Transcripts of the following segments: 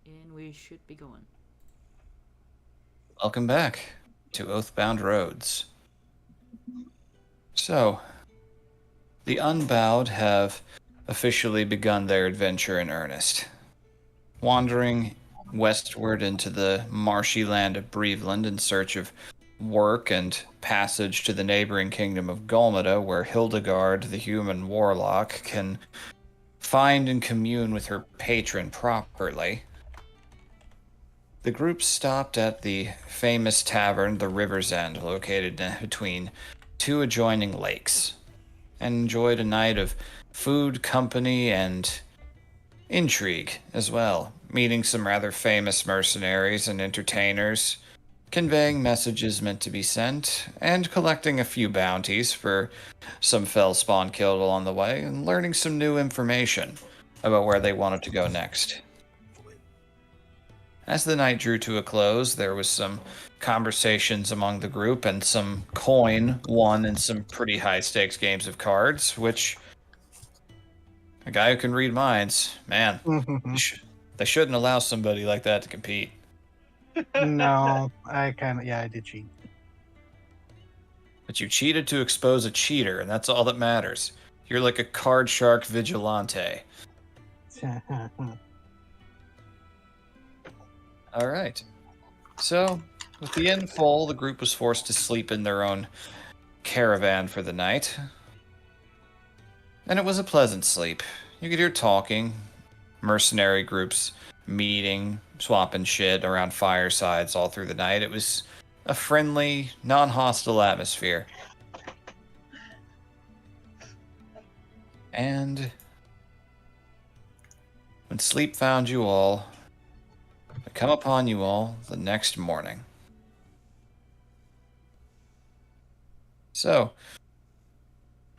And we should be going. Welcome back to Oathbound Roads. So, the Unbowed have officially begun their adventure in earnest. Wandering westward into the marshy land of Breveland in search of work and passage to the neighboring kingdom of Golmada, where Hildegard, the human warlock, can find and commune with her patron properly. The group stopped at the famous tavern, the River's End, located between two adjoining lakes, and enjoyed a night of food, company, and intrigue as well, meeting some rather famous mercenaries and entertainers, conveying messages meant to be sent, and collecting a few bounties for some fell spawn killed along the way, and learning some new information about where they wanted to go next. As the night drew to a close, there was some conversations among the group and some coin won in some pretty high stakes games of cards, which a guy who can read minds, man, they shouldn't allow somebody like that to compete. No, I did cheat. But you cheated to expose a cheater, and that's all that matters. You're like a card shark vigilante. All right. So, with the inn full, the group was forced to sleep in their own caravan for the night. And it was a pleasant sleep. You could hear talking, mercenary groups meeting, swapping shit around firesides all through the night. It was a friendly, non-hostile atmosphere. And when sleep found you all, it come upon you all the next morning. So,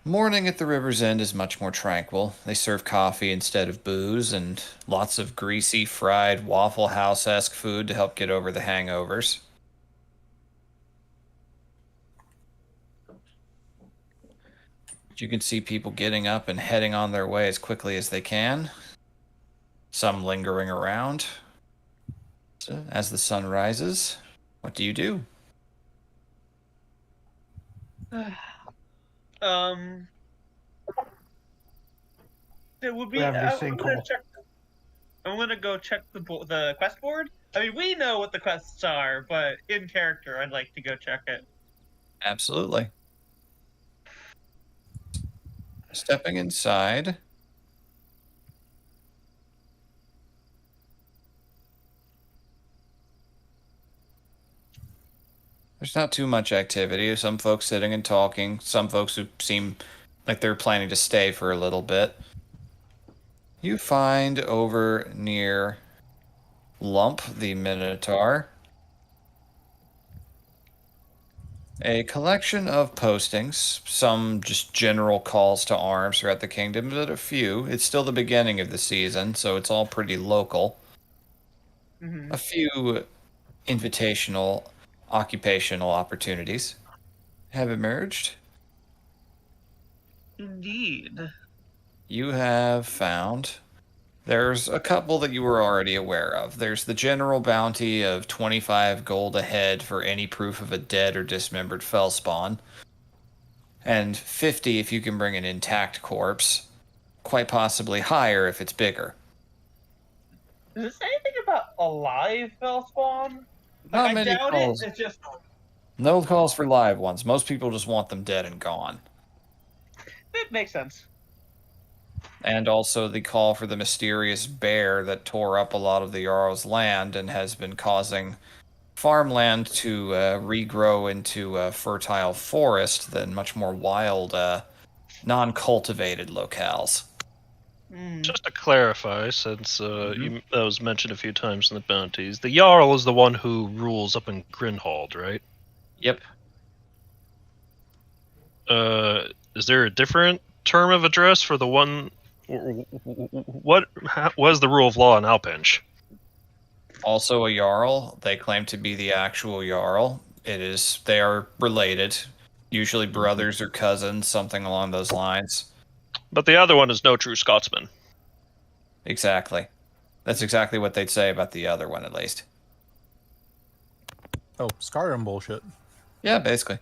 morning at the river's end is much more tranquil. They serve coffee instead of booze, and lots of greasy, fried, Waffle House-esque food to help get over the hangovers. You can see people getting up and heading on their way as quickly as they can. Some lingering around. So, as the sun rises, what do you do? It would be. Grab the I'm sinkhole. gonna check. I'm gonna go check the quest board. I mean, we know what the quests are, but in character, I'd like to go check it. Absolutely. Stepping inside. There's not too much activity. Some folks sitting and talking. Some folks who seem like they're planning to stay for a little bit. You find over near Lump, the Minotaur, a collection of postings, some just general calls to arms throughout the kingdom, but a few. It's still the beginning of the season, so it's all pretty local. Mm-hmm. A few invitational occupational opportunities have emerged. Indeed. You have found there's a couple that you were already aware of. There's the general bounty of 25 gold a head for any proof of a dead or dismembered fellspawn, and 50 if you can bring an intact corpse, quite possibly higher if it's bigger. Does it say anything about alive Fellspawn? Not I many doubt calls. it. It's just. No calls for live ones. Most people just want them dead and gone. It makes sense. And also the call for the mysterious bear that tore up a lot of the Jarl's land and has been causing farmland to regrow into a fertile forest than much more wild, non-cultivated locales. Just to clarify, since that was mentioned a few times in the bounties, the Jarl is the one who rules up in Grinhald, right? Yep. Is there a different term of address for the one? What is the rule of law in Alpinch? Also a Jarl. They claim to be the actual Jarl. They are related, usually brothers or cousins, something along those lines. But the other one is no true Scotsman. Exactly. That's exactly what they'd say about the other one, at least. Oh, Skyrim bullshit. Yeah, basically.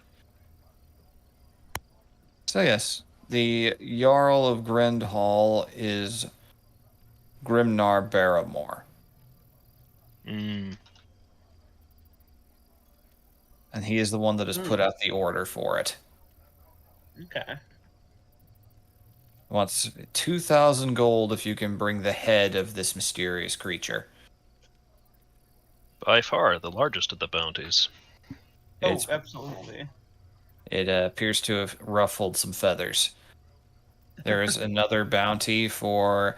So yes, the Jarl of Grindhall is Grimnar Barrymore, Mm. and he is the one that has put out the order for it. Okay. Wants 2,000 gold if you can bring the head of this mysterious creature. By far the largest of the bounties. Oh, absolutely. It appears to have ruffled some feathers. There is another bounty for...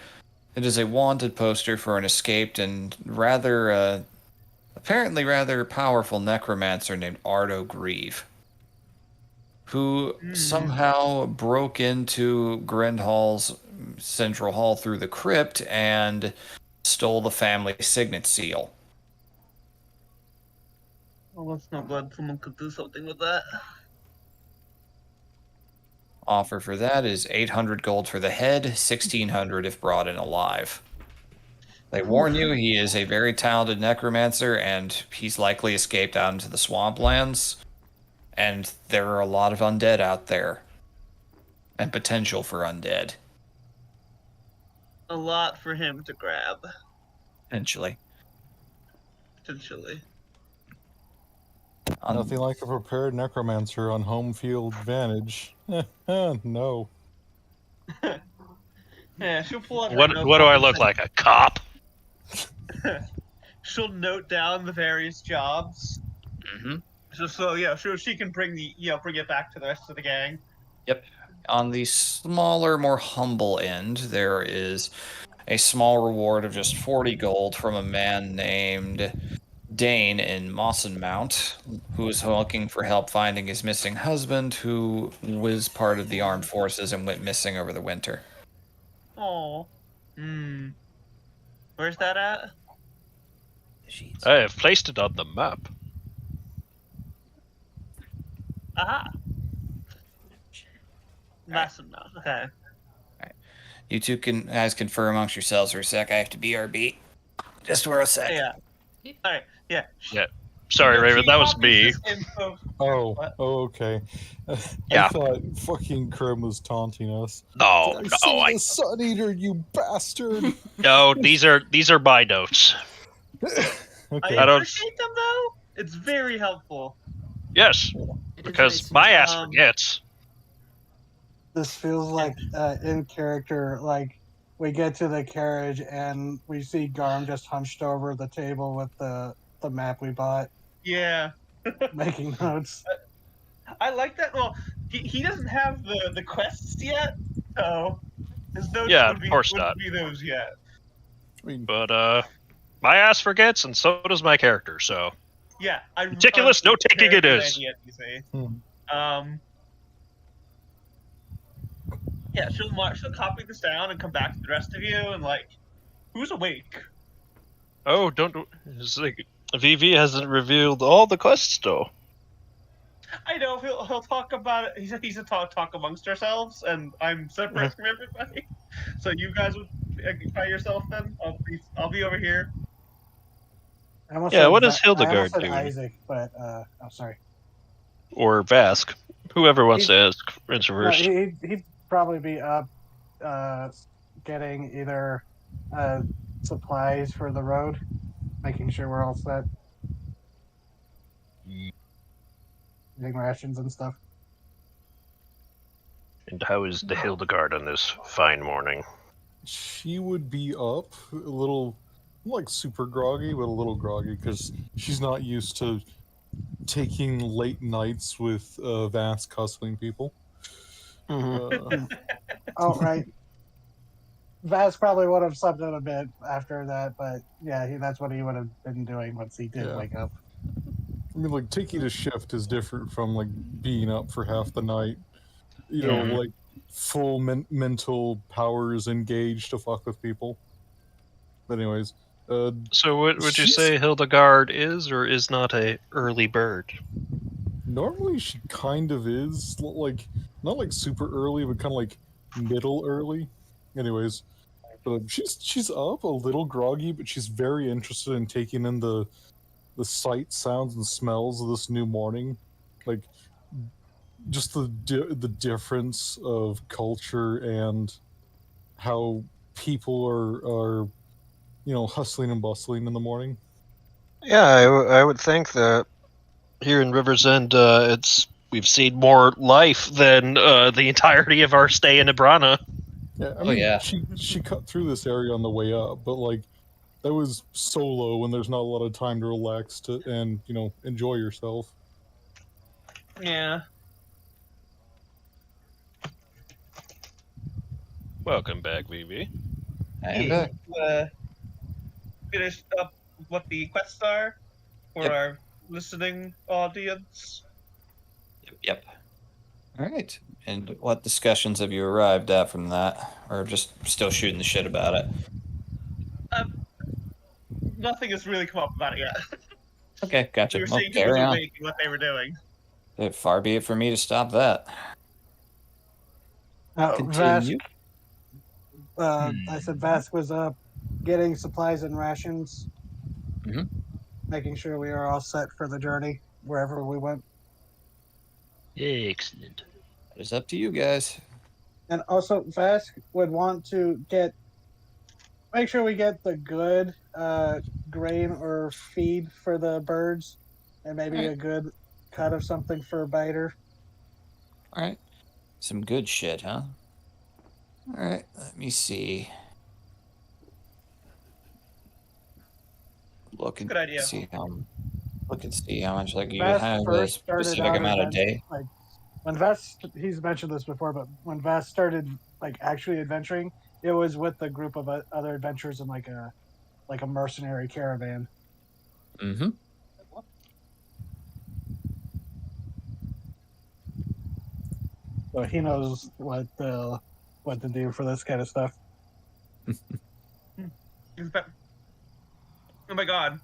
It is a wanted poster for an escaped and apparently rather powerful necromancer named Ardo Grieve, who somehow broke into Grindhall's central hall through the crypt and stole the family signet seal. Well, that's not good. Someone could do something with that. Offer for that is 800 gold for the head, 1,600 if brought in alive. They warn you he is a very talented necromancer, and he's likely escaped out into the swamplands. And there are a lot of undead out there, and potential for undead. A lot for him to grab, Potentially. Nothing like a prepared necromancer on home field advantage. No. Yeah, she'll pull out her What notebook do I and look like? A cop? She'll note down the various jobs. Mm-hmm. So she can bring it back to the rest of the gang. Yep. On the smaller, more humble end, there is a small reward of just 40 gold from a man named Dane in Mossenmount, who is looking for help finding his missing husband, who was part of the armed forces and went missing over the winter. Oh. Where's that at? I have placed it on the map. Aha. Massive enough. Okay. You two guys confer amongst yourselves for a sec. I have to BRB. Just for a sec. Yeah. All right. Yeah. Yeah. Sorry, Raven, that was me. Oh, What? okay. Yeah. I thought fucking Krim was taunting us. No, Did I say no, the Sun Eater, you bastard! no. These are my notes. Okay. I I don't- appreciate them though. It's very helpful. Yes, because my ass forgets. This feels like in character, like we get to the carriage and we see Garm just hunched over the table with the map we bought, Yeah. making notes. I like that. Well, he doesn't have the quests yet, so his notes Yeah, would of be, course wouldn't not. be those yet. I mean, But my ass forgets, and so does my character. So Yeah, Meticulous note-taking it is. Yeah, she'll copy this down and come back to the rest of you and like, who's awake? oh, don't. It's like VV hasn't revealed all the quests though. I know he'll talk about it. He's a talk amongst ourselves, and I'm separate from everybody. So you guys would try yourself then. I'll be over here. I almost Yeah, said what is I almost Hildegard said doing? Isaac, but sorry. Or Vask, whoever wants to ask answer No, first. he'd probably be up getting either supplies for the road, making sure we're all set. Getting rations and stuff. And how is the Hildegard on this fine morning? she would be up a little, like super groggy, but a little groggy because she's not used to taking late nights with vast cussing people. Oh, right. Vaz probably would have slept in a bit after that, but yeah, that's what he would have been doing once he did wake up. I mean, like, taking a shift is different from, like, being up for half the night. You know, like, full mental powers engaged to fuck with people. But anyways, So would you she's- say Hildegard is or is not a early bird? normally she kind of is, like, not like super early, but kind of like middle early. Anyways, But she's up, a little groggy, but she's very interested in taking in the sights, sounds, and smells of this new morning. Like, just the difference of culture and how people are hustling and bustling in the morning. Yeah, I would think that here in Rivers End, we've seen more life than the entirety of our stay in Ibrana. Yeah, I Oh, mean, yeah. she cut through this area on the way up, but like that was solo when there's not a lot of time to relax and enjoy yourself. Yeah. Welcome back, VV. And Hey, finished up what the quests are for Yep. our listening audience. Yep. All right. And what discussions have you arrived at from that, or just still shooting the shit about it? Nothing has really come up about it yet. Okay, gotcha. We were Well, seeing who was carry on. awake and what they were doing. Far be it for me to stop that. Vask, Continue. I said Vask was getting supplies and rations, Mhm. making sure we are all set for the journey wherever we went. Excellent. It is up to you guys. And also, Vask would want to make sure we get the good grain or feed for the birds, and maybe Alright. a good cut of something for Biter. All right. Some good shit, huh? All right. Let me see. Look and Good idea. see how. Look and see how much like you Vask have a first started specific out amount a day. like when Vask, he's mentioned this before, but when Vask started like actually adventuring, it was with a group of other adventurers in like a mercenary caravan. Mm-hmm. So he knows what to do for this kind of stuff. Oh my god.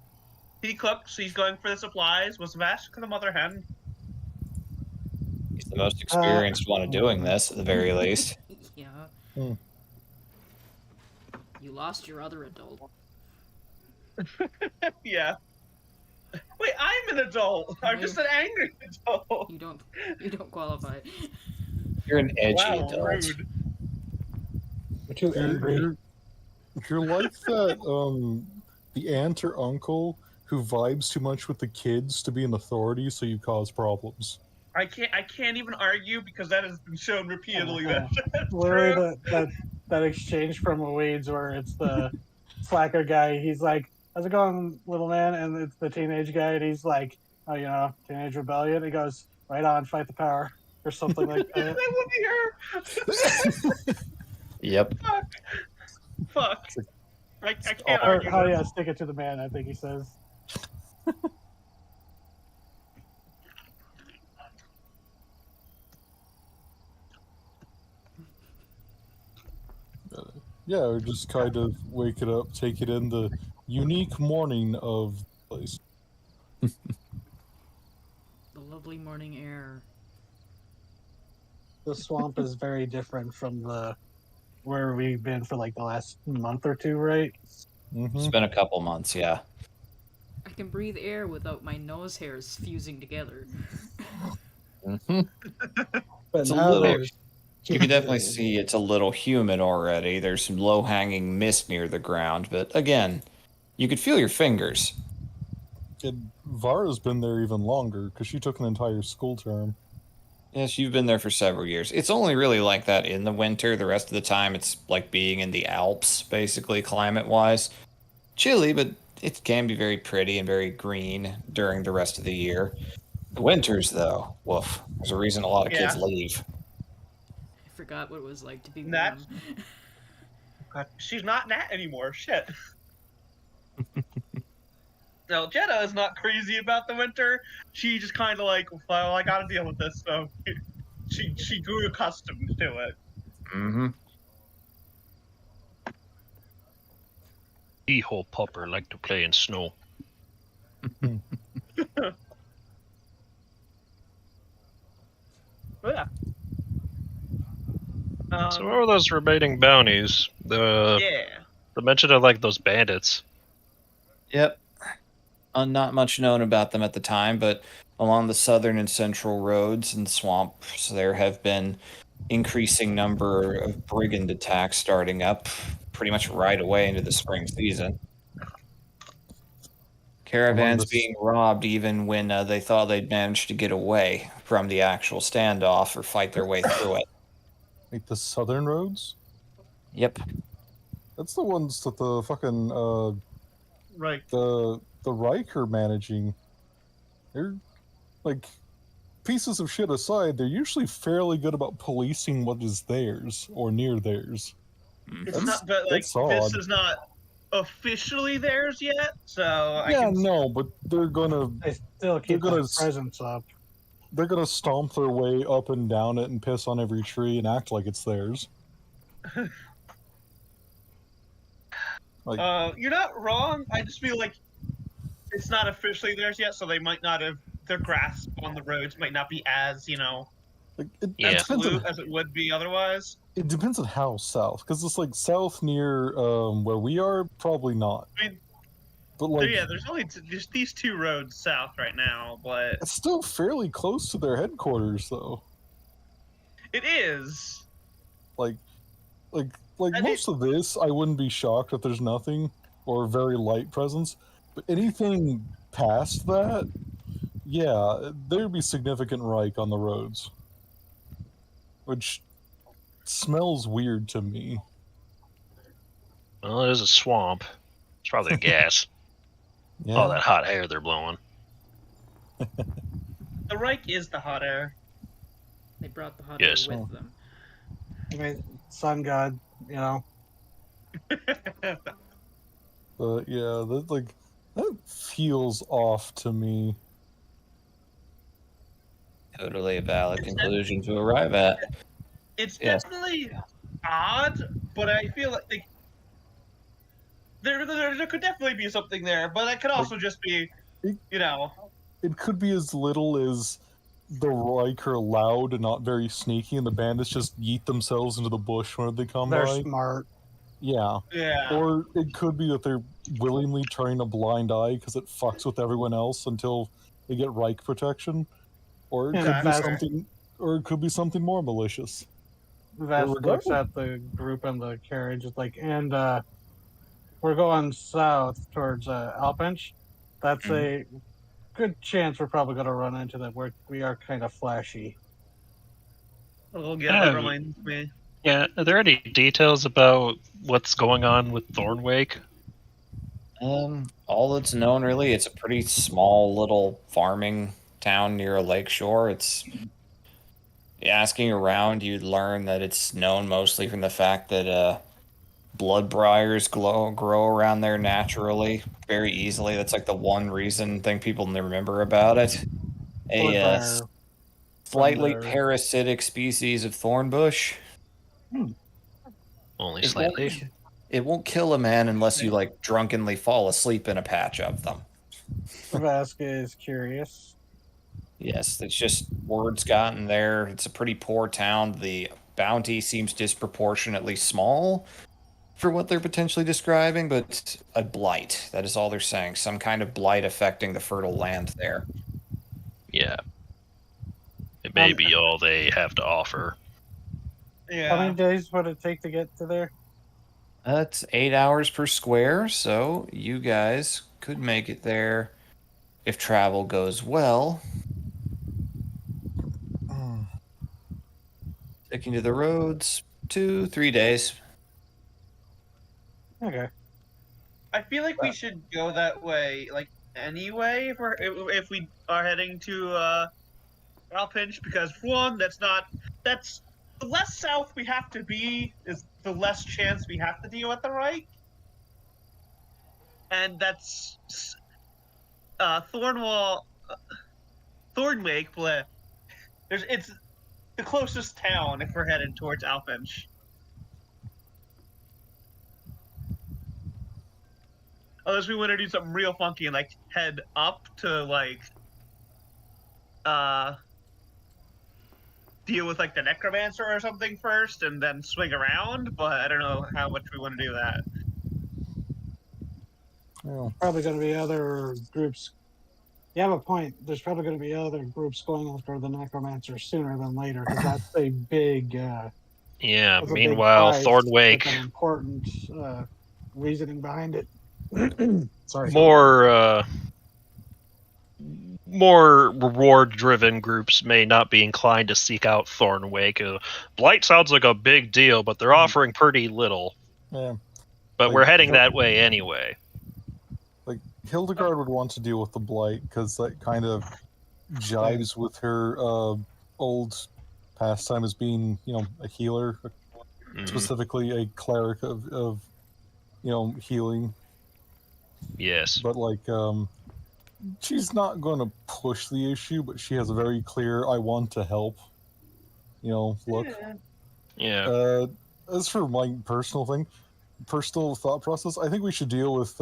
He cooks, he's going for the supplies. Was Vask the mother hen? He's the most experienced one of doing this, at the very least. Yeah. Hmm. You lost your other adult. Yeah. Wait, I'm an adult. I'm just an angry adult. You don't qualify. You're an edgy Wow, adult. rude. We're too You're, angry. you're like that the aunt or uncle who vibes too much with the kids to be an authority, so you cause problems. I can't even argue because that has been shown repeatedly that that's Literally, true. that exchange from Weeds where it's the slacker guy. He's like, "How's it going, little man?" And it's the teenage guy, and he's like, "Oh, teenage rebellion." He goes, "Right on, fight the power," or something like that. That would be her. Yep. Fuck. I can't Or, argue. "Oh This. yeah, stick it to the man," I think he says. Yeah, or just kind of wake it up, take it in the unique morning of the place. The lovely morning air. The swamp is very different from where we've been for like the last month or two, right? Mm-hmm. It's been a couple months, yeah. I can breathe air without my nose hairs fusing together. Mm-hmm. But It's a now little- there's You can definitely see it's a little humid already. There's some low-hanging mist near the ground, but again, you could feel your fingers. And Vara's been there even longer because she took an entire school term. Yes, you've been there for several years. It's only really like that in the winter. The rest of the time, it's like being in the Alps, basically, climate-wise. Chilly, but it can be very pretty and very green during the rest of the year. The winters, though, woof. There's a reason a lot of kids Yeah. leave. I forgot what it was like to be Nat? warm. God, she's not Nat anymore. Shit. No, Jenna is not crazy about the winter. She just kind of like, well, I gotta deal with this. So she grew accustomed to it. Mm-hmm. Hee-ho popper like to play in snow. Yeah. So what were those remaining bounties? The mention of like those bandits. Yep. Not much known about them at the time, but along the southern and central roads and swamps, there have been increasing number of brigand attacks starting up pretty much right away into the spring season. Among Caravans this, being robbed even when they thought they'd managed to get away from the actual standoff or fight their way through it. like the southern roads. Yep. That's the ones that the fucking Right. the Reich are managing. They're like, pieces of shit aside, they're usually fairly good about policing what is theirs or near theirs. It's not, but like that's this odd. is not officially theirs yet. So I Yeah, can. no, but they're gonna They still keep gonna their s- presence up. they're gonna stomp their way up and down it and piss on every tree and act like it's theirs. Like, You're not wrong. I just feel like it's not officially theirs yet, so they might not have their grasp on the roads might not be as it Yeah. depends on, absolute as it would be otherwise. it depends on how south, because it's like south near where we are, probably not. I mean, But like, there's only just these two roads south right now, but it's still fairly close to their headquarters, though. it is. Like, like I most of this, I wouldn't be shocked if there's nothing or very light presence. But anything past that, yeah, there'd be significant Reich on the roads, which smells weird to me. Well, it is a swamp. It's probably a gas. Yeah, All that hot air they're blowing. The Reich is the hot air. They brought the hot Yes. air with them. I mean, sun god, you know. but yeah, that feels off to me. Totally a valid conclusion to arrive at. It's Yes. definitely odd, but I feel like there could definitely be something there, but it could also just be, It could be as little as the Reich are loud and not very sneaky, and the bandits just yeet themselves into the bush when they come They're by. smart. Yeah. yeah. Or it could be that they're willingly turning a blind eye because it fucks with everyone else until they get Reich protection. Or it Yeah, could be that's- something. Or it could be something more malicious. Vest regardless- looks at the group and the carriage. It's like, and we're going south towards Alpench. That's a good chance we're probably going to run into them. We are kind of flashy. Oh, yeah, that reminds me. Yeah, are there any details about what's going on with Thornwake? All that's known really, it's a pretty small little farming town near a lake shore. It's asking around, you'd learn that it's known mostly from the fact that blood briars grow around there naturally, very easily. That's like the one thing people remember about it. Blood A briar slightly from their- parasitic species of thornbush. Only It slightly. it won't kill a man unless you like drunkenly fall asleep in a patch of them. Vask is curious. Yes, it's just word's gotten there. It's a pretty poor town. The bounty seems disproportionately small for what they're potentially describing, but a blight. That is all they're saying. Some kind of blight affecting the fertile land there. Yeah. It may be all they have to offer. Yeah. How many days would it take to get to there? That's 8 hours per square, so you guys could make it there if travel goes well. Sticking to the roads, 2-3 days. Okay. I feel like we should go that way, like anyway, if we are heading to Alpinch, because for one, that's the less south we have to be, is the less chance we have to deal with the Reich, and that's Thornwake. Bleh. It's the closest town if we're headed towards Alpinch. Unless we want to do something real funky and like head up to like deal with like the necromancer or something first, and then swing around. But I don't know how much we want to do that. Yeah. Probably going to be other groups. You have a point. There's probably going to be other groups going after the necromancer sooner than later because that's a big. Yeah. That's a big Meanwhile, prize Thornwake, with an important reasoning behind it. Sorry. more reward-driven groups may not be inclined to seek out Thornwake. Blight sounds like a big deal, but they're offering pretty little. Yeah. But Like, we're heading that way anyway. Like Hildegard would want to deal with the blight because that kind of jives with her old pastime as being, a healer, Mhm. specifically a cleric of healing. Yes. But she's not going to push the issue, but she has a very clear "I want to help," look. Yeah. As for my personal thought process, I think we should deal with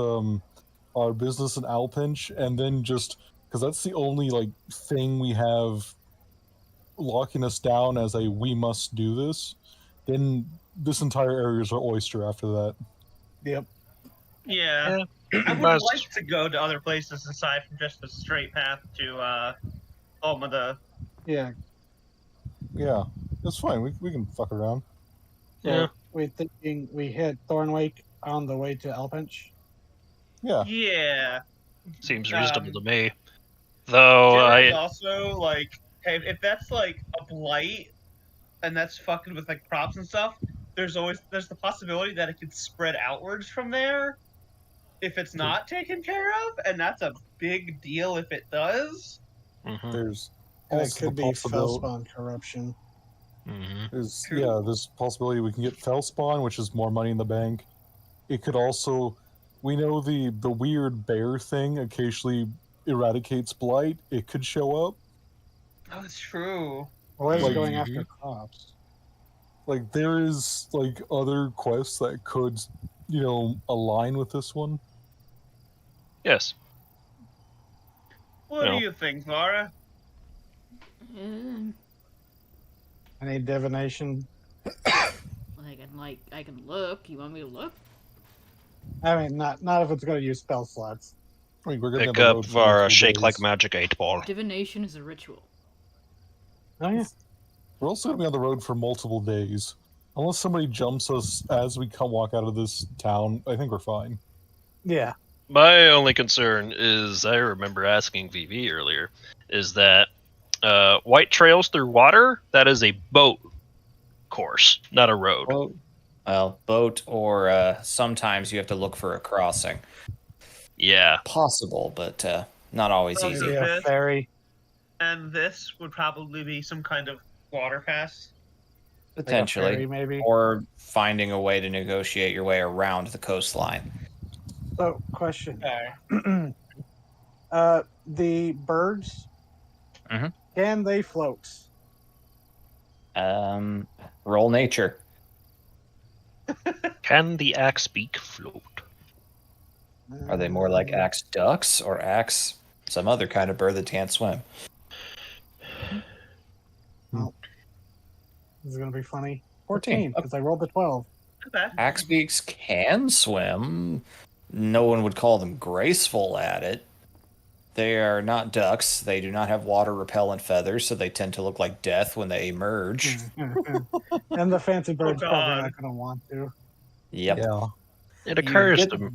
our business in Alpinch, and then just because that's the only thing we have locking us down as a we must do this. Then this entire area is our oyster after that. Yep. Yeah. I would That's- like to go to other places aside from just the straight path to Almada. Yeah. Yeah, that's fine. We can fuck around. So Yeah. we're thinking we hit Thornwake on the way to Alpinch. Yeah. Yeah. Seems reasonable to me. Though Jared's I also like, hey, if that's like a blight and that's fucking with like props and stuff, there's the possibility that it could spread outwards from there if it's not taken care of, and that's a big deal if it does. Mhm. There's And it also could the be possibility. Fellspawn corruption. Mhm. There's possibility we can get Fellspawn, which is more money in the bank. It could also, we know the weird bear thing occasionally eradicates blight. It could show up. Oh, that's true. Or is Like- it going after crops? There is other quests that could, align with this one. Yes. What No. do you think, Laura? Eh, Any divination? I can look. You want me to look? I mean, not if it's going to use spell slots. We're gonna be on Pick the up road for for a multiple shake days. like magic 8-ball. Divination is a ritual. Oh yeah. We're also gonna be on the road for multiple days. Unless somebody jumps us as we walk out of this town, I think we're fine. Yeah. My only concern is, I remember asking VV earlier, is that white trails through water, that is a boat course, not a road. Well, boat or sometimes you have to look for a crossing. Yeah. Possible, but not always Oh, easy. Maybe yeah. a ferry. And this would probably be some kind of water pass. Like a Potentially. ferry, maybe. Or finding a way to negotiate your way around the coastline. So, question. Okay. The birds, Mhm. can they float? Roll nature. Can the axe beak float? Are they more like axe ducks or axe some other kind of bird that can't swim? This is going to be funny. 14. 14, because I rolled the 12. Okay. Axe beaks can swim. No one would call them graceful at it. They are not ducks. They do not have water repellent feathers, so they tend to look like death when they emerge. And the fancy bird's probably God. not going to want to. Yep. Yeah. It occurs get- to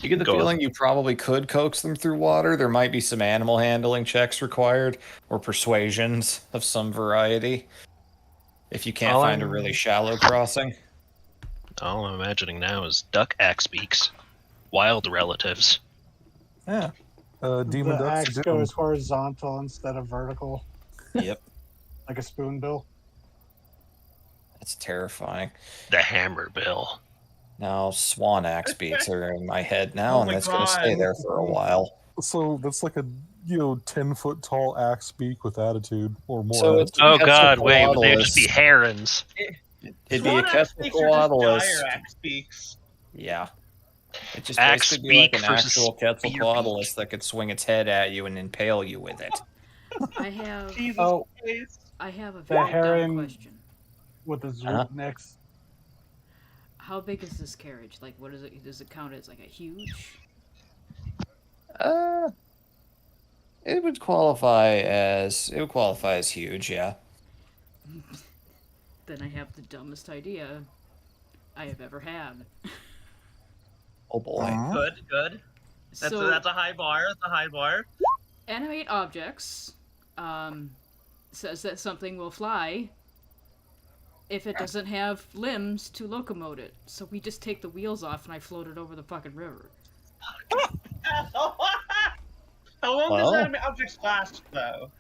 You get the Go on. feeling you probably could coax them through water. There might be some animal handling checks required, or persuasions of some variety. If you can't All find a I'm- really shallow crossing. all I'm imagining now is duck axe beaks. Wild relatives. Yeah. Demon The ducks. axe do. goes horizontal instead of vertical, Yep. like a spoonbill. That's terrifying. The hammer bill. Now, swan axe beaks are in my head now, Oh and my that's going to stay God. there for a while. So that's like a 10-foot tall axe beak with attitude or more. So it's Oh god, wait, would they Quetzalcoatlus. just be herons? It'd be a Swan axe beaks are just Quetzalcoatlus. dire axe beaks. Yeah. It just Axe basically be like beak an versus actual spear Quetzalcoatlus that could swing its head at you and impale you with it. I have Jesus Oh. Christ. I have a The very dumb heron- question. with the zoot Huh? next. How big is this carriage? Like, what is it? Does it count as like a huge? It would qualify as huge, yeah. Then I have the dumbest idea I have ever had. Oh boy. Good. That's a high bar. That's a high bar. Animate objects says that something will fly if it doesn't have limbs to locomote it. So we just take the wheels off and I float it over the fucking river. How long Well- does anime objects last, though?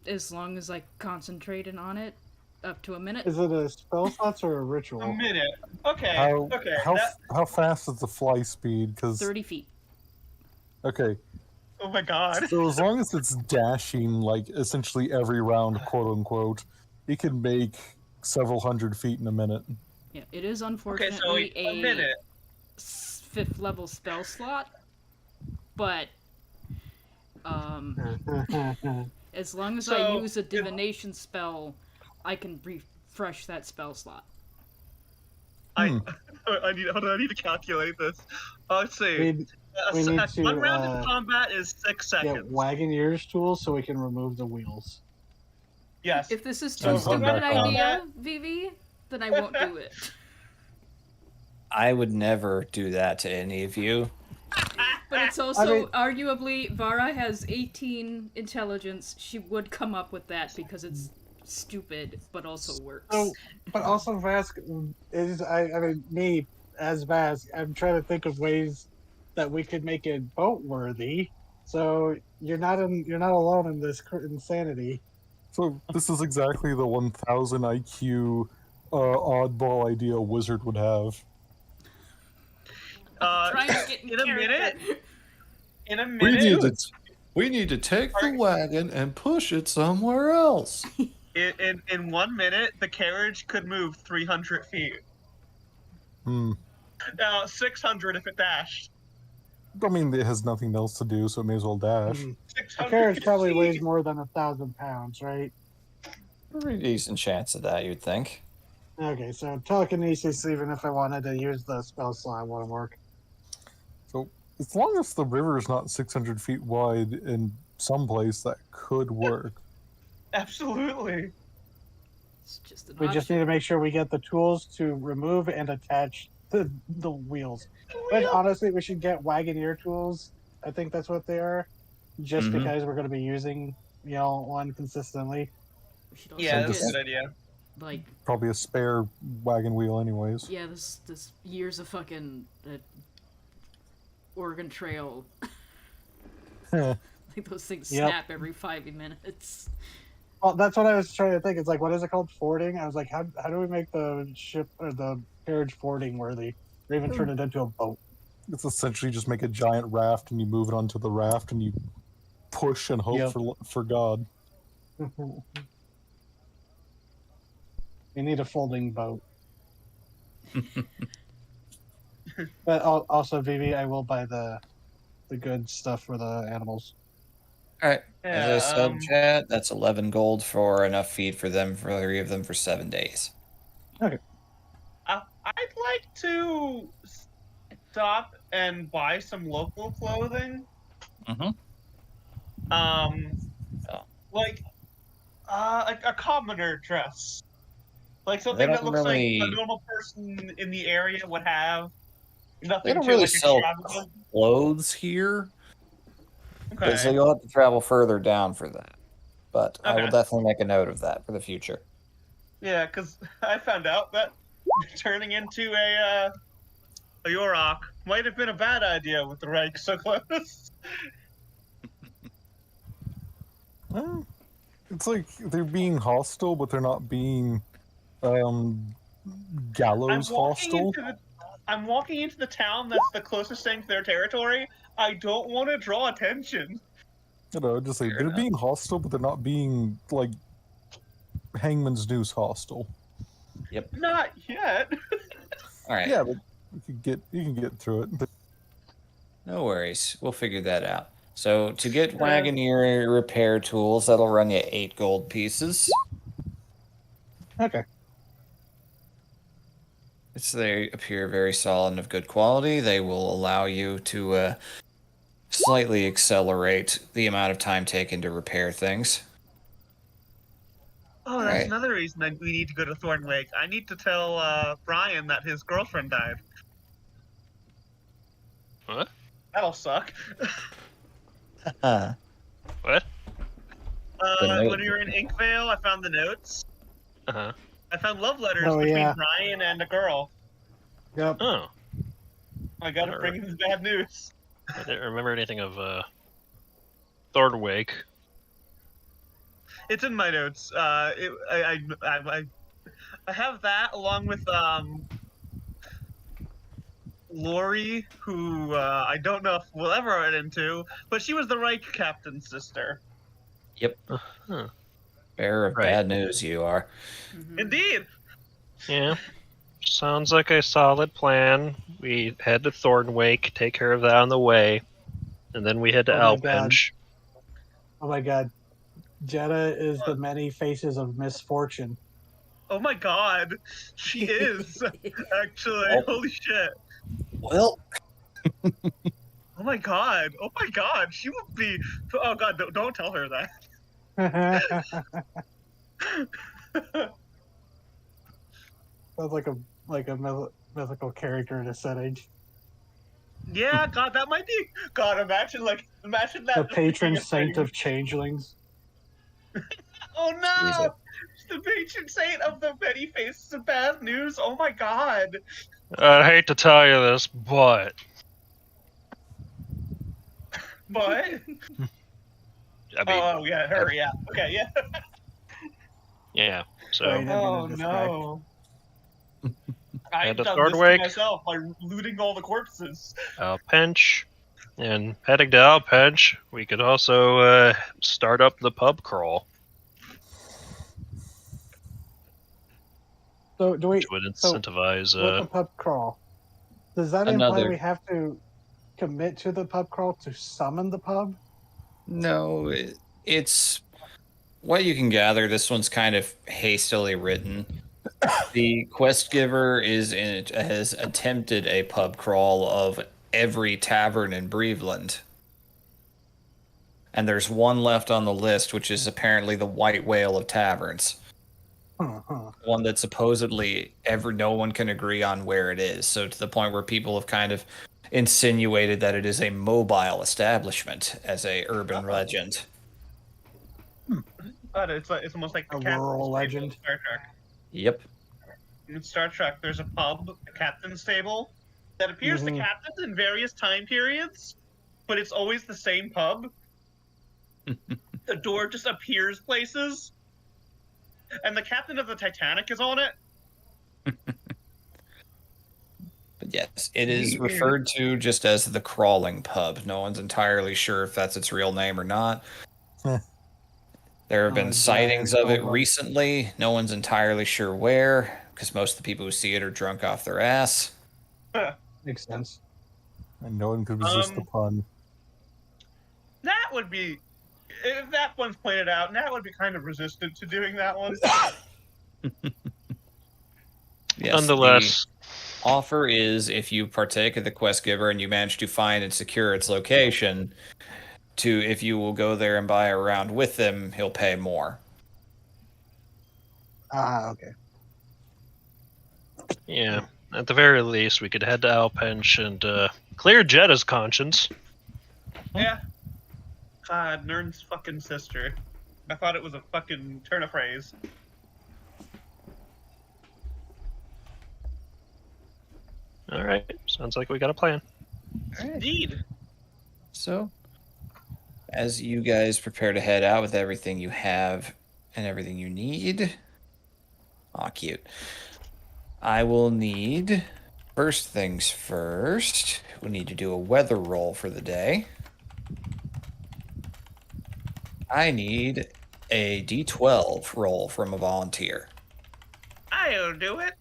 As long as I concentrated on it, up to a minute. Is it a spell slots or a A ritual? minute. Okay. How Okay. how fast is the fly speed? Because 30 feet. okay, Oh my god. so as long as it's dashing like essentially every round, quote unquote, it can make several hundred feet in a minute. Yeah, it is Okay, unfortunately so a minute. 5th level spell slot, but as long as I So, use a divination spell, I can refresh that spell slot. I need to calculate this. Let's see. we need to, one round in combat is 6 Get seconds. Wagoneer's tools so we can remove the wheels. Yes. If this is So too stupid come an back on. idea, Vivi, then I won't do it. I would never do that to any of you. But it's also, mean- arguably, Vara has 18 intelligence. She would come up with that because it's stupid, but also works. So, but also Vask is I mean me as Vask, I'm trying to think of ways that we could make it boat worthy. So you're not alone in this insanity. So this is exactly the 1,000 IQ oddball idea a wizard would have. Trying to get in a minute. In a We minute. need to take the wagon and push it somewhere else. In 1 minute, the carriage could move 300 feet. Hmm. Now 600 if it dashed. I mean, it has nothing else to do, so it may as well dash. The 600 carriage probably feet. weighs more than 1,000 pounds, right? Pretty decent chance of that, you'd think. Okay, so telekinesis, even if I wanted to use the spell slot, won't work. So as long as the river is not 600 feet wide in some place, that could work. Absolutely. It's just an We just need to make sure we get the tools to remove and attach the wheels. But honestly, we should get Wagoneer tools. I think that's what they are. Just Mhm. because we're going to be using, one consistently. We should also Yeah, get, that's a good idea. like, Probably a spare wagon wheel, anyways. yeah, this years of fucking Oregon Trail. Like those things Yep. snap every 5 minutes. Well, that's what I was trying to think. It's like, what is it called? Fording? I was like, how do we make the ship or the carriage fording worthy? Or even turn it into a boat? It's essentially just make a giant raft and you move it onto the raft and you push and hope Yep. for God. We need a folding boat. But also, Vivi, I will buy the good stuff for the animals. Alright. Yeah, As I said, chat, that's 11 gold for enough feed for them, for 3 of them for 7 days. I'd like to stop and buy some local clothing. Mhm. Like a commoner dress, like They something that don't looks really- like a normal person in the area would have. Nothing They don't too really like sell extravagant. clothes here, Okay. so you'll have to travel further down for that. But I will Okay. definitely make a note of that for the future. Yeah, because I found out that turning into a Yorok might have been a bad idea with the rank so close. It's like they're being hostile, but they're not being gallows hostile. I'm walking into the town that's the closest thing to their territory. I don't want to draw attention. Just like Fair they're enough. being hostile, but they're not being like Hangman's Noose hostile. Not yet. Alright, Yeah, but you can get through it. But no worries. We'll figure that out. So to get Wagoneer repair tools, that'll run you 8 gold pieces. Okay. They appear very solid and of good quality. They will allow you to slightly accelerate the amount of time taken to repair things. Oh, that's Right. another reason that we need to go to Thornwake. I need to tell Brian that his girlfriend died. What? That'll suck. Uh, What? When we were in Inkvale, I found the notes. Uh-huh. I found love letters Oh, between yeah. Brian and a girl. Yep. Oh, I gotta bring him bad news. I didn't remember anything of Thornwake. It's in my notes. I have that along with Lori, who I don't know if we'll ever run into, but she was the Reich captain's sister. Yep. Huh. Bearer of Right. bad news, you are. Indeed. Yeah. Sounds like a solid plan. We head to Thornwake, take care of that on the way, and then we head to Oh my God. Alpinch. Oh my God. Jetta is the many faces of misfortune. Oh my God, she is actually. Oh. Holy shit. Well, Oh my God. Oh my God. She will be. Oh God. Don't tell her that. Sounds like a mythical character in a setting. Yeah. God, that might be. God, imagine that. The patron being a saint thing. of changelings. Oh no! Jesus. The patron saint of the many faces of bad news. Oh my God. I hate to tell you this, but But. I mean, Oh yeah, her. Yeah. Okay. Yeah. yeah. So Sorry, didn't mean to Oh distract. no. I've And to done this to Thornwake? myself by looting all the corpses. Alpinch, and heading to Alpinch, we could also start up the pub crawl, So do we? which would So incentivize. with the pub crawl, does that imply Another- we have to commit to the pub crawl to summon the pub? no, it's what you can gather. This one's kind of hastily written. The quest giver has attempted a pub crawl of every tavern in Breveland. And there's one left on the list, which is apparently the White Whale of Taverns. One that supposedly no one can agree on where it is. So to the point where people have kind of insinuated that it is a mobile establishment as a urban legend. But it's almost like the A captain's rural table legend. in Star Trek. Yep. In Star Trek, there's a pub, a captain's table, that appears to Mhm. captains in various time periods, but it's always the same pub. The door just appears places, and the captain of the Titanic is on it. But yes, it is referred to just as the Crawling Pub. No one's entirely sure if that's its real name or not. There have been sightings of it recently. No one's entirely sure where, because most of the people who see it are drunk off their ass. Makes sense. And no one could resist the pun. That would be, if that one's pointed out, Nat would be kind of resistant to doing that one. Yes, Nonetheless, the offer is if you partake of the quest giver and you manage to find and secure its location, if you will go there and buy a round with him, he'll pay more. Ah, okay. yeah. At the very least, we could head to Alpinch and clear Jetta's conscience. Yeah. God, Nern's fucking sister. I thought it was a fucking turn of phrase. All right. Sounds like we got a plan. Indeed. So, as you guys prepare to head out with everything you have and everything you need, cute. I will need, first things first, we need to do a weather roll for the day. I need a D12 roll from a volunteer. I'll do it.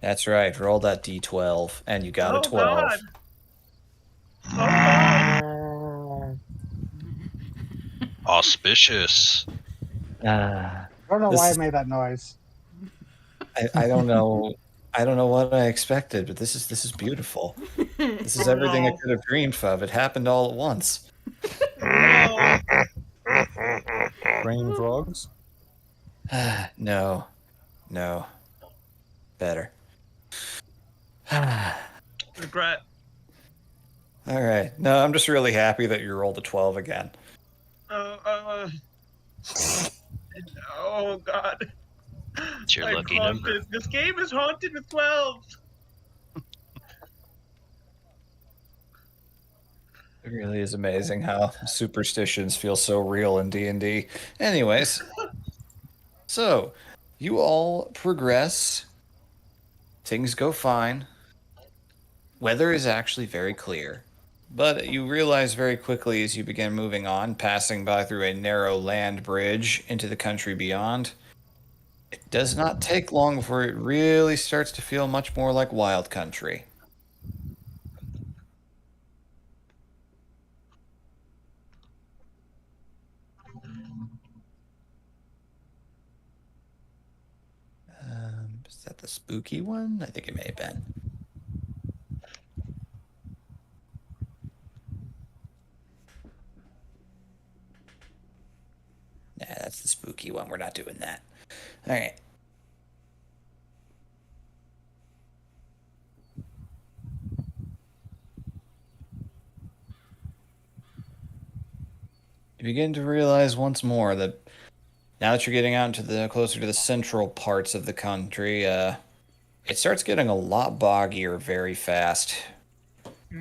That's right, roll that D12, and you got Oh, a 12. God. Auspicious. I don't know why I made that noise. I don't know. I don't know what I expected, but this is beautiful. This is Oh, everything I no. could have dreamed of. It happened all at once. No. Rain frogs. No. Better. All Regret. right. No, I'm just really happy that you rolled a 12 again. Oh God. It's your I'm lucky haunted. number. This game is haunted with 12. It really is amazing how superstitions feel so real in D&D. Anyways, so you all progress. Things go fine. Weather is actually very clear. But you realize very quickly as you begin moving on, passing by through a narrow land bridge into the country beyond, it does not take long before it really starts to feel much more like wild country. Is that the spooky one? I think it may have been. Nah, that's the spooky one. We're not doing that. All right. You begin to realize once more that now that you're getting out into the closer to the central parts of the country, it starts getting a lot boggier very fast.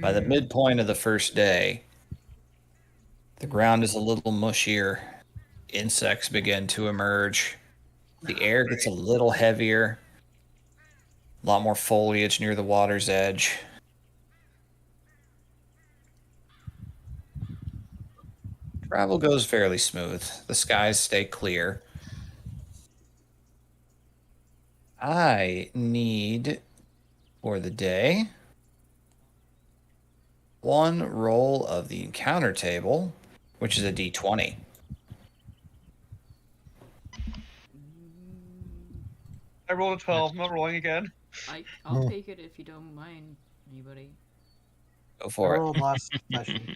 By the midpoint of the first day, the ground is a little mushier. Insects begin to emerge. The air gets a little heavier. A lot more foliage near the water's edge. Travel goes fairly smooth. The skies stay clear. I need, for the day, one roll of the encounter table, which is a d20. I rolled a 12. I'm not rolling again. I'll take it if you don't mind, anybody. Go I for it. rolled last session.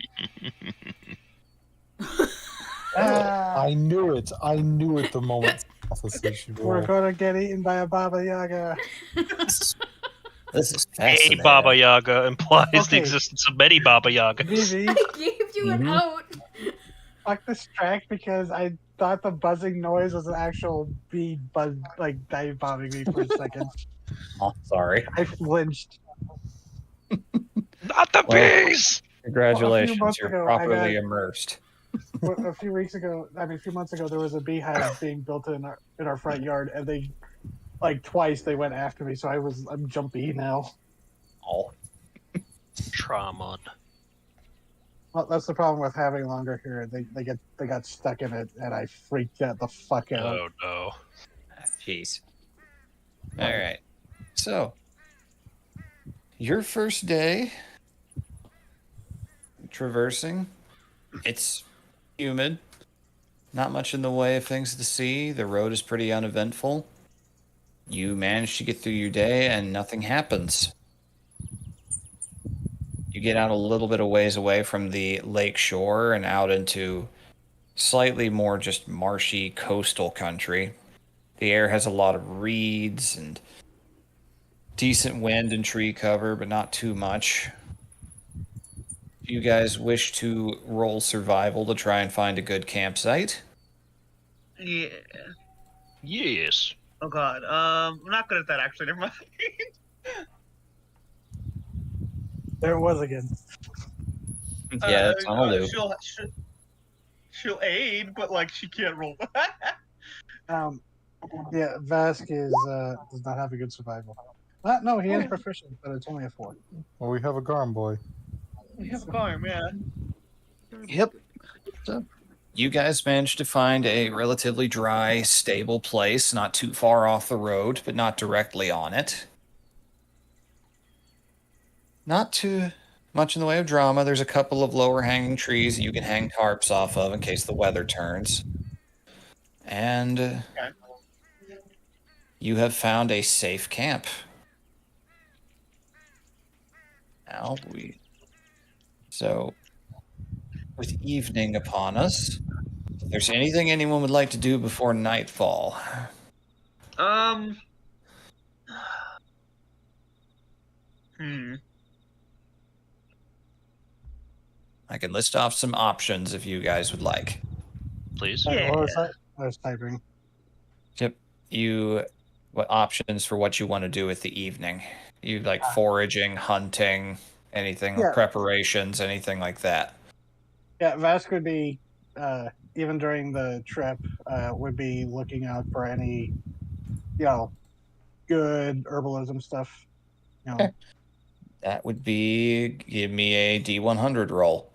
I knew it. I knew it the moment Alpha said she'd We're roll. gonna get eaten by a Baba Yaga. This is A fascinating. Baba Yaga implies the Okay. existence of many Baba Yagas. Vivi, I gave you an Mhm. out. fuck this track because I thought the buzzing noise was an actual bee buzz, like dive bombing me for a second. Oh, sorry. I flinched. Not the Well, bees! Congratulations, months you're ago, I properly got- immersed. A few months ago, there was a beehive being built in our front yard, and they, like twice, they went after me. So I'm jumpy now. Oh, Trauma. Well, that's the problem with having longer hair. They got stuck in it, and I freaked out the fuck out. Oh no. jeez. All right. So, your first day traversing, it's humid. Not much in the way of things to see. The road is pretty uneventful. You manage to get through your day and nothing happens. You get out a little bit of ways away from the lake shore and out into slightly more just marshy coastal country. The air has a lot of reeds and decent wind and tree cover, but not too much. Do you guys wish to roll survival to try and find a good campsite? Yeah. Yes. Oh God. I'm not good at that actually. Never mind. There it was again. Yeah, it's on a loop. She'll aid, but like she can't roll. Yeah, Vasquez does not have a good survival. No, he is proficient, but it's only a 4. Well, we have a Garm boy. We have a farm, yeah. Yep. So, you guys managed to find a relatively dry, stable place, not too far off the road, but not directly on it. Not too much in the way of drama. There's a couple of lower hanging trees you can hang tarps off of in case the weather turns. And Okay. you have found a safe camp. So, with evening upon us, if there's anything anyone would like to do before nightfall, Hmm. I can list off some options if you guys would like. Please. Yeah. What was that? I was typing. Yep. What options for what you want to do with the evening? You like foraging, hunting, anything, Yeah. preparations, anything like that. Yeah, Vask would be, even during the trip, would be looking out for any, good herbalism stuff. Okay. That would be give me a D100 roll.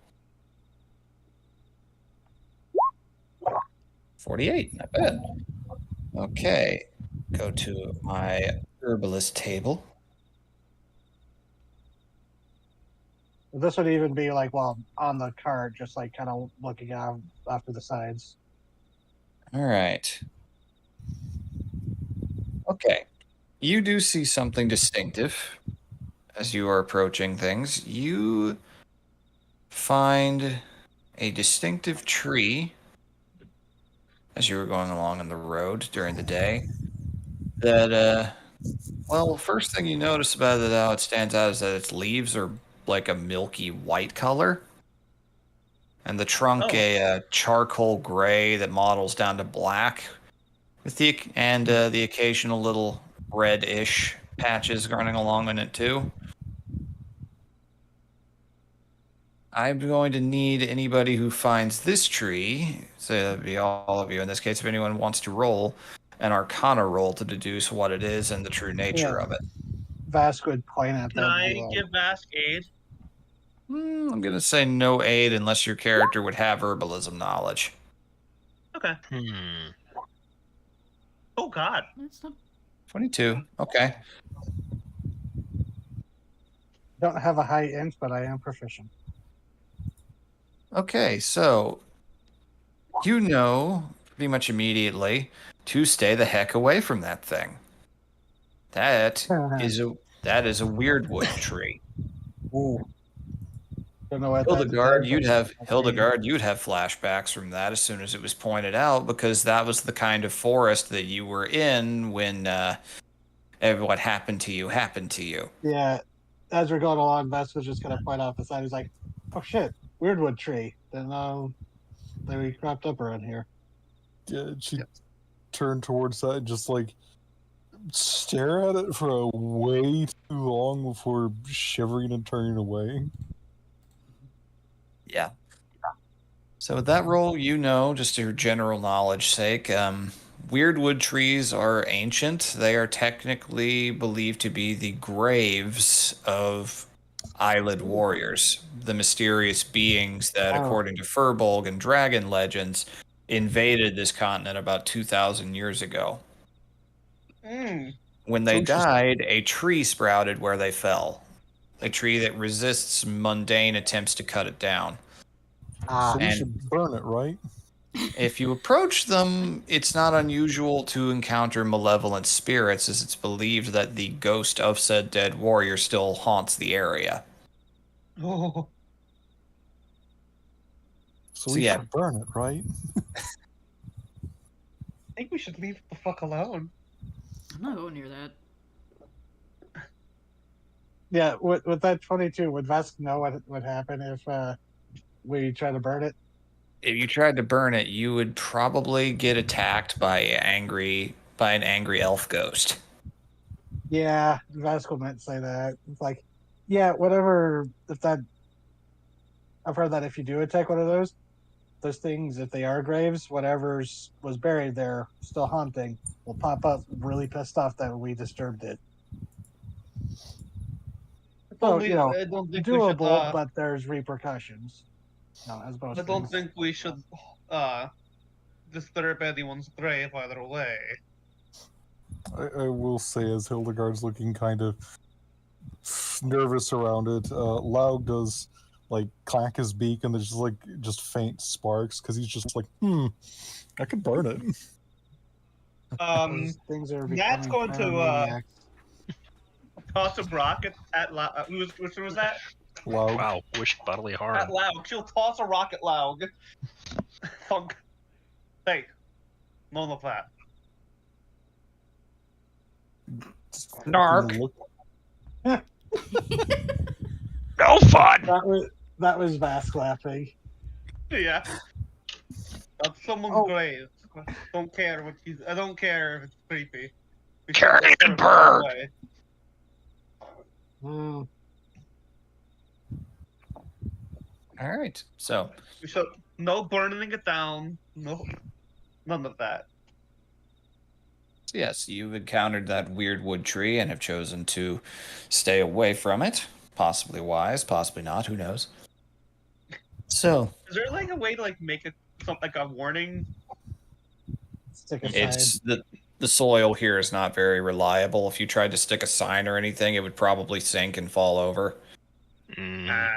48, not bad. Okay, go to my herbalist table. This would even be like while on the cart, just like kind of looking out off to the sides. All right. Okay, you do see something distinctive as you are approaching things. You find a distinctive tree as you were going along on the road during the day that well, first thing you notice about it, how it stands out, is that its leaves are like a milky white color, and the trunk Oh. a charcoal gray that models down to black, with the occasional little reddish patches running along in it too. I'm going to need anybody who finds this tree, so that'd be all of you in this case, if anyone wants to roll an Arcana roll to deduce what it is and the true nature of it. Vask would point at Can them. I and be like, give Vask aid? I'm going to say no aid unless your character would have herbalism knowledge. Okay. Oh God. That's not 22. Okay. Don't have a high int, but I am proficient. Okay, so you know pretty much immediately to stay the heck away from that thing. That is a weirdwood tree. Ooh. Don't know what Hildegard, that you'd is, have but- Hildegard, you'd have flashbacks from that as soon as it was pointed out, because that was the kind of forest that you were in when what happened to you happened to you. Yeah, as we're going along, Vask was just gonna point out the side. He's like, "Oh shit, weirdwood tree." Then they cropped up around here. Yeah, she turned towards that and just like stare at it for a way too long before shivering and turning away. Yeah. So with that roll, just your general knowledge sake, weirdwood trees are ancient. They are technically believed to be the graves of eyelid warriors, the mysterious beings that, according to Furbolg and dragon legends, invaded this continent about 2,000 years ago. When they died, a tree sprouted where they fell. A tree that resists mundane attempts to cut it down. So we And- should burn it, right? If you approach them, it's not unusual to encounter malevolent spirits, as it's believed that the ghost of said dead warrior still haunts the area. Oh. So So we yeah. should burn it, right? I think we should leave it the fuck alone. I'm not going near that. Yeah, with that 22, would Vask know what would happen if we try to burn it? If you tried to burn it, you would probably get attacked by an angry elf ghost. Yeah, Vask meant to say that. It's like, yeah, whatever. I've heard that if you do attack one of those things, if they are graves, whatever's was buried there, still haunting, will pop up, really pissed off that we disturbed it. So I don't think we should. doable, but there's repercussions. As most I don't things. think we should disturb anyone's grave either way. I will say, as Hildegard's looking kind of nervous around it. Laug does like clack his beak, and there's just faint sparks because he's just like, I could burn it. Those things are Nat's becoming going to pyromaniacs. toss a rocket at Laug. Which was that? Laug. Wow, wish bodily harm. At Laug. She'll toss a rocket Laug. Thunk. Hey, none of that. Narc. No fun. That was Vask laughing. Yeah. That's someone's grave. Don't care what you. I don't care if it's creepy. We should Carry just the put it bird. away. Mm. All right. So We should no burning it down. No, none of that. yes, you've encountered that weird wood tree and have chosen to stay away from it. Possibly wise, possibly not. Who knows? So Is there like a way to like make it something like a warning? Stick aside. it's the soil here is not very reliable. If you tried to stick a sign or anything, it would probably sink and fall over. Ah,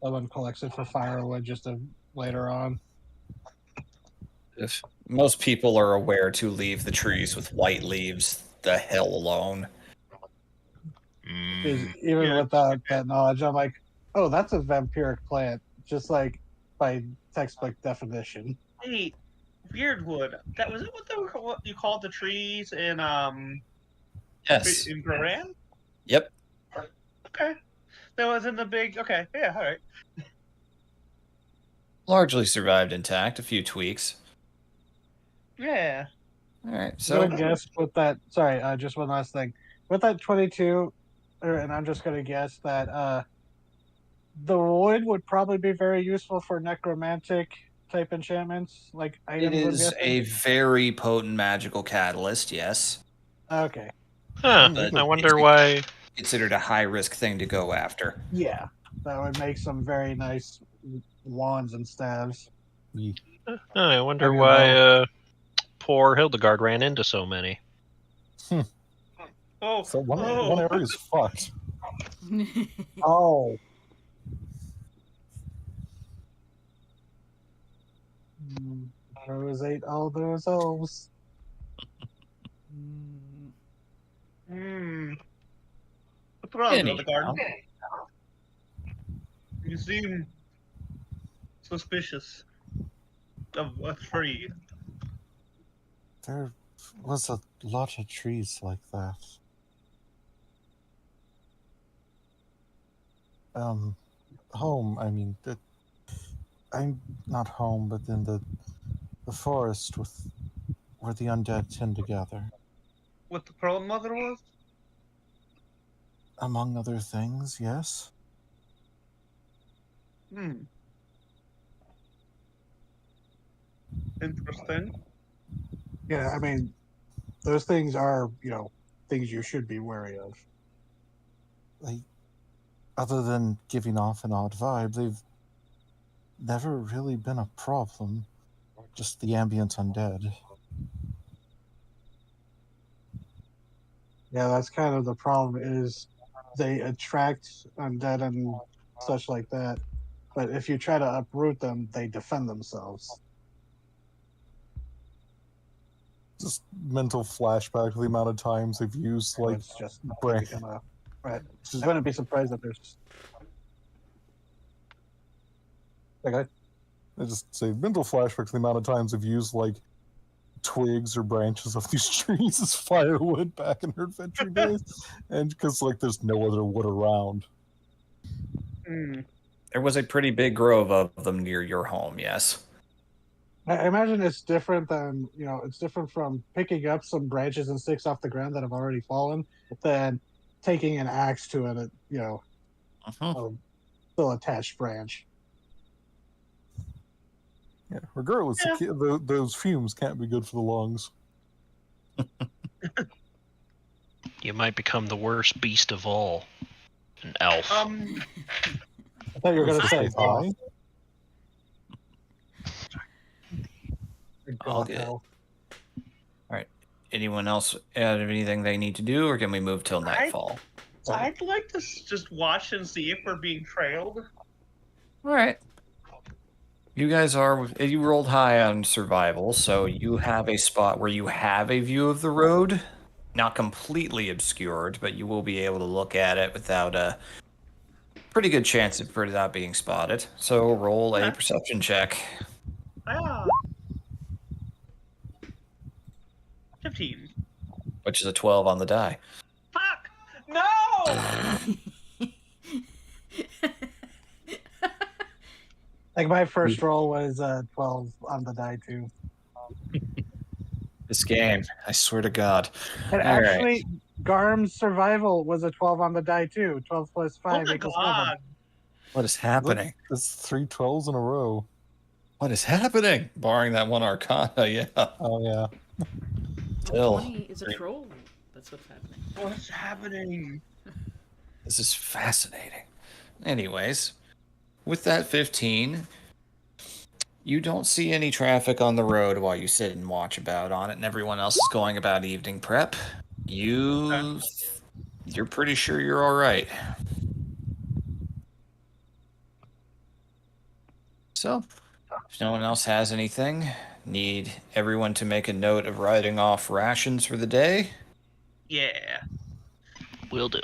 Someone collects it for firewood just to later on. If most people are aware to leave the trees with white leaves the hell alone. 'Cause even Yeah. without that knowledge, I'm like, oh, that's a vampiric plant, just like by textbook definition. hey, weirdwood. That was it. What you called the trees in Yes. in Garan? Yep. Okay, that was in the big. Okay, yeah, all right. Largely survived intact. A few tweaks. Yeah. All right. I'm So gonna guess with that. Sorry, just one last thing. With that 22, and I'm just gonna guess that the wood would probably be very useful for necromantic type enchantments, like it items. I'm is guessing. a very potent magical catalyst. Yes. Okay. Huh, But I wonder it's why. considered a high risk thing to go after. Yeah, that would make some very nice wands and staves. I wonder Maybe why poor Hildegard ran into so many. Oh, So one area is fucked. Oh. Rose ate all those elves. What's wrong, Anyhow. Hildegard? You seem suspicious of a tree. There was a lot of trees like that. Home, I mean, I'm not home, but in the forest where the undead tend to gather. What the Pearl Mother was? Among other things, yes. Interesting. Yeah, I mean, those things are, things you should be wary of. Other than giving off an odd vibe, they've never really been a problem. Just the ambient undead. Yeah, that's kind of the problem is they attract undead and such like that. But if you try to uproot them, they defend themselves. Just mental flashback to the amount of times they've used So like it's just branch. become a right. I wouldn't be surprised if there's. Okay. I just say mental flashback to the amount of times they've used like twigs or branches of these trees as firewood back in her adventure days, and because like there's no other wood around. There was a pretty big grove of them near your home. Yes. I imagine it's different than it's different from picking up some branches and sticks off the ground that have already fallen than taking an axe to it, a still attached branch. Yeah, regardless, those fumes can't be good for the lungs. You might become the worst beast of all. An elf. I thought you were going to say Hi. All good. All right. anyone else have anything they need to do, or can we move till nightfall? I'd like to just watch and see if we're being trailed. All right. You guys you rolled high on survival, so you have a spot where you have a view of the road. Not completely obscured, but you will be able to look at it without a pretty good chance of it not being spotted. So roll a perception check. Ah. 15. Which is a 12 on the die. Fuck! No! Like my first roll was 12 on the die too. This game, I swear to God. And All right. actually, Garm's survival was a 12 on the die too. 12 plus 5 Oh my equals god! 7. What is happening? It's 3 12s in a row. What is happening? Barring that one Arcana, yeah. Oh yeah. Still. 20 is a troll. That's what's happening. What's happening? This is fascinating. Anyways, with that 15, you don't see any traffic on the road while you sit and watch about on it, and everyone else is going about evening prep. You're pretty sure you're all right. So, if no one else has anything, need everyone to make a note of writing off rations for the day. Yeah. Will do.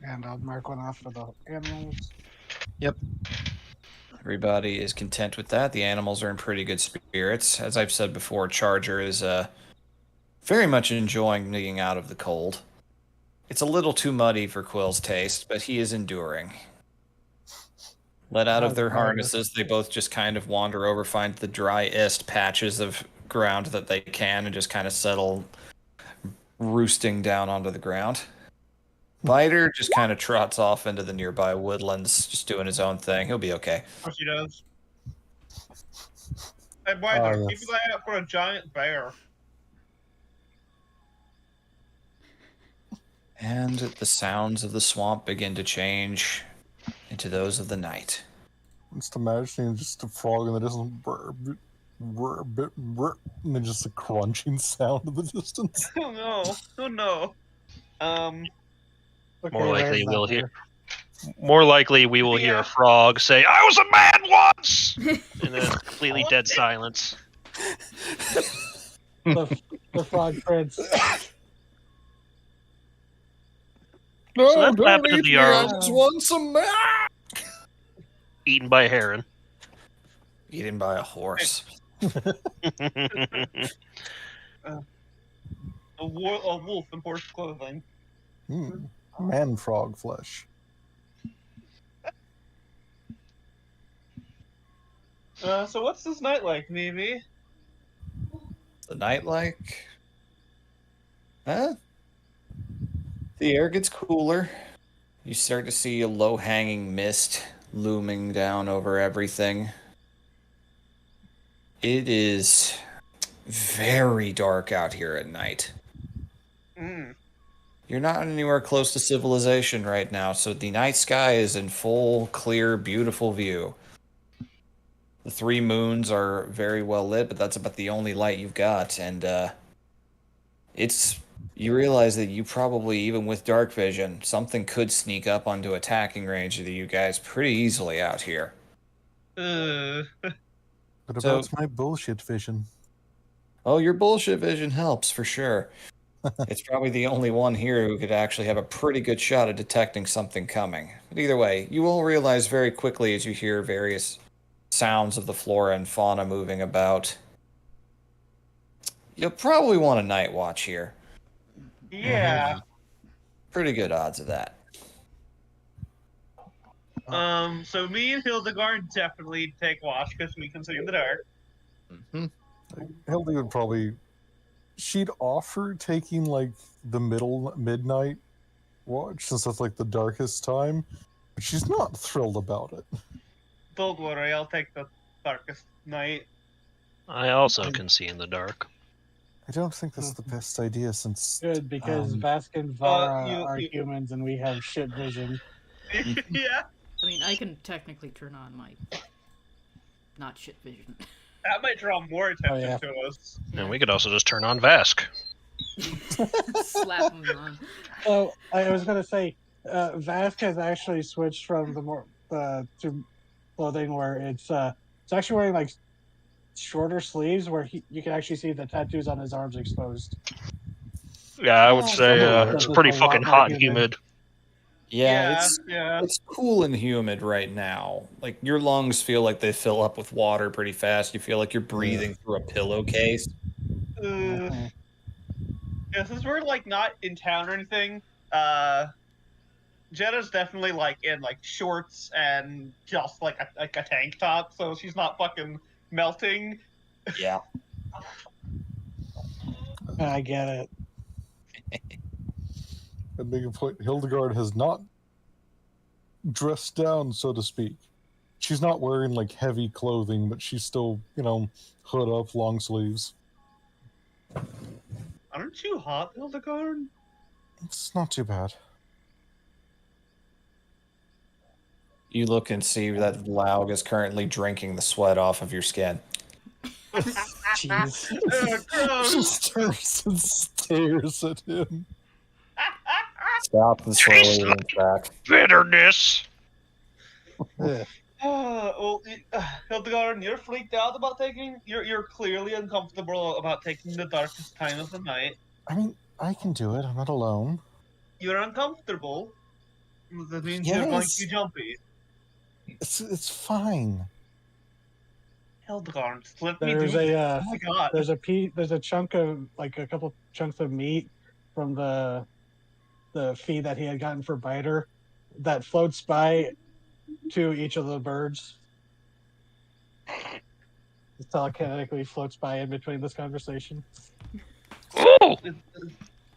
And I'll mark one off for the animals. Yep. Everybody is content with that. The animals are in pretty good spirits. As I've said before, Charger is very much enjoying being out of the cold. It's a little too muddy for Quill's taste, but he is enduring. Let out of their harnesses, they both just kind of wander over, find the driest patches of ground that they can, and just kind of settle roosting down onto the ground. Biter just kind of trots off into the nearby woodlands, just doing his own thing. He'll be okay. Of course he does. Hey, Biter, yes. keep an eye out for a giant bear. And the sounds of the swamp begin to change into those of the night. I'm just imagining just a frog in the distance, and then just a crunching sound in the distance. Oh no! Oh no! Okay, More likely there's that we'll there. hear. More likely we will hear Yeah. a frog say, "I was a man once," and then completely dead silence. The frog prince. No, So that's what happened to eat the me, I Jarl. just want some milk. Eaten by a heron. Eaten by a horse. A wolf in horse clothing. Man frog flesh. So what's this night like, Mimi? The night like? Huh? The air gets cooler. You start to see a low-hanging mist looming down over everything. It is very dark out here at night. Mm. You're not anywhere close to civilization right now, so the night sky is in full, clear, beautiful view. The 3 moons are very well lit, but that's about the only light you've got, and you realize that you probably, even with dark vision, something could sneak up onto attacking range of you guys pretty easily out here. What So- about my bullshit vision? Oh, your bullshit vision helps, for sure. It's probably the only one here who could actually have a pretty good shot at detecting something coming. But either way, you will realize very quickly as you hear various sounds of the flora and fauna moving about. You'll probably want a night watch here. Yeah. Pretty good odds of that. So me and Hildegard definitely take watch because we can see in the dark. Mm-hmm. Hildy would probably. She'd offer taking like the midnight watch since that's like the darkest time, but she's not thrilled about it. Don't worry, I'll take the darkest night. I also can see in the dark. I don't think that's the best idea since Good, because Vask and Vara are humans and we have shit vision. Yeah, I mean, I can technically turn on my not shit vision. that might draw more attention yeah. to us. And we could also just turn on Vask. Slap him on. So I was gonna say, Vask has actually switched from the more to clothing where it's actually wearing like shorter sleeves where you can actually see the tattoos on his arms exposed. Yeah, I would Oh, say so it's it's pretty a lot fucking more hot and humid. humid. Yeah, Yeah, yeah. it's cool and humid right now. Like your lungs feel like they fill up with water pretty fast. You feel like you're breathing through a pillowcase. Mhm. Yeah, since we're like not in town or anything, uh, Jenna's definitely like in like shorts and just like a tank top, so she's not fucking melting. Yeah. I get it. And make a point, Hildegard has not dressed down, so to speak. She's not wearing like heavy clothing, but she's still, hood up, long sleeves. Aren't you hot, Hildegard? It's not too bad. You look and see that Laug is currently drinking the sweat off of your skin. Jeez. Gross. She turns and stares at him. Stop and slowly Taste leans back. Bitterness. Ugh. Well, Hildegard, you're freaked out about taking. You're clearly uncomfortable about taking the darkest time of the night. I mean, I can do it. I'm not alone. You're uncomfortable. That means you're going to be Yes. jumpy. It's fine. Hildegard, let me There's do this. a Oh my god. there's a chunk of like a couple chunks of meat from the feed that he had gotten for Biter that floats by to each of the birds. It telekinetically floats by in between this conversation. Ooh!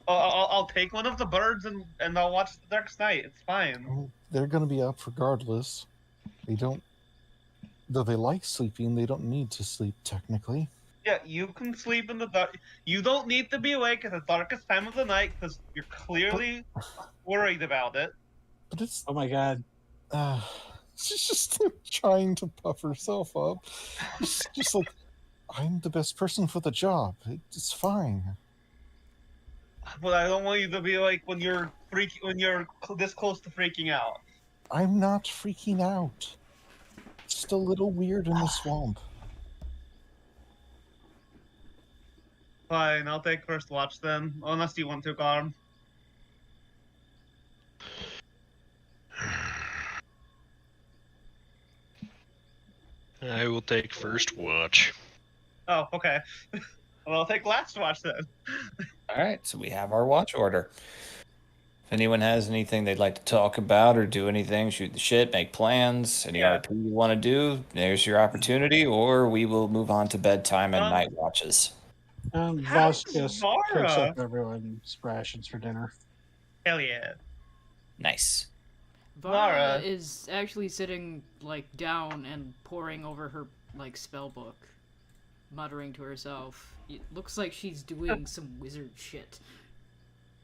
I'll take one of the birds and I'll watch the Darkest Night. It's fine. I mean, they're going to be up regardless. They don't. Though they like sleeping, they don't need to sleep technically. Yeah, you can sleep in the dark. You don't need to be awake at the darkest time of the night because you're clearly worried about it. But it's Oh my god. she's just trying to puff herself up. It's just like I'm the best person for the job. It's fine. But I don't want you to be awake when you're this close to freaking out. I'm not freaking out. It's just a little weird in the swamp. Fine, I'll take first watch then, unless you want to, Garm. I will take first watch. Oh, okay. Well, I'll take last watch then. All right, so we have our watch order. If anyone has anything they'd like to talk about or do anything, shoot the shit, make plans, any Yeah. RP you want to do, there's your opportunity, or we will move on to bedtime and night watches. Voss just cooks Zara? up everyone's rations for dinner. Hell yeah. Nice. Vara Lara. is actually sitting like down and poring over her like spell book, muttering to herself. It looks like she's doing some wizard shit,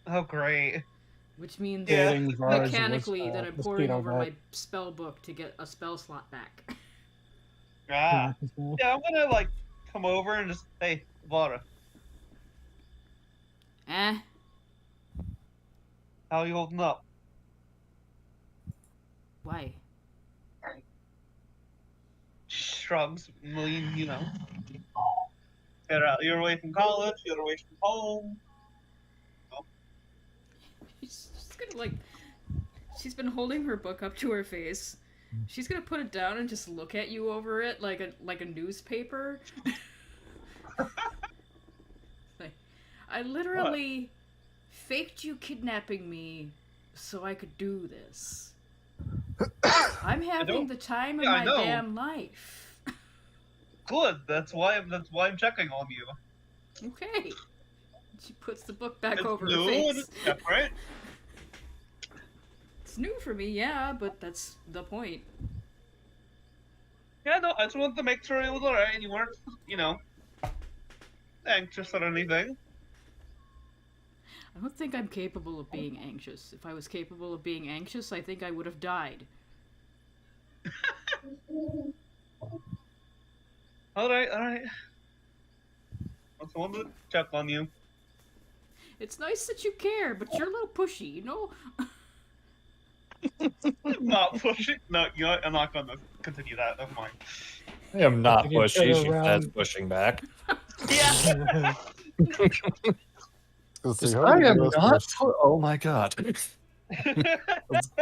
Oh, great. which means Yeah. Dating Vara's mechanically was, that I'm mosquito poring over net. my spell book to get a spell slot back. Ah. Yeah, I'm gonna like come over and just hey, Vara, Eh? how you holding up? Why? Shrugs. You know. You're away from college. You're away from home. She's just gonna like. She's been holding her book up to her face. She's gonna put it down and just look at you over it like a newspaper. Like, I literally faked you kidnapping me so I could do this. I'm having the time of Yeah, I my know. damn life. Good. That's why I'm checking on you. Okay. She puts the book back It's over her new and face. it's different. It's new for me, yeah, but that's the point. Yeah, no, I just wanted to make sure it was alright and you weren't, anxious or anything. I don't think I'm capable of being anxious. If I was capable of being anxious, I think I would have died. Alright. I just wanted to check on you. It's nice that you care, but you're a little pushy, you know? Not pushing. No, you know what? I'm not going to continue that. Never mind. I am not Pushing each pushy. other She says around. pushing back. Yeah. Let's see, I am not. Oh my god. I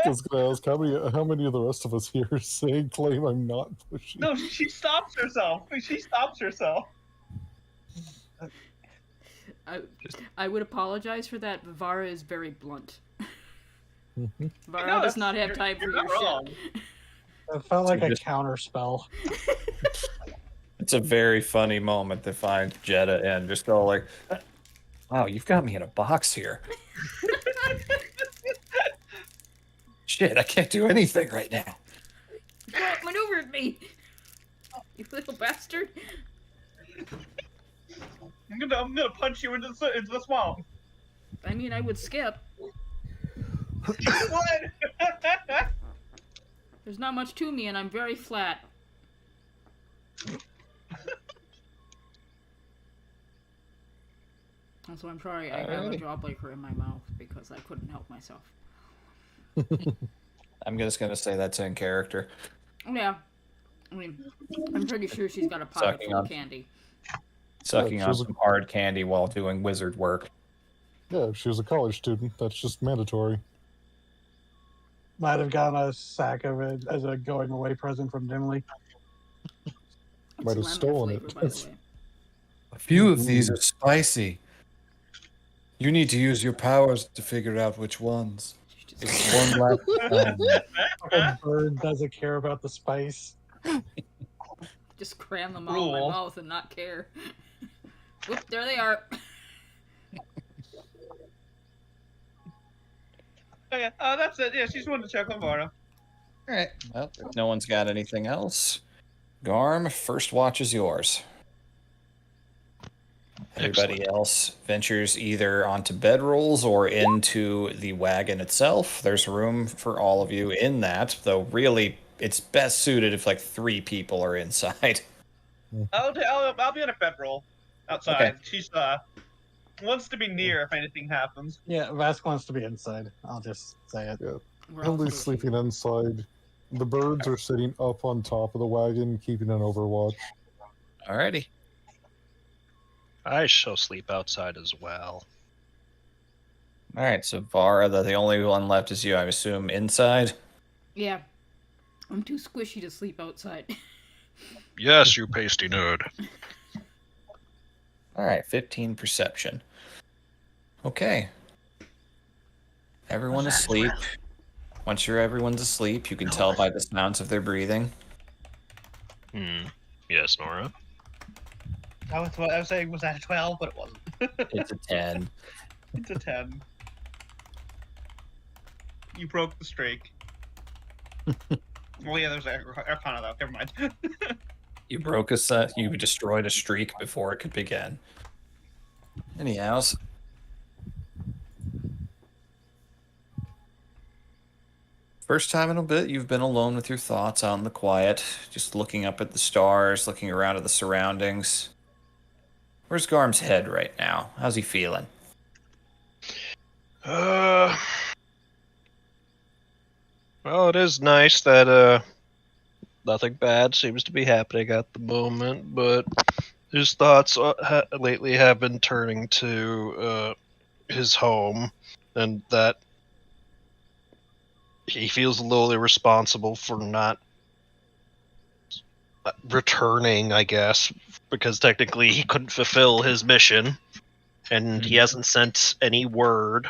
was gonna ask how many of the rest of us here claim I'm not pushy. No, she stops herself. She stops herself. I would apologize for that, but Vara is very blunt. Mhm. Vara No, does not have time for you're your not wrong. shit. It felt like a Just- counter spell. It's a very funny moment to find Jetta and just go like, wow, you've got me in a box here. Shit, I can't do anything right now. You outmaneuvered me! You little bastard! I'm gonna punch you into the swamp. I mean, I would skip. What? There's not much to me, and I'm very flat. Also, I'm sorry, I have a jawbreaker in my mouth because I couldn't help myself. I'm just gonna say that's in character. Yeah. I mean, I'm pretty sure she's got a pocket Sucking full of on- candy. Sucking she on was a- some hard candy while doing wizard work. Yeah, if she was a college student, that's just mandatory. Might have gotten a sack of it as a going away present from Dimly. It's Might have lemon stolen flavor, it. by the way. A few of these are spicy. You need to use your powers to figure out which ones. She's just, It's one last time. A bird doesn't care about the spice. just cram them all in my Rule. mouth and not care. Whoop, there they are. Okay, that's it. Yeah, she just wanted to check on Vara. Alright. Well, if no one's got anything else, Garm, first watch is yours. Everybody else ventures either onto bedrolls or into the wagon itself. There's room for all of you in that, though really it's best suited if like 3 people are inside. I'll be on a bedroll outside. Okay. She's wants to be near if anything happens. Yeah, Vask wants to be inside. I'll just say it. We're all Ellie's squishy. sleeping inside. The birds are sitting up on top of the wagon, keeping an overwatch. Alrighty. I shall sleep outside as well. Alright, so Vara, the only one left is you, I assume, inside. Yeah. I'm too squishy to sleep outside. Yes, you pasty nerd. Alright, 15 perception. Okay. Everyone asleep. Once everyone's asleep, you can tell by the sounds of their breathing. Yes, Nora. That was what I was saying. Was that a 12? But it wasn't. It's a 10. It's a 10. You broke the streak. Well, yeah, there's Arcana though. Never mind. You broke a set. You destroyed a streak before it could begin. Anyhows. First time in a bit, you've been alone with your thoughts out in the quiet, just looking up at the stars, looking around at the surroundings. Where's Garm's head right now? How's he feeling? Well, it is nice that nothing bad seems to be happening at the moment, but his thoughts lately have been turning to his home, and that he feels a little irresponsible for not returning, I guess, because technically he couldn't fulfill his mission, and he hasn't sent any word.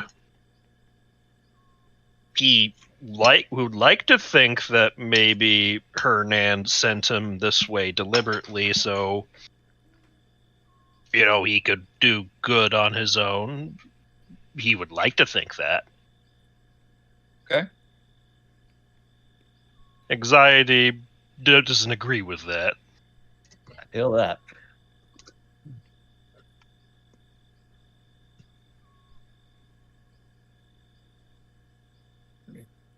He would like to think that maybe Hernan sent him this way deliberately, so he could do good on his own. He would like to think that. Okay. Anxiety doesn't agree with that. I feel that.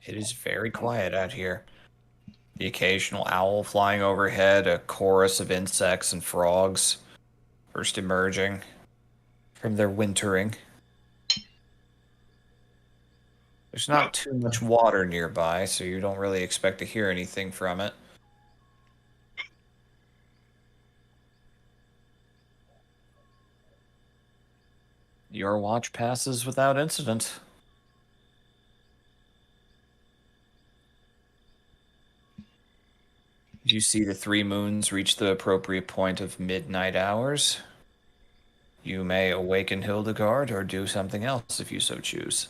It is very quiet out here. The occasional owl flying overhead, a chorus of insects and frogs first emerging from their wintering. There's not too much water nearby, so you don't really expect to hear anything from it. Your watch passes without incident. You see the three moons reach the appropriate point of midnight hours. You may awaken Hildegard or do something else if you so choose.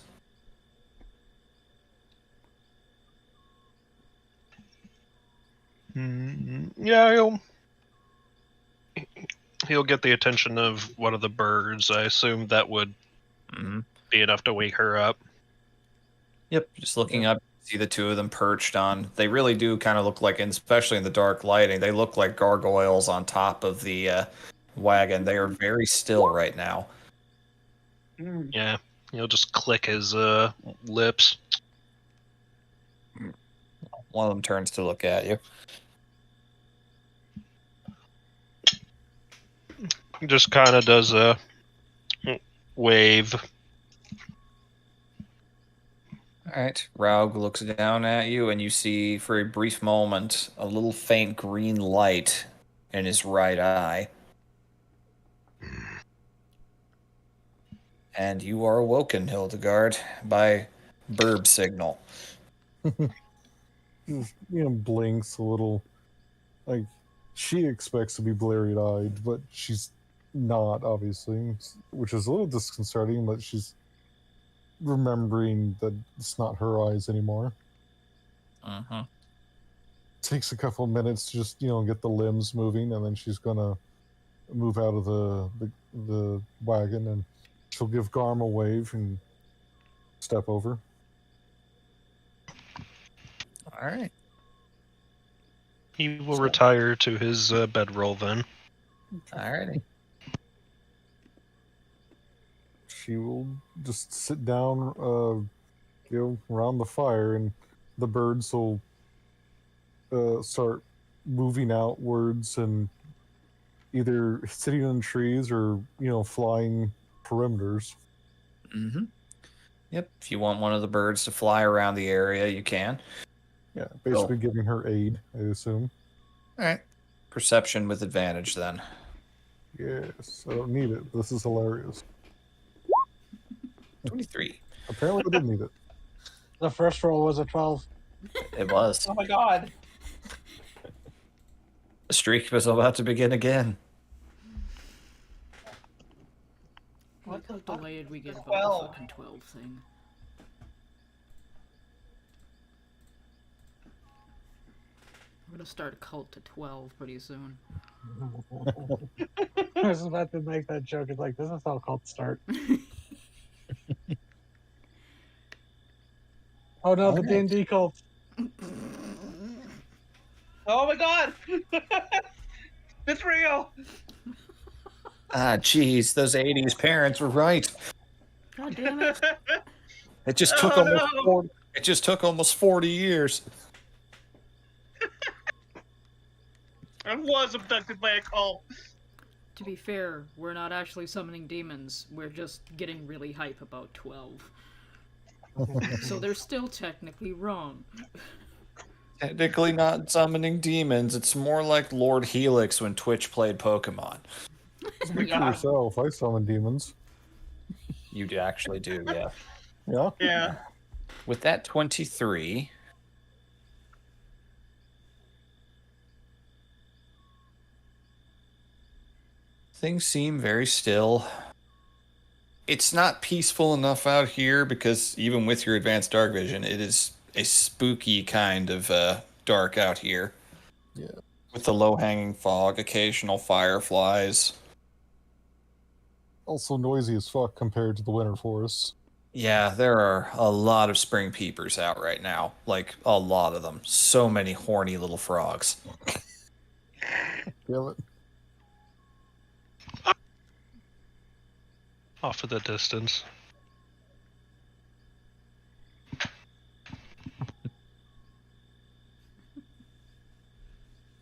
Yeah, he'll get the attention of one of the birds. I assume that would be enough to wake her up. Yep, just looking up, see the two of them perched on. They really do kind of look like, especially in the dark lighting, they look like gargoyles on top of the wagon. They are very still right now. Yeah, he'll just click his lips. One of them turns to look at you. Just kind of does a wave. All right, Raug looks down at you, and you see for a brief moment a little faint green light in his right eye. And you are awoken, Hildegard, by burb signal. Blinks a little. Like, she expects to be blurry-eyed, but she's not, obviously, which is a little disconcerting, but she's remembering that it's not her eyes anymore. Takes a couple of minutes to just, get the limbs moving, and then she's gonna move out of the wagon, and she'll give Garm a wave and step over. All right. He will retire to his bedroll then. All righty. She will just sit down, around the fire, and the birds will start moving outwards and either sitting on trees or, flying perimeters. Yep, if you want one of the birds to fly around the area, you can. Yeah, basically giving her aid, I assume. All right. Perception with advantage, then. Yes, I don't need it. This is hilarious. 23. Apparently I didn't need it. The first roll was a 12. It was. Oh my god. The streak was about to begin again. Look how delayed we get about 12. the fucking 12 thing. I'm gonna start a cult to 12 pretty soon. I was about to make that joke. It's like, this is how cults start. Oh no, the D&D cult. Oh my god! It's real! Ah, jeez, those 80s parents were right. God damn it. It just took It just took almost 40 years. I was abducted by a cult. To be fair, we're not actually summoning demons. We're just getting really hype about 12. So they're still technically wrong. Technically not summoning demons. It's more like Lord Helix when Twitch played Pokemon. Speak for yourself. I summon demons. You actually do, yeah. Yeah? Yeah. With that 23... things seem very still. It's not peaceful enough out here because even with your advanced dark vision, it is a spooky kind of dark out here. Yeah. With the low-hanging fog, occasional fireflies. Also noisy as fuck compared to the winter forests. Yeah, there are a lot of spring peepers out right now. Like, a lot of them. So many horny little frogs. Damn it. Off in the distance.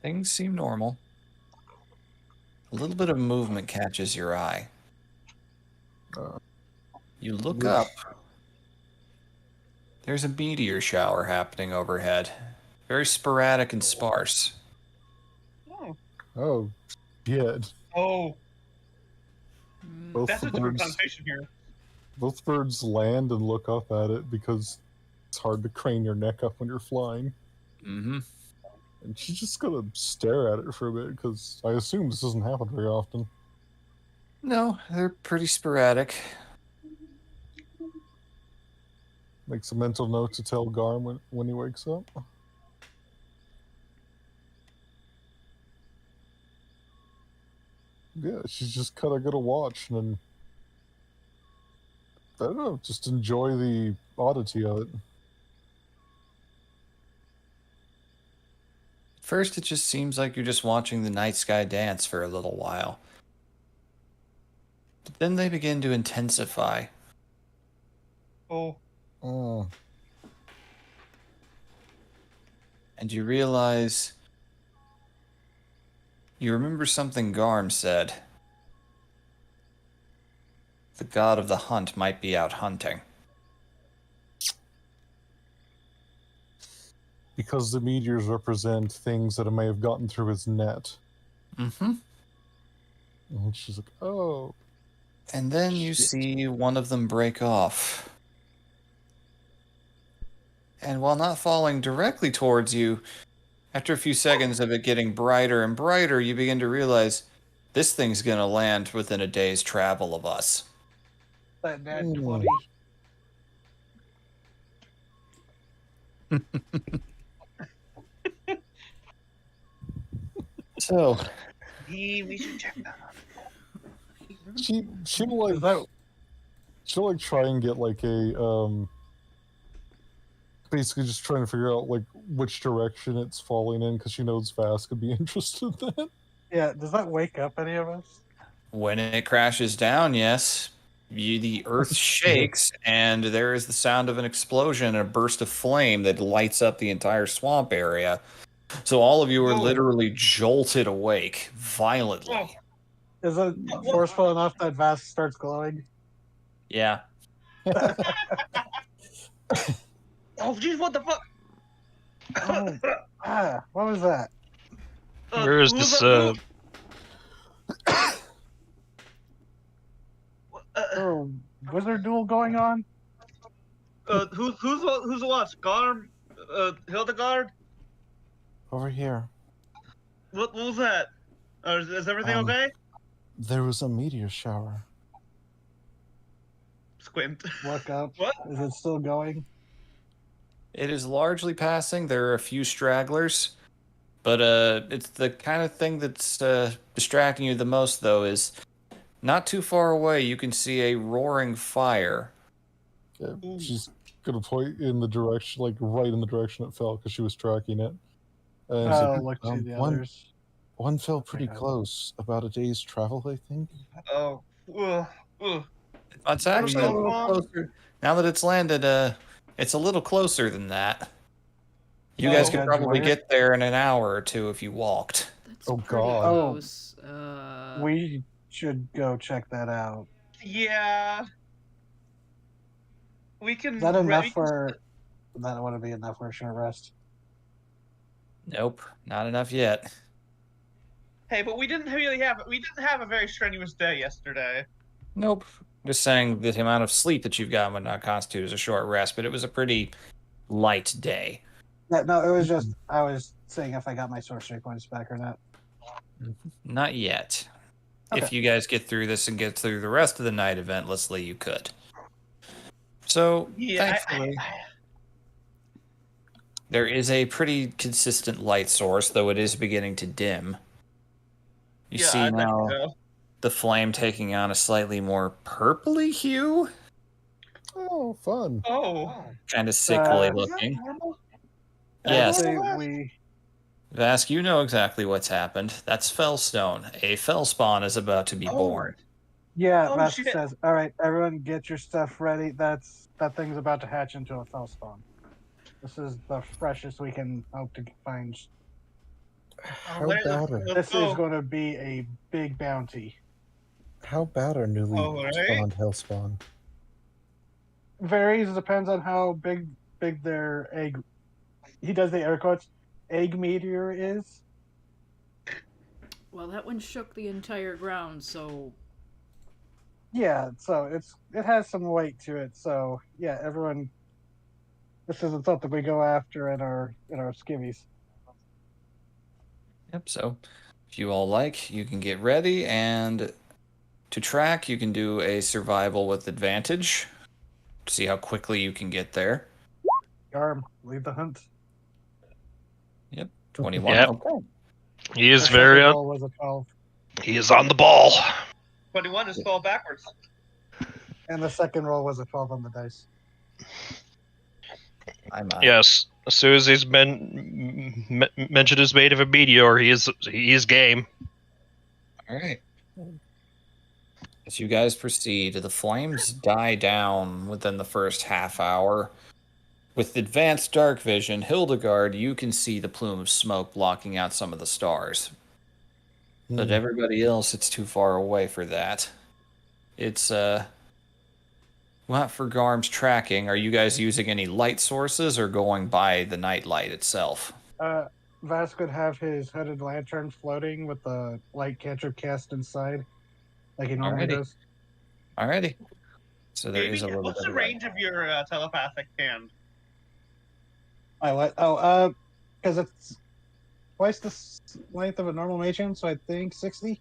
Things seem normal. A little bit of movement catches your eye. You look up, there's a meteor shower happening overhead. Very sporadic and sparse. Oh, Oh, shit. oh, Both that's the a different birds, connotation here. both birds land and look up at it because it's hard to crane your neck up when you're flying. Mm-hmm. And she's just gonna stare at it for a bit because I assume this doesn't happen very often. No, they're pretty sporadic. Makes a mental note to tell Garm when he wakes up. Yeah, she's just kind of gonna watch and then, I don't know, just enjoy the oddity of it. First, it just seems like you're just watching the night sky dance for a little while. But then they begin to intensify. Oh, Mm. And you realize you remember something Garm said. The god of the hunt might be out hunting. Because the meteors represent things that may have gotten through his net. Mm-hmm. And she's like, oh. And then you see one of them break off. And while not falling directly towards you, after a few seconds of it getting brighter and brighter, you begin to realize this thing's gonna land within a day's travel of us. That nat Ooh. 20. So, we should check that out. She'll like Is that she'll like try and get like a basically just trying to figure out like which direction it's falling in because she knows Vass could be interested in that. yeah? Does that wake up any of us? when it crashes down, yes, the earth shakes, and there is the sound of an explosion and a burst of flame that lights up the entire swamp area. So all of you are Whoa. literally jolted awake violently. Oh. Is it forceful enough that Vass starts glowing? Yeah. Oh, jeez, what the fuck? Oh, what was that? Where is who's this? the- Oh, wizard duel going on? who's the lost? Garm, Hildegard? Over here. What was that? Is everything Um, okay? There was a meteor shower. Squint. Look up. What? Is it still going? It is largely passing. There are a few stragglers, but it's the kind of thing that's distracting you the most, though, is not too far away. You can see a roaring fire. Yeah, she's gonna point in the direction, like right in the direction it fell, because she was tracking it. And she's Oh, like, look to the one- others. One fell pretty Okay. close, about a day's travel, I think. Oh. It's actually a so little long. closer. Now that it's landed, it's a little closer than that. You Oh. guys could Edge probably warrior? get there in an hour or two if you walked. That's Oh, pretty God. close. We should go check that out. Yeah. We can. Is that we enough can- for? That wouldn't be enough for a short rest. Nope, not enough yet. Hey, but we didn't have a very strenuous day yesterday. Nope. Just saying the amount of sleep that you've gotten would not constitute as a short rest, but it was a pretty light day. Yeah, no, it was just I was saying if I got my sorcery points back or not. Not yet. If Okay. you guys get through this and get through the rest of the night eventlessly, you could. So, Yeah. thankfully, there is a pretty consistent light source, though it is beginning to dim. You see I think now so. the flame taking on a slightly more purpley hue, oh, fun. Oh. kind of sickly looking. Yes. Say we Vask, you know exactly what's happened. That's Fellstone. A Fellspawn is about to be Oh. born. yeah, Oh, Vass shit. says, all right, everyone get your stuff ready. That thing's about to hatch into a fell spawn. This is the freshest we can hope to find. How Let's bad are, This go. is going to be a big bounty. how bad are newly Alright. spawned hellspawn? Varies, depends on how big big their egg. He does the air quotes. Egg meteor is. Well, that one shook the entire ground, so Yeah, so it has some weight to it. So yeah, everyone. This isn't something we go after in our skivvies. Yep, so if you all like, you can get ready, and to track, you can do a survival with advantage. See how quickly you can get there. Garm, lead the hunt. Yep, 21. Yep. Okay. He is Our very second on. roll was a 12, He is on the ball. 21 is fall backwards. and the second roll was a 12 on the dice. I'm Yes. As soon as he's mentioned his mate of a meteor, he is game. All right. As you guys proceed, the flames die down within the first half hour. With advanced dark vision, Hildegard, you can see the plume of smoke blocking out some of the stars. But everybody else, it's too far away for that. It's, not for Garm's tracking. Are you guys using any light sources or going by the night light itself? Vask could have his hooded lantern floating with the light cantrip cast inside, like he normally Alrighty. does. Alrighty. So there is Jamie, a little what's bit the of light. range of your telepathic hand? I like because it's twice the length of a normal mage hand, so I think 60.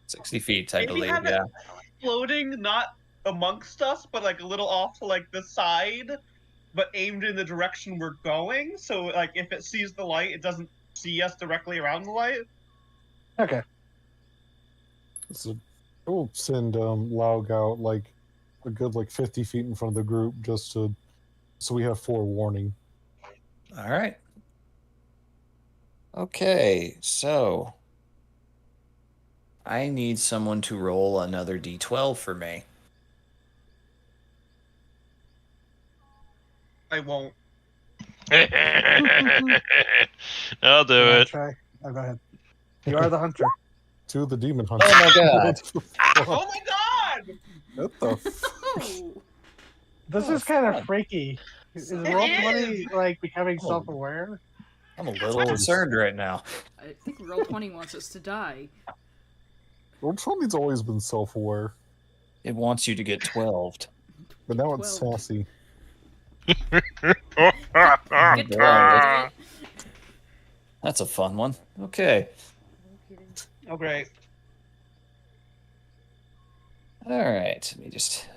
60 feet, I Maybe believe, have yeah. it floating not amongst us, but like a little off to like the side, but aimed in the direction we're going. So like if it sees the light, it doesn't see us directly around the light. Okay. So we'll send Laug out like a good 50 feet in front of the group just so we have forewarning. All right. Okay, so I need someone to roll another d12 for me. I won't. I'll do Can I it. try? Oh, go ahead. You are the hunter. To the demon hunter. Oh my god. Oh my god! What the fuck? Oh, This Oh, is kind fun. of freaky. Is It Roll20 like becoming Oh. self-aware? I'm a little concerned right now. I think Roll20 wants us to die. Well, Trony's always been self-aware, It wants you to get 12'd. but now it's 12. sassy. Get boy. 12, idiot. That's a fun one. Okay. Oh great. All right. Let me just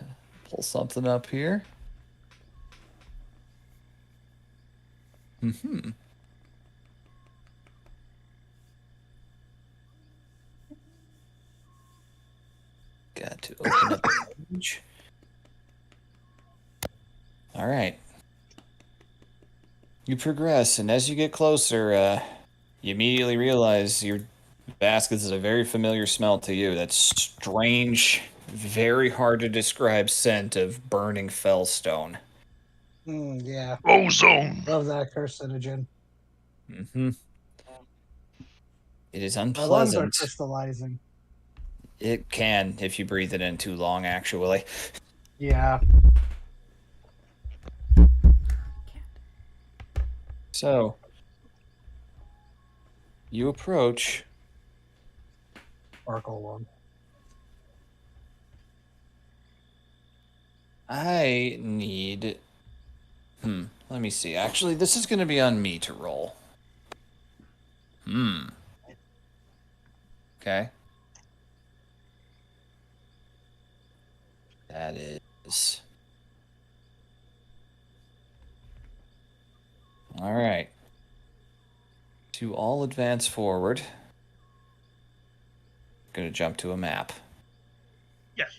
pull something up here. Mm-hmm. Got to open up the page. All right. You progress, and as you get closer, you immediately realize your basket is a very familiar smell to you. That strange, very hard to describe scent of burning fellstone. Yeah. Ozone. Love that carcinogen. Mm-hmm. It is My lungs are unpleasant. crystallizing. It can if you breathe it in too long, actually. Yeah. So, you approach. Sparkle one. I need. Let me see. Actually, this is going to be on me to roll. Okay. That is. All right. To all advance forward. Going to jump to a map. Yes.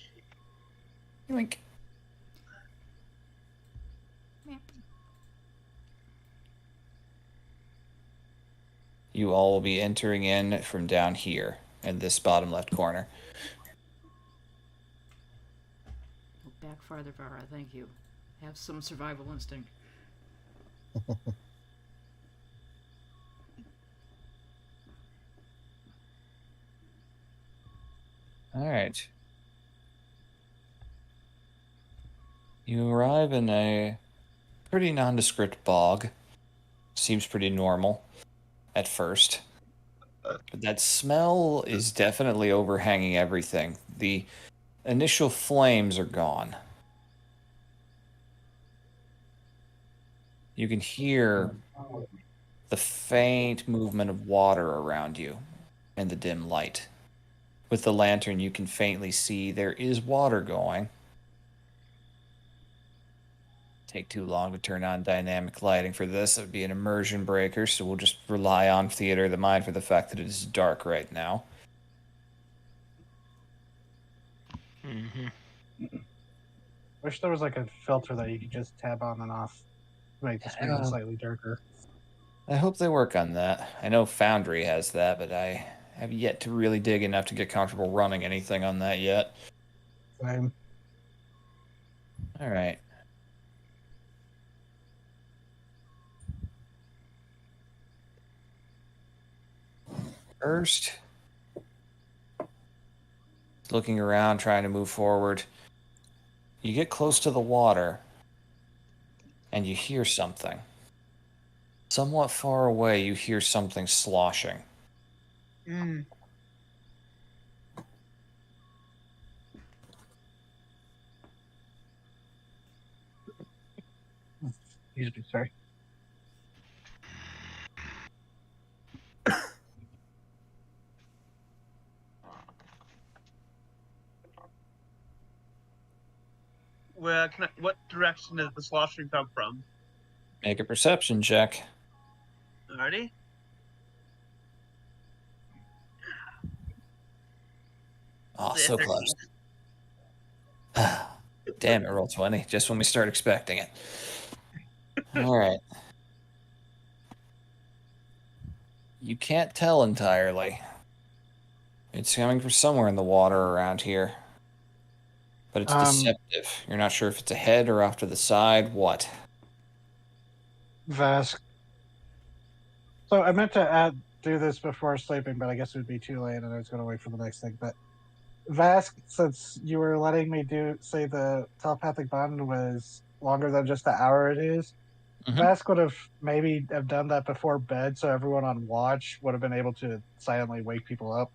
Yoink. You all will be entering in from down here in this bottom left corner. Back farther, Vara. Thank you. Have some survival instinct. All right. You arrive in a pretty nondescript bog. Seems pretty normal at first. But that smell is definitely overhanging everything. The initial flames are gone. You can hear the faint movement of water around you in the dim light. With the lantern, you can faintly see there is water going. Take too long to turn on dynamic lighting for this. It would be an immersion breaker, so we'll just rely on theater of the mind for the fact that it is dark right now. Wish there was like a filter that you could just tab on and off to make the screen slightly darker. I hope they work on that. I know Foundry has that, but I have yet to really dig enough to get comfortable running anything on that yet. Same. All right. First, looking around, trying to move forward. You get close to the water, and you hear something. Somewhat far away, you hear something sloshing. Mm. Excuse me, sorry. What direction does the sloshing come from? Make a perception check. Alrighty. Oh, Yeah, so 13. close. Damn it, roll 20, just when we start expecting it. All right. You can't tell entirely. It's coming from somewhere in the water around here. But it's deceptive. You're not sure if it's ahead or off to the side. What? Vask. So I meant to do this before sleeping, but I guess it would be too late, and I was going to wait for the next thing. But Vask, since you were letting me say the telepathic bond was longer than just the hour it is, Vask would have maybe have done that before bed, so everyone on watch would have been able to silently wake people up.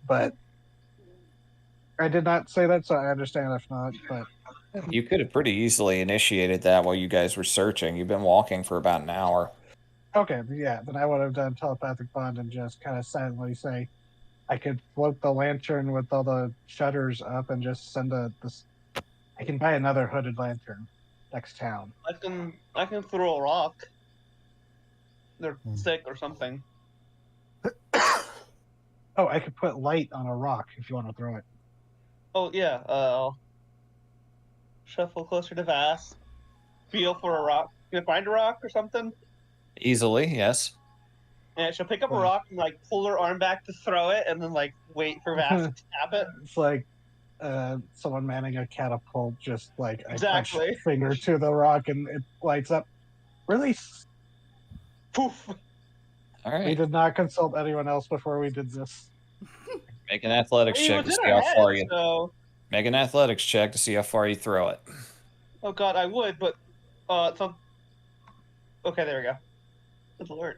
But I did not say that, so I understand if not. But You could have pretty easily initiated that while you guys were searching. You've been walking for about an hour. okay, yeah, then I would have done telepathic bond and just kind of silently say, I could float the lantern with all the shutters up and just send this. I can buy another hooded lantern next town. I can throw a rock. They're sick or something. Oh, I could put light on a rock if you want to throw it. Oh yeah. I'll shuffle closer to Vass. Feel for a rock. Can I find a rock or something? Easily, yes. And she'll pick up a rock and like pull her arm back to throw it, and then like wait for Vass to tap it. It's like someone manning a catapult, just like Exactly. I touch finger to the rock and it lights up. Release. Poof. All right. We did not consult anyone else before we did this. Make an athletics Well, check he to was see in our how far head, you. so... Make an athletics check to see how far you throw it. Oh god, I would, but so... Okay, there we go. Good lord.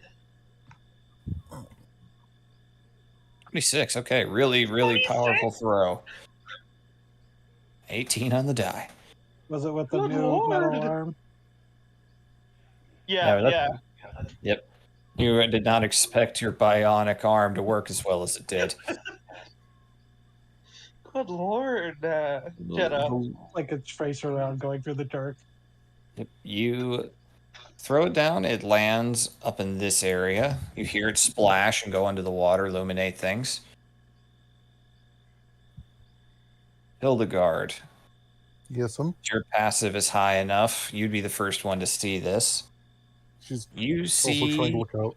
26. Okay, really, really powerful throw. 18 on the die. Was it with the Good new lord. metal arm? Yeah. Yep. You did not expect your bionic arm to work as well as it did. Good lord, Jetta. Like a tracer around going through the dark. Yep. You throw it down, it lands up in this area. You hear it splash and go into the water, illuminate things. Hildegard. Yes, Your passive is high enough. You'd be the first one to see this. she's You also trying to see, look out.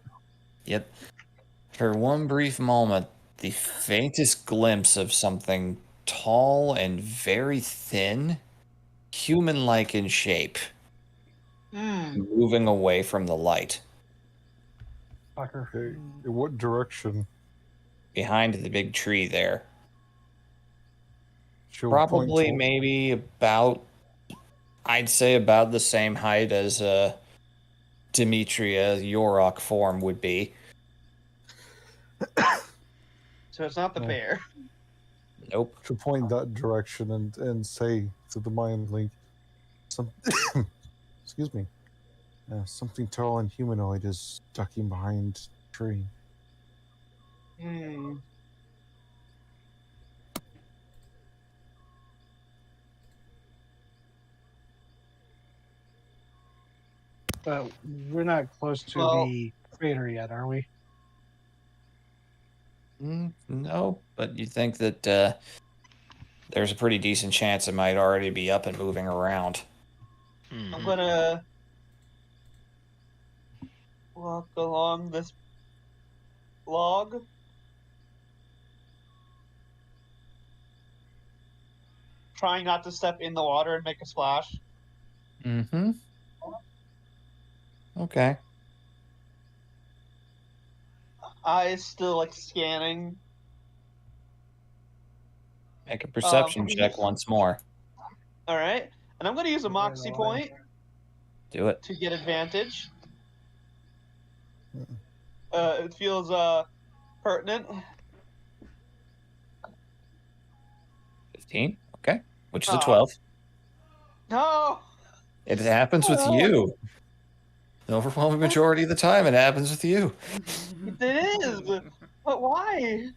yep, for one brief moment, the faintest glimpse of something tall and very thin, human-like in shape, moving away from the light. Fucker. Okay, in what direction? Behind the big tree there. She'll point Probably to- maybe about, I'd say about the same height as Demetria Yorok form would be. So it's not the Oh. bear. Nope. To point that direction and say to the mind link, some, excuse me, something tall and humanoid is ducking behind a tree. Hmm. But we're not close to Well- the crater yet, are we? No, but you think that there's a pretty decent chance it might already be up and moving around. I'm Mhm. gonna walk along this log. Trying not to step in the water and make a splash. Mm-hmm. Okay. Eyes still like scanning. Make a perception Um, check once more. All right, and I'm gonna use a moxie point Do it. to get advantage. Mm-mm. It feels pertinent. 15. Okay. Which is a Ah. 12. No. It happens with you. The overwhelming majority of the time, it happens with you. It is. But why?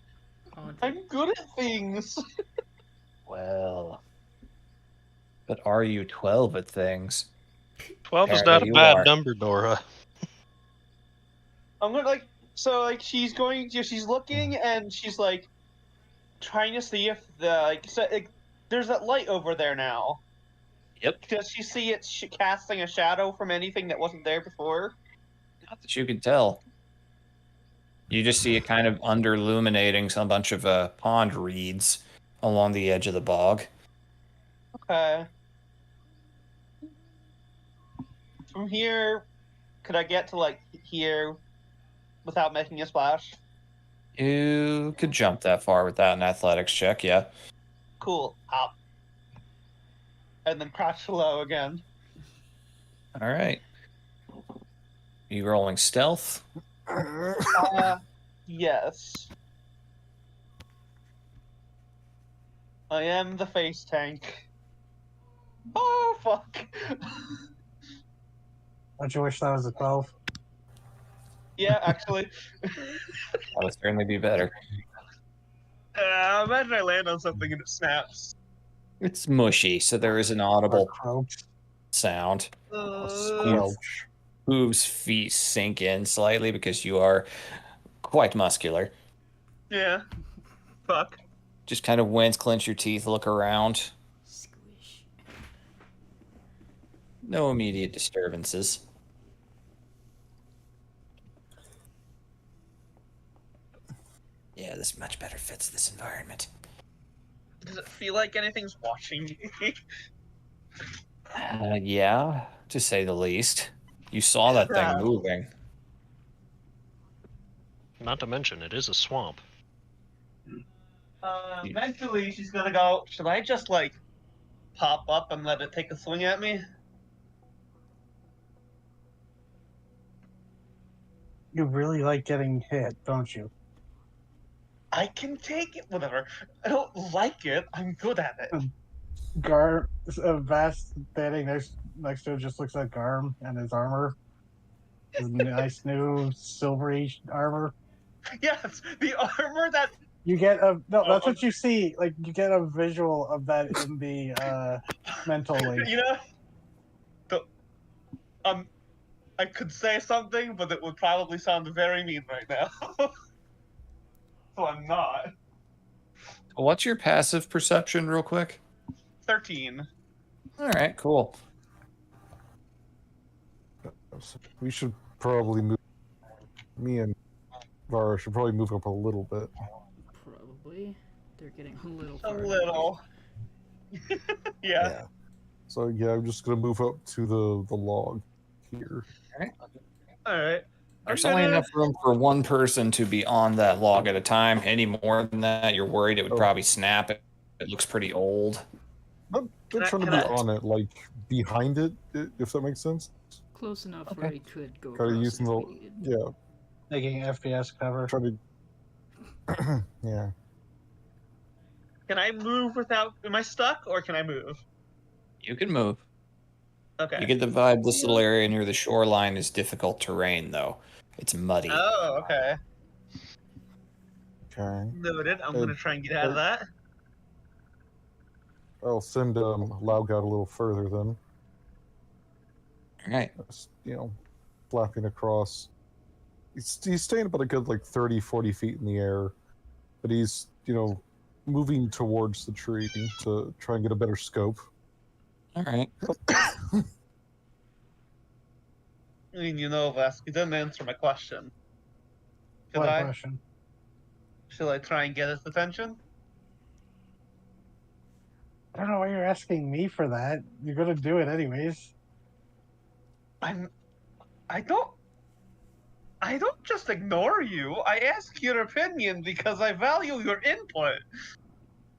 Haunted. I'm good at things. Well. But are you 12 at things? 12 is Apparently not a you bad are. number, Nora. I'm gonna she's going. She's looking and she's like trying to see if there's that light over there now. Yep. Does she see it casting a shadow from anything that wasn't there before? Not that you can tell. You just see it kind of underluminating some bunch of pond reeds along the edge of the bog. Okay. From here, could I get to like here without making a splash? You could jump that far without an athletics check, yeah. Cool. Hop. And then crouch low again. All right. You rolling stealth? Yes. I am the face tank. Oh, fuck. Don't you wish that was a 12? Yeah, actually. That would certainly be better. Imagine I land on something and it snaps. It's mushy, so there is an Or audible crouch? sound. Squelch. Hooves' feet sink in slightly because you are quite muscular. Yeah. Fuck. Just kind of wince, clench your teeth, look around. Squish. No immediate disturbances. Yeah, this much better fits this environment. Does it feel like anything's watching me? Yeah, to say the least. You saw that thing moving. Not to mention, it is a swamp. Mentally, she's gonna go, should I just, like, pop up and let it take a swing at me? You really like getting hit, don't you? I can take it, whatever. I don't like it, I'm good at it. Vast standing next to it just looks at Garm and his armor. His nice new silvery armor. Yes, the armor that... You get that's what you see. Like, you get a visual of that in the mental link. You know, I could say something, but it would probably sound very mean right now. So I'm not. What's your passive perception, real quick? 13. All right, cool. We should probably move. Me and Vara should probably move up a little bit. Probably. They're getting a little A far. little. Yeah. So yeah, I'm just gonna move up to the log here. Alright. There's only enough room for one person to be on that log at a time. Any more than that, you're worried it would Oh. probably snap. It looks pretty old. They're trying to can be I- on it, like behind it, if that makes sense. Close enough Okay. where he could go Kind of across using if the we needed. yeah, Taking FPS cover. try to yeah. Can I move without? Am I stuck, or can I move? You can move. Okay. You get the vibe this little area near the shoreline is difficult terrain, though. It's muddy. Oh, okay. Okay. Noted. I'm gonna try and get out of oh. that. I'll send Laug out a little further then. All right. Just, flapping across. He's staying about a good like 30, 40 feet in the air, but he's moving towards the tree to try and get a better scope. All right. I mean, Vesk, you didn't answer my question. What question? Should I try and get his attention? I don't know why you're asking me for that. You're gonna do it anyways. I don't just ignore you. I ask your opinion because I value your input.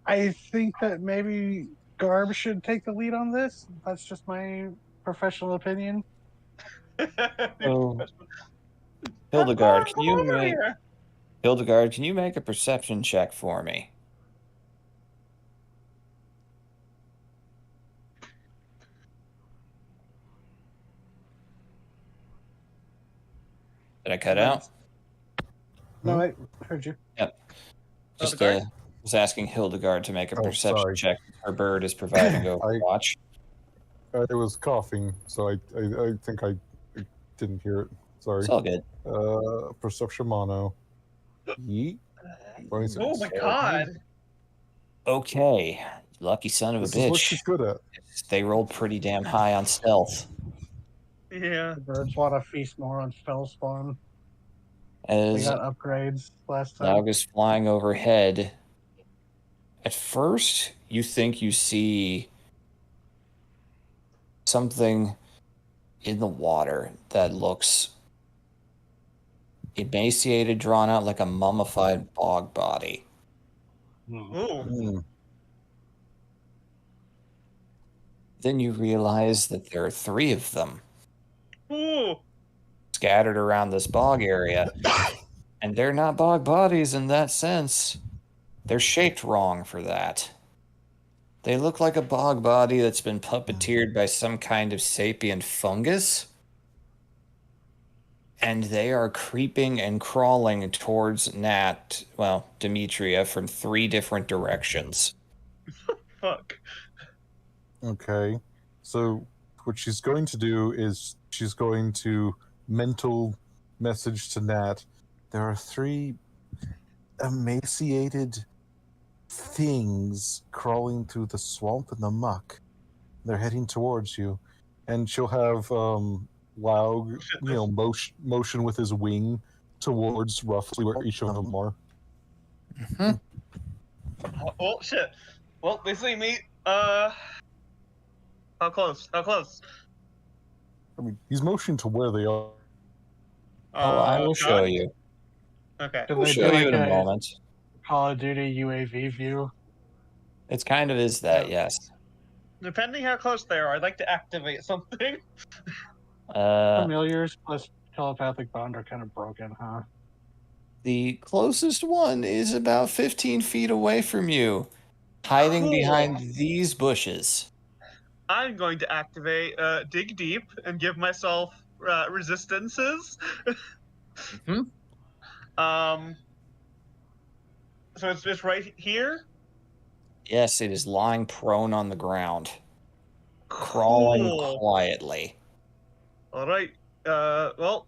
I think that maybe Garb should take the lead on this. That's just my professional opinion. So, Hildegard, Come on over here. Hildegard, can you make a perception check for me? Did I cut out? No, I heard you. Yep. Just Hildegard? was asking Hildegard to make a Oh, perception sorry. check. Her bird is providing overwatch. I was coughing, so I think I didn't hear it. Sorry. It's all good. Perception mono. Yeet. 26. Oh my god. Okay. Lucky son of a This is what bitch. she's good at. They rolled pretty damn high on stealth. Yeah. The birds want to feast more on spell spawn. They As got upgrades last time. Laug is flying overhead, at first you think you see something in the water that looks emaciated, drawn out like a mummified bog body. Ooh. Then you realize that there are 3 of them Ooh. scattered around this bog area. And they're not bog bodies in that sense. They're shaped wrong for that. They look like a bog body that's been puppeteered by some kind of sapient fungus. And they are creeping and crawling towards Demetria from 3 different directions. Fuck. Okay. So what she's going to do is she's going to mental message to Nat. There are 3 emaciated things crawling through the swamp and the muck. They're heading towards you. And she'll have Laug, motion with his wing towards roughly where each of them are. Oh shit. Well, they see me. How close? How close? I mean, he's motioning to where they are. I will show you. Okay. Did We'll they show do you like in a a moment. Call of Duty UAV view? It's kind of is that, yes. Depending how close they are, I'd like to activate something. Familiars plus telepathic bond are kind of broken, huh? The closest one is about 15 feet away from you, hiding Cool. behind these bushes. I'm going to activate Dig Deep and give myself resistances. Mhm. So it's just right here? Yes, it is lying prone on the ground, crawling Cool. quietly. All right. Well,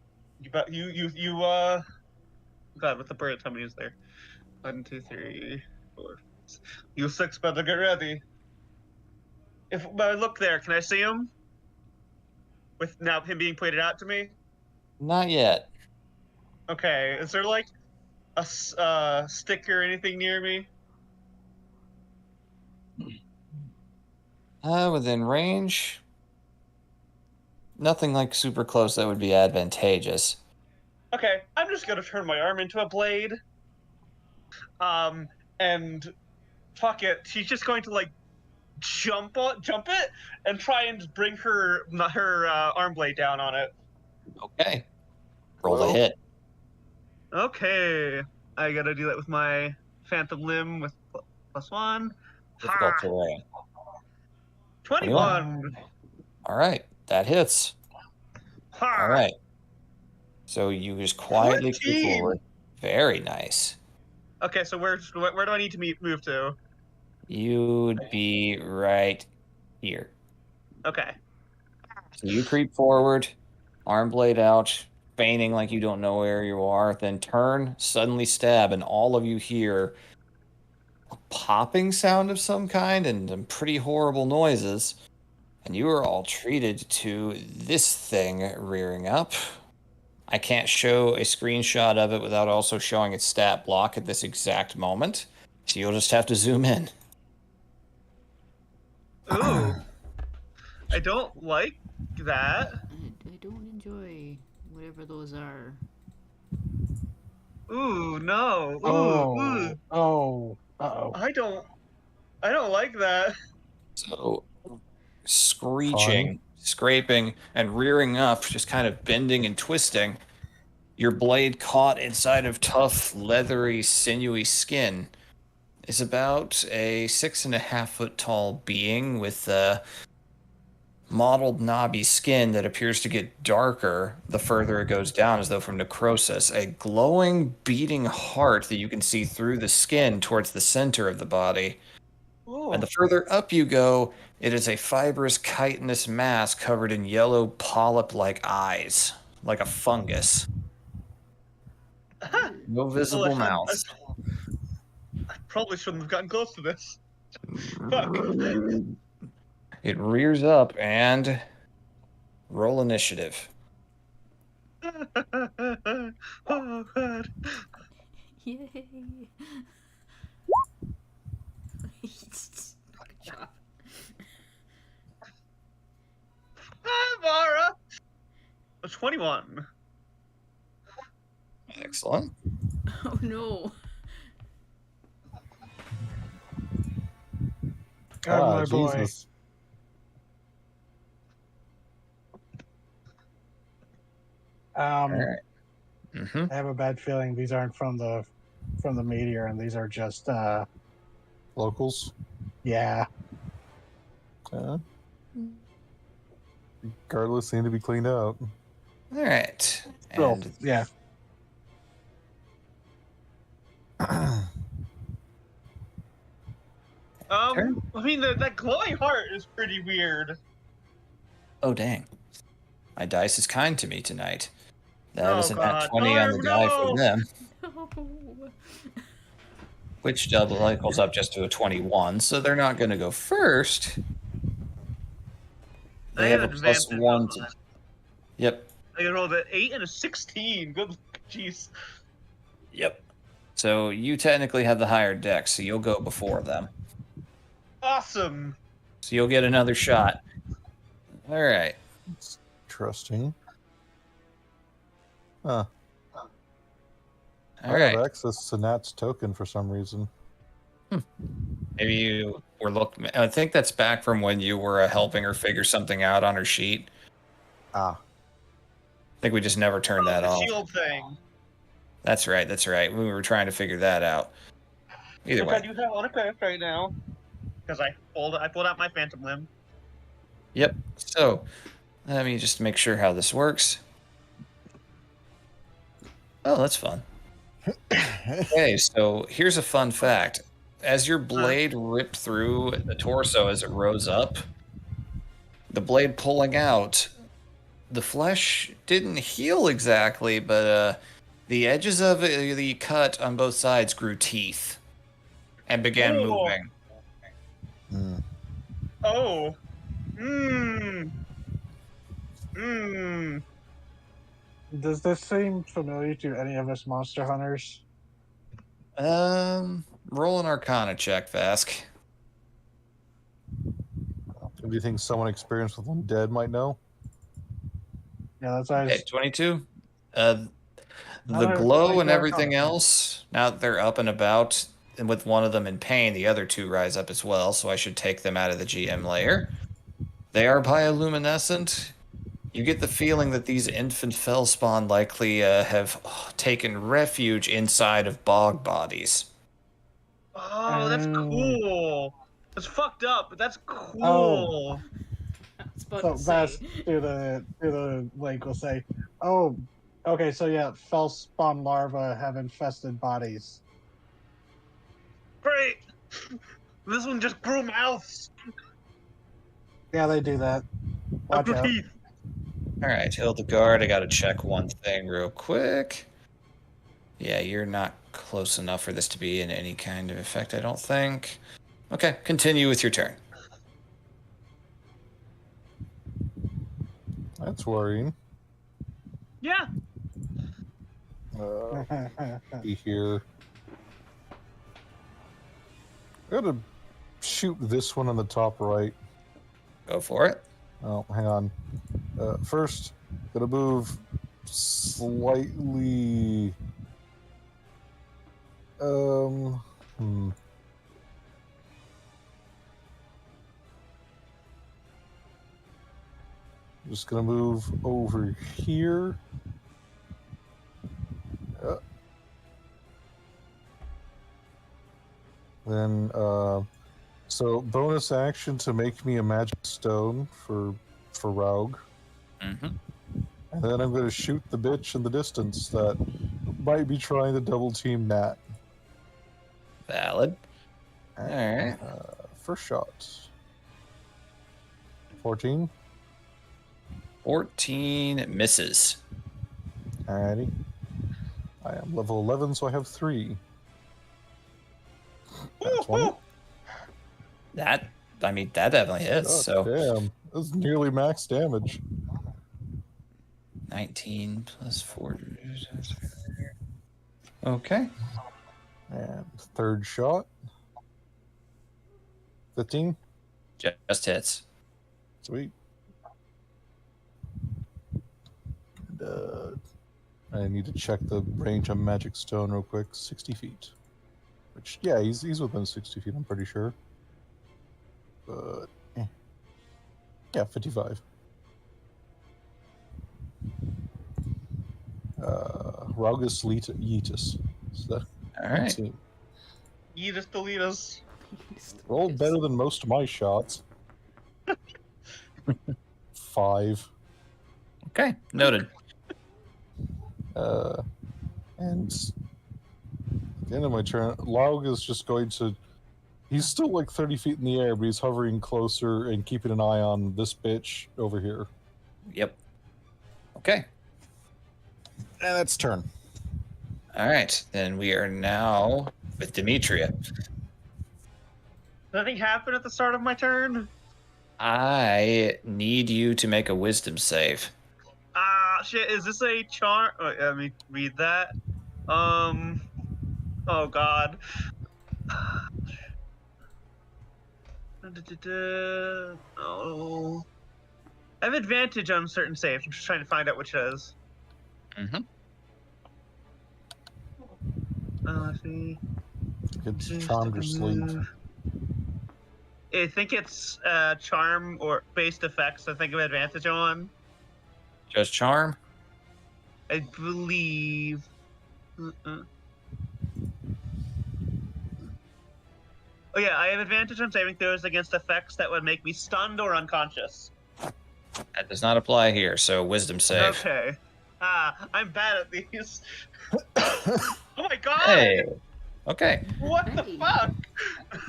God, what the bird? How many is there? 1, 2, 3, 4. You 6 better get ready. If I look there, can I see him? With now him being pointed out to me. Not yet. Okay. Is there like a stick or anything near me? Within range. Nothing like super close that would be advantageous. Okay, I'm just gonna turn my arm into a blade. And fuck it, she's just going to like jump it, and try and bring her arm blade down on it. Okay. Roll the Well, hit. Okay, I gotta do that with my phantom limb with +1. Difficult Ha! terrain. 21. All right. That hits. Ha! All right. So you just quietly creep 14. forward. Very nice. Okay, so where do I need to move to? You'd be right here. Okay. So you creep forward, arm blade out, feigning like you don't know where you are, then turn, suddenly stab, and all of you hear a popping sound of some kind and some pretty horrible noises. And you are all treated to this thing rearing up. I can't show a screenshot of it without also showing its stat block at this exact moment. So you'll just have to zoom in. Ooh. I don't like that. I don't enjoy whatever those are. Ooh, no. Ooh, Oh, ooh. oh, uh-oh. I don't like that. So screeching, scraping, and rearing up, just kind of bending and twisting. Your blade caught inside of tough, leathery, sinewy skin is about a 6.5 foot tall being with mottled, knobby skin that appears to get darker the further it goes down, as though from necrosis. A glowing, beating heart that you can see through the skin towards the center of the body. Ooh. And the further up you go, it is a fibrous, chitinous mass covered in yellow, polyp-like eyes, like a fungus. No visible mouth. I probably shouldn't have gotten close to this. Fuck. It rears up and roll initiative. Oh, God. Yay! Good job. Mara! A 21. Excellent. Oh no. God, my boy. Jesus. All right. Mm-hmm. I have a bad feeling these aren't from the meteor, and these are just Locals. yeah. Regardless, they need to be cleaned out. All right. Well, And yeah. Turn. I mean, that glowing heart is pretty weird. oh, dang. My dice is kind to me tonight. That is Oh, an at God. 20 on the die No! for them, No. which double equals up just to a 21, so they're not going to go first. They have a plus advantage 1 on to. that. Yep. I rolled an 8 and a 16. Good, jeez. Yep. So you technically have the higher dex, so you'll go before them. Awesome. So you'll get another shot. All right. It's interesting. Huh. All I right. have access to Nat's token for some reason. Maybe you were looking. I think that's back from when you were helping her figure something out on her sheet. Ah. I think we just never turned that The off. shield thing. That's right. That's right. We were trying to figure that out. Either Which I way. do have on equipped right now. Because I pulled out my phantom limb. Yep. So let me just make sure how this works. Oh, that's fun. Okay, so here's a fun fact. As your blade ripped through the torso as it rose up, the blade pulling out, the flesh didn't heal exactly, but the edges of the cut on both sides grew teeth and began Oh. moving. Hmm. Oh. Mmm. Mmm. Does this seem familiar to any of us monster hunters? Roll an Arcana check, Vask. Do you think someone experienced with undead might know? Yeah, that's why I Okay, was, 22. The Another glow and Arcana. everything else, now that they're up and about, and with one of them in pain, the other two rise up as well, so I should take them out of the GM layer. They are bioluminescent. You get the feeling that these infant fellspawn likely have taken refuge inside of bog bodies. Oh, that's cool. It's fucked up, but that's cool. Oh. I was about So to Vass say. to the lake will say, "Oh, okay. So yeah, feldspawn larvae have infested bodies." Great. This one just grew mouths. Yeah, they do that. Watch out. Teeth. All right, Hildegard, I got to check one thing real quick. Yeah, you're not close enough for this to be in any kind of effect, I don't think. Okay, continue with your turn. That's worrying. Yeah. Be here. I gotta shoot this one on the top right. Go for it. Oh, hang on. First, gotta move slightly. Just gonna move over here. Then, so bonus action to make me a magic stone for Raug. Mm-hmm. And then I'm gonna shoot the bitch in the distance that might be trying to double team Nat. Valid. All right. First shot. 14. 14 misses. Alrighty. I am level 11, so I have 3. That's one. That definitely hits. Oh, so damn, that's nearly max damage. 19 plus 4. Okay. And third shot. 15. Just hits. Sweet. And, I need to check the range of magic stone real quick. 60 feet. Which, yeah, he's within 60 feet, I'm pretty sure. But, yeah, 55. Raugus Yeetus. So, All right. 19. Yeetus deletus. Rolled better than most of my shots. 5. Okay, noted. And at the end of my turn, Laug is just going to. He's still like 30 feet in the air, but he's hovering closer and keeping an eye on this bitch over here. Yep. Okay. And that's turn. All right, then we are now with Demetria. Nothing happened at the start of my turn? I need you to make a wisdom save. Ah, shit, is this a charm? Oh, let me read that. Oh god. Oh. I have advantage on certain saves. I'm just trying to find out which it is. Mm-hmm. Let's see. It's charmed or sleep. I think it's charm or based effects. I think of advantage on. Just charm? I believe. Oh yeah, I have advantage on saving throws against effects that would make me stunned or unconscious. That does not apply here, so wisdom save. Okay. I'm bad at these. Oh my god! Hey. Okay. What the fuck?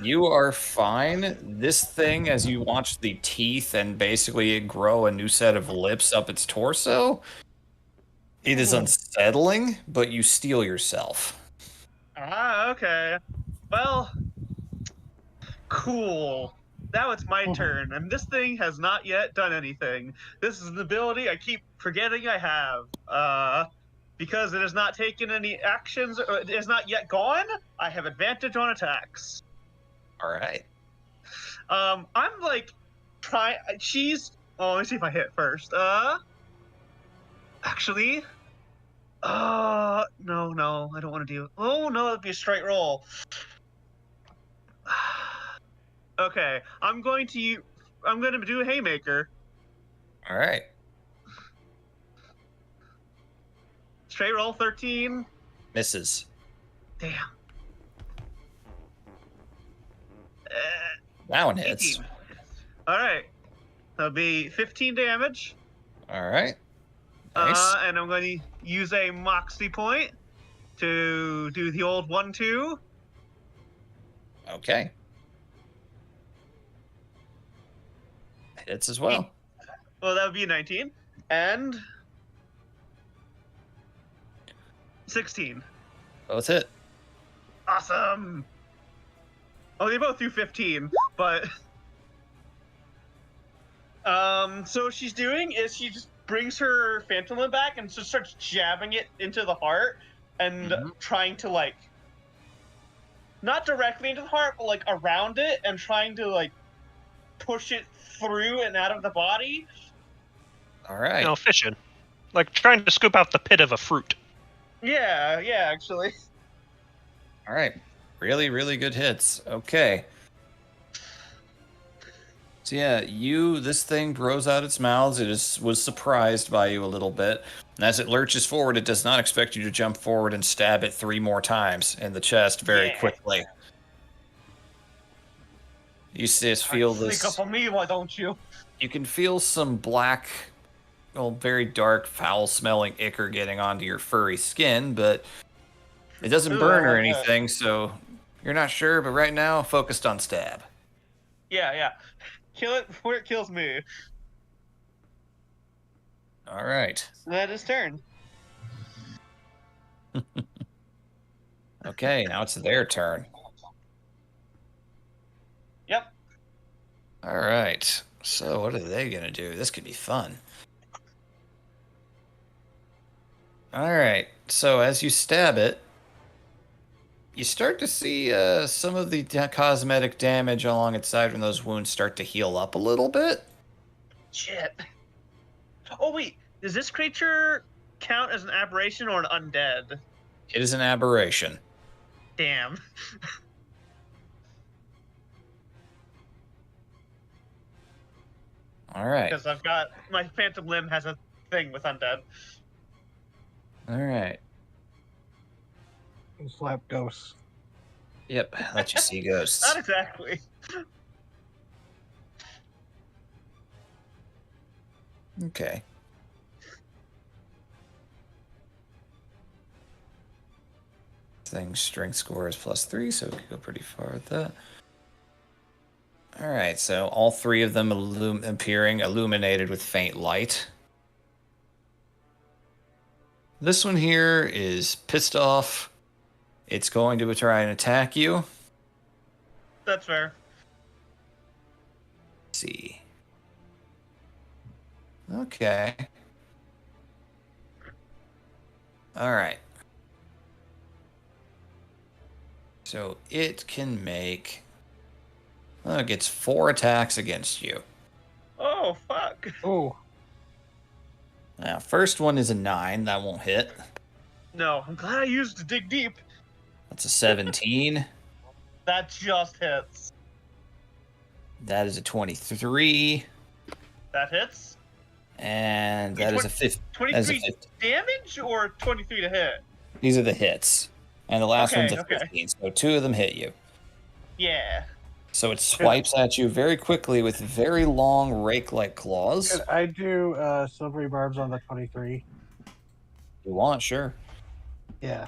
You are fine. This thing, as you watch the teeth and basically it grow a new set of lips up its torso, it is unsettling, but you steel yourself. Okay. Well, cool. Now it's my turn, and this thing has not yet done anything. This is an ability I keep forgetting I have. Because it has not taken any actions, or it is not yet gone, I have advantage on attacks. All right. I'm like, she's, let me see if I hit first. Actually, no, I don't want to do, oh no, that'd be a straight roll. Okay, I'm going to do a haymaker. All right. Straight roll 13. Misses. Damn. That one hits. 18. All right. That'll be 15 damage. All right. Nice. And I'm going to use a Moxie point to do the old 1-2. Okay. Hits as well. Well, that would be 19. And 16. Both hit. Awesome. Oh, they both do 15, but so what she's doing is she just brings her phantom limb back and just starts jabbing it into the heart and trying to, like, not directly into the heart, but like around it and trying to, like, push it through and out of the body. All right. You know, fishing. Like trying to scoop out the pit of a fruit. Yeah, actually. All right. Really, really good hits. Okay. So yeah, this thing grows out its mouth. Was surprised by you a little bit. And as it lurches forward, it does not expect you to jump forward and stab it 3 more times in the chest very quickly. You just feel this. Sneak up on me, why don't you? You can feel some black, very dark, foul-smelling ichor getting onto your furry skin, but it doesn't burn or anything, so you're not sure. But right now, focused on stab. Yeah. Kill it before it kills me. All right. That is turn. Okay, now it's their turn. Yep. All right. So what are they going to do? This could be fun. All right. So as you stab it, you start to see some of the cosmetic damage along its side from those wounds start to heal up a little bit. Shit. Oh, wait. Does this creature count as an aberration or an undead? It is an aberration. Damn. All right. Because I've got... My phantom limb has a thing with undead. All right. Slap ghosts. Yep. Let you see ghosts. Not exactly. Okay. Thing's strength score is +3, so we could go pretty far with that. All right, so all 3 of them appearing illuminated with faint light. This one here is pissed off. It's going to try and attack you. That's fair. Let's see. Okay. All right. So it can make... Well, it gets 4 attacks against you. Oh, fuck. Oh. Now, first one is a 9. That won't hit. No, I'm glad I used to dig deep. That's a 17. That just hits. That is a 23. That hits. And that is a 50. 23 damage or 23 to hit? These are the hits. And the last one's a Okay. 15. So 2 of them hit you. Yeah. So it swipes at you very quickly with very long rake-like claws. Could I do silvery barbs on the 23? You want, sure. Yeah.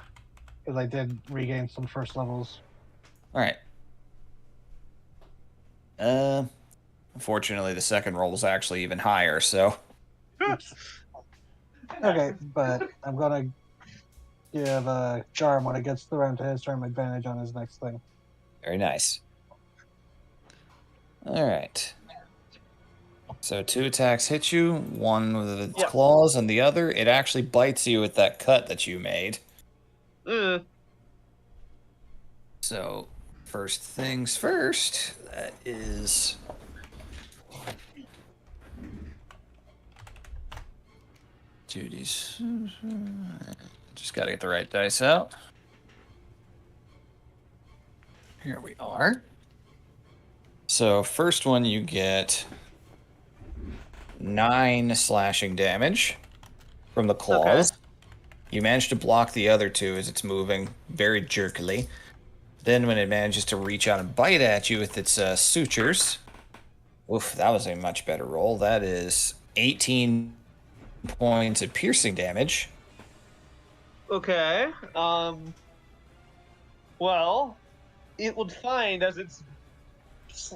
Because I did regain some first levels. All right. Unfortunately, the second roll is actually even higher, so... Okay, but I'm going to give Jarm, when it gets around to his turn, advantage on his next thing. Very nice. All right. So 2 attacks hit you, one with its claws, and the other, it actually bites you with that cut that you made. So, first things first, that is... Judy's... Just gotta get the right dice out. Here we are. So first one you get 9 slashing damage from the claws. You manage to block the other 2 as it's moving very jerkily. Then when it manages to reach out and bite at you with its sutures, oof, that was a much better roll. That is 18 points of piercing damage. Okay. Well, it would find as it's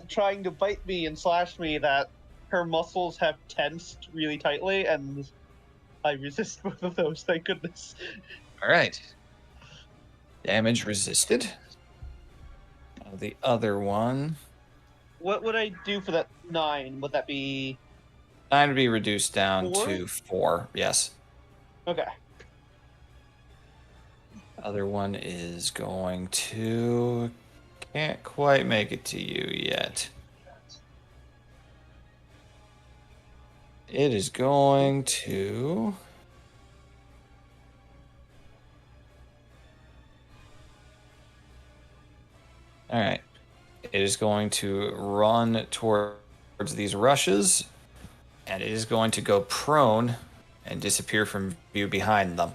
trying to bite me and slash me that her muscles have tensed really tightly, and I resist both of those. Thank goodness. All right. Damage resisted. The other one. What would I do for that 9? Would that be 9 would be reduced down 4? to 4. Yes. Okay? Other one is going to. Can't quite make it to you yet. It is going to. All right. It is going to run towards these rushes, and it is going to go prone and disappear from view behind them.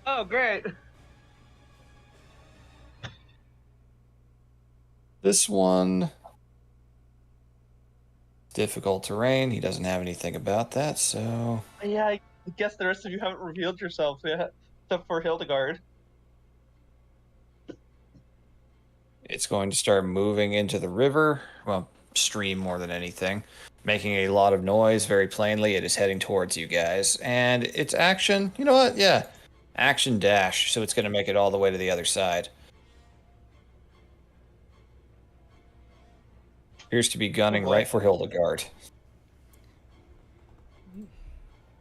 Oh, great! This one, difficult terrain. He doesn't have anything about that, so Yeah, I guess the rest of you haven't revealed yourselves yet, except for Hildegard. it's going to start moving into the river. Well, stream more than anything, making a lot of noise. Very plainly, it is heading towards you guys, and its action. You know what? Yeah, action dash. So it's going to make it all the way to the other side. Appears to be gunning boy. right for Hildegard.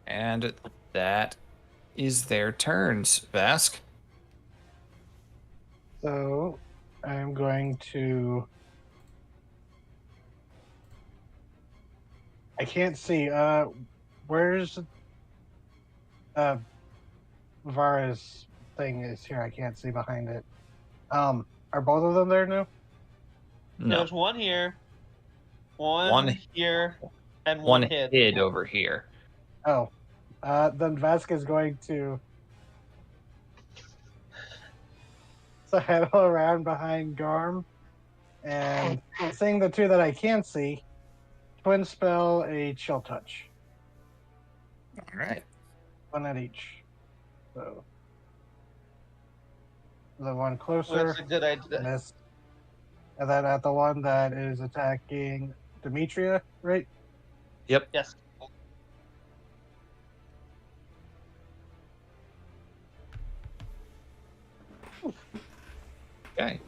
And that is their turns. Vask. So I'm going to. I can't see. Where's Vara's thing is here? I can't see behind it. Are both of them there now? No, There's one here, one One- here, and one one hid. hid over here. Oh, then Vask is going to head around behind Garm, and seeing the 2 that I can't see, twin spell a chill touch, All right. 1 at each. So the one Well, closer, that's a good idea. miss, and then at the one that is attacking Demetria, right? Yep. Yes. Okay.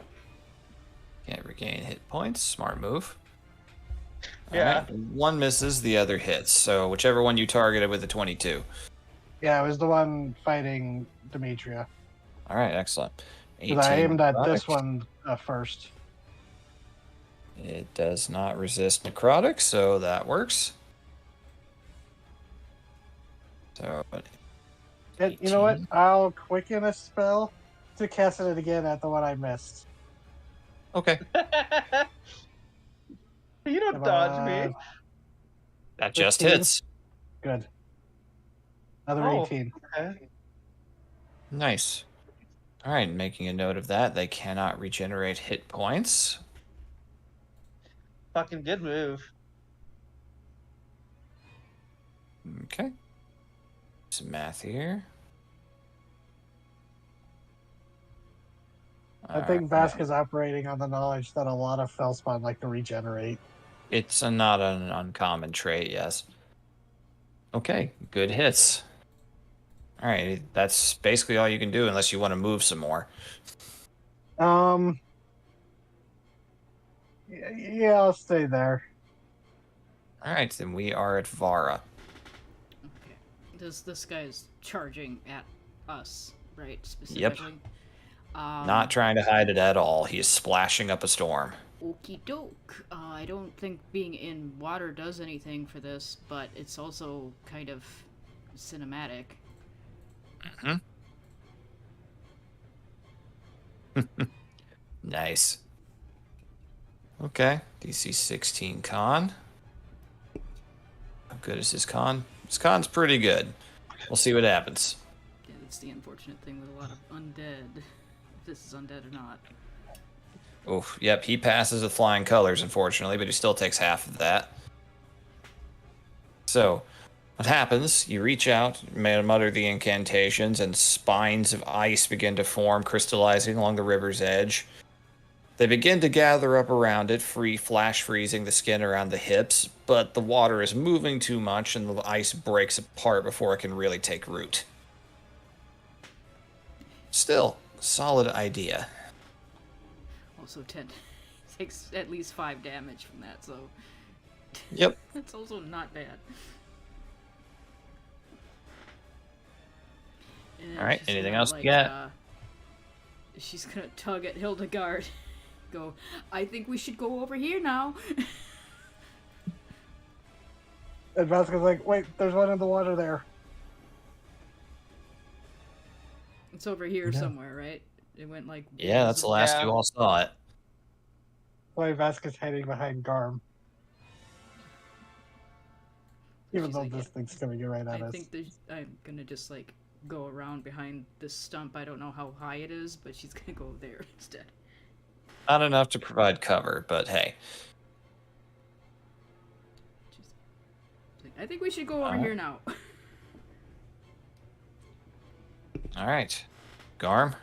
Can't regain hit points. Smart move. All Yeah. right. One misses, the other hits. So whichever one you targeted with the 22. Yeah, it was the one fighting Demetria. All right, excellent. 'Cause I aimed at this necrotic. one first. It does not resist necrotic, so that works. So, And you know what? 18. I'll quicken a spell to cast it again at the one I missed. Okay. You don't Come dodge on. me. That just 15. hits. Good. Another Oh. 18. Okay. Nice. All right, making a note of that. They cannot regenerate hit points. Fucking good move. Okay. Some math here. I think Vask is operating on the knowledge that a lot of Fellspawn like to regenerate. It's not an uncommon trait, yes. Okay, good hits. All right, that's basically all you can do unless you want to move some more. Yeah, I'll stay there. All right, then we are at Vara. Okay. This guy's charging at us, right? Specifically. Not trying to hide it at all. He is splashing up a storm. Okie doke. I don't think being in water does anything for this, but it's also kind of cinematic. Nice. Okay, DC 16 con. How good is his con? His con's pretty good. We'll see what happens. Yeah, that's the unfortunate thing with a lot of undead. If this is undead or not. Oof, yep, he passes with flying colors, unfortunately, but he still takes half of that. So, what happens, you reach out, mutter the incantations, and spines of ice begin to form, crystallizing along the river's edge. They begin to gather up around it, flash freezing the skin around the hips, but the water is moving too much and the ice breaks apart before it can really take root. Still, solid idea. Also, 10 takes at least 5 damage from that, so Yep. that's also not bad. All right, anything else you got? She's gonna tug at Hildegard. Go, I think we should go over here now. And Vasquez like, wait, there's one in the water there. It's over here Yeah. somewhere, right? It went like... Yeah, that's the last Yeah. you all saw it. Why Vasquez hiding behind Garm. Even She's though like, this thing's coming right at I us. think I'm gonna just like go around behind this stump. I don't know how high it is, but she's gonna go there instead. Not enough to provide cover, but hey. She's like, I think we should go over Alright. here now. All right. Garm?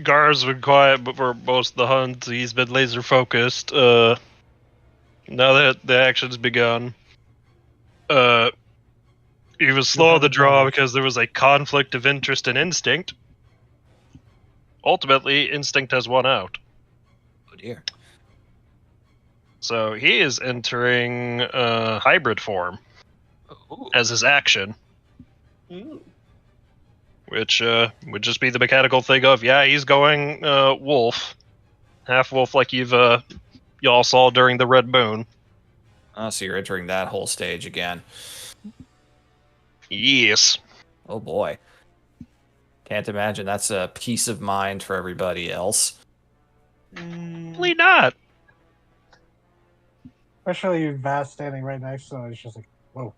Gar's been quiet, but for most of the hunt, he's been laser focused. Now that the action's begun, he was slow to draw because there was a conflict of interest and instinct. Ultimately, instinct has won out. Oh dear. So he is entering hybrid form Ooh. as his action, Ooh. which would just be the mechanical thing of, yeah, he's going wolf, half wolf like y'all saw during the Red Moon. Oh, so you're entering that whole stage again. Yes. Oh boy. Can't imagine that's a peace of mind for everybody else. Probably not. Especially Vass standing right next to him. It's just like, whoa.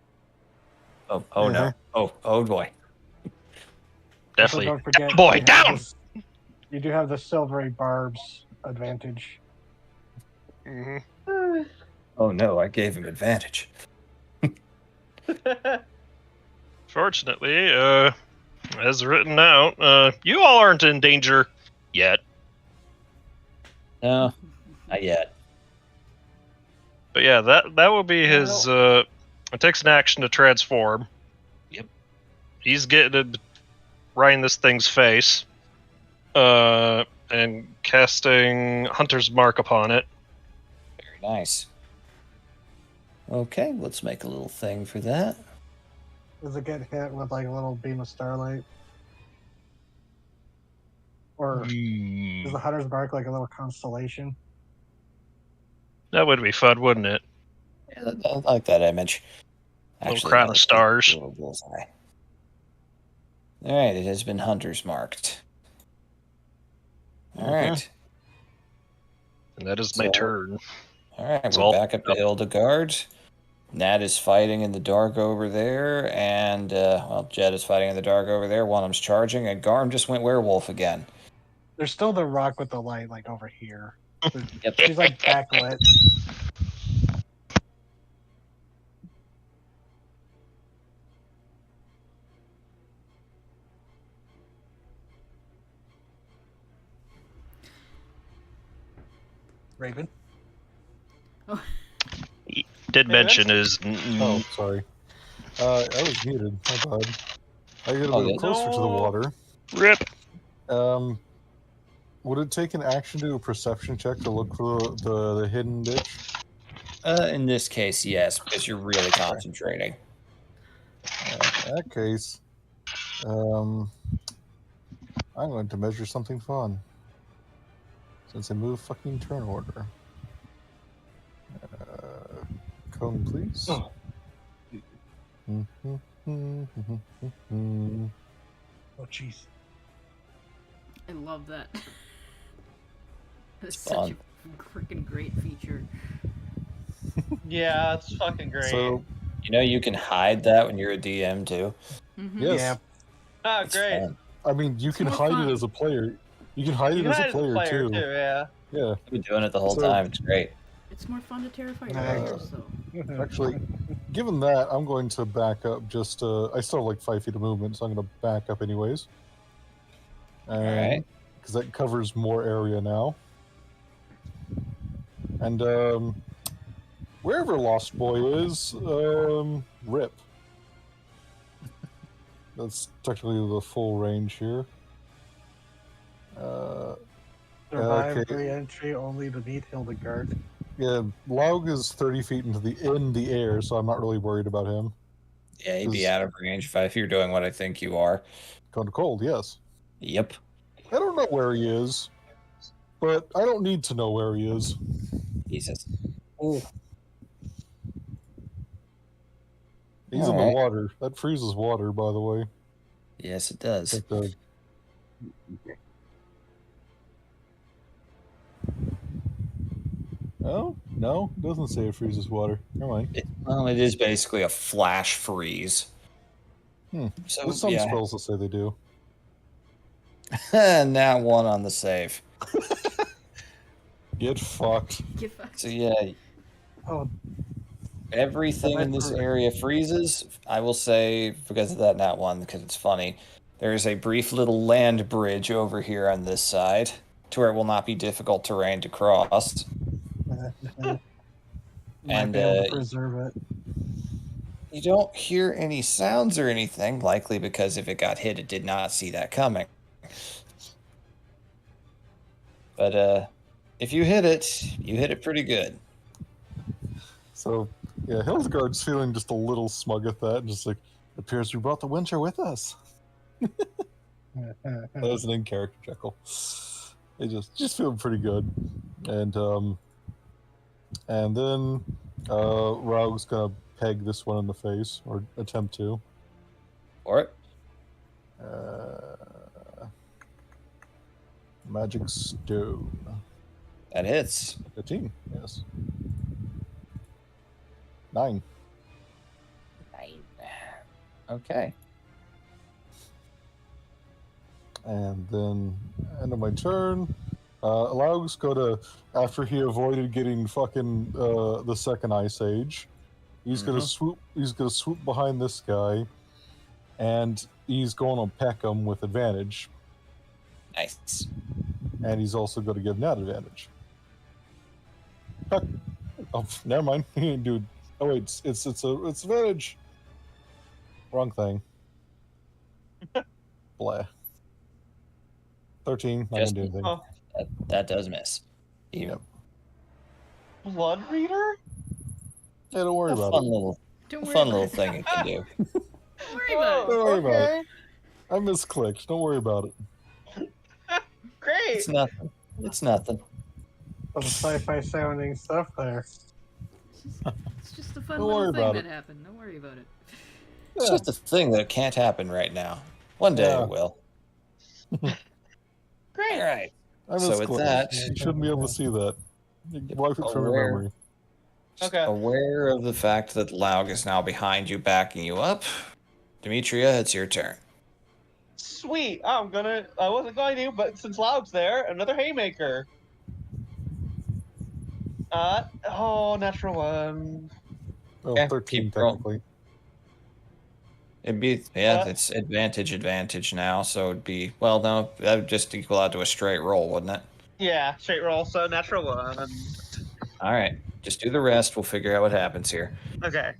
Oh no. Oh boy. Also, Definitely. don't forget, Boy, you have down! you do have the silvery barbs advantage. Mm-hmm. Oh no, I gave him advantage. Fortunately, as written out, you all aren't in danger yet. No, not yet. But yeah, that will be his. It takes an action to transform. Yep. He's getting it right in this thing's face, and casting Hunter's Mark upon it. Very nice. Okay, let's make a little thing for that. Does it get hit with like a little beam of starlight? Or is the Hunter's Mark like a little constellation? That would be fun, wouldn't it? Yeah, I like that image. Little crown of stars. Little bullseye. All right, it has been Hunter's marked. All right. And that is my So- turn. All right, It's we're all- back up to Hildegard. Nat is fighting in the dark over there, and Jed is fighting in the dark over there. One of them's charging, and Garm just went werewolf again. There's still the rock with the light like over here. Yep. She's like backlit. Raven. Did mention is Oh, sorry. I was muted. My bad. I get a Oh, little yeah. closer to the water. rip. Would it take an action to do a perception check to look for the hidden ditch? In this case, yes, because you're really concentrating. In that case, I'm going to measure something fun. Since I move fucking turn order. Cone, please. Oh. Oh. Oh, jeez. I love that. That's fun. such a freaking great feature. Yeah, it's fucking great. So You know, you can hide that when you're a DM too. Mm-hmm. yes, Yeah. oh, It's great. fun. I mean you It's can more hide fun. it as a player. You can hide You it can as a hide as a player, player too. too. Yeah. Yeah. I've been doing it the whole So- time. It's great. It's more fun to terrify your Uh, players, though. Actually, given that, I'm going to back up. Just I still have like 5 feet of movement, so I'm going to back up anyways. right. Because that covers more area now. And wherever Lost Boy is, rip. That's technically the full range here. Survive okay. re-entry only to meet Hildegard. Yeah, Laug is 30 feet in the air, so I'm not really worried about him. Yeah, you'd be 'Cause- out of range if you're doing what I think you are. Kind of cold, yes. Yep. I don't know where he is, but I don't need to know where he is. Jesus. He's in the water. That freezes water, by the way. Yes, it does. Like the... Oh, no, it doesn't say it freezes water. Never mind. It is basically a flash freeze. So There's some spells that say they do. Now one on the save. Get fucked. Get fucked. So yeah, Oh, everything in this area freezes. I will say, because of that nat one, because it's funny, there is a brief little land bridge over here on this side to where it will not be difficult terrain to cross. might And, be able to preserve it. You don't hear any sounds or anything, likely because if it got hit, it did not see that coming. But if you hit it pretty good. So, yeah, Hildegard's feeling just a little smug at that, and just like, it appears we brought the winter with us. That was an in-character chuckle. It just feeling pretty good. And then Raug's gonna peg this one in the face, or attempt to. Or it. Magic Stone. That hits. 15, yes. 9. Okay. And then, end of my turn. Laug's go to, after he avoided getting fucking the second Ice Age, he's gonna swoop. He's gonna swoop behind this guy, and he's going to peck him with advantage. Nice. And he's also going to give Nat advantage. Peck. Oh, never mind, dude. Oh wait, it's advantage. Wrong thing. Blah. 13. Not gonna do anything. Oh, That does miss. Yep. Blood Reader? Yeah, don't worry A about fun it. little, Don't a worry fun about little it. thing it can do. Don't worry about Don't it. worry about it. I misclicked. Don't worry about it. Great. It's nothing. It's nothing. Some sci-fi sounding stuff there. It's just a fun Don't little worry thing about that it. happened. Don't worry about it. It's just a thing that can't happen right now. One day Yeah. it will. Great. All right. I So with misclicked. that- You shouldn't be able to see that. Wipe it from your Aware. memory. Just Okay. aware of the fact that Laug is now behind you, backing you up. Demetria, it's your turn. Sweet. I wasn't going to, but since Loud's there, another haymaker. Natural one. Oh, Okay, 13 keep rolling. technically. It'd be it's advantage now, so it'd be no, that would just equal out to a straight roll, wouldn't it? Yeah, straight roll, so natural one. All right, just do the rest. We'll figure out what happens here. Okay.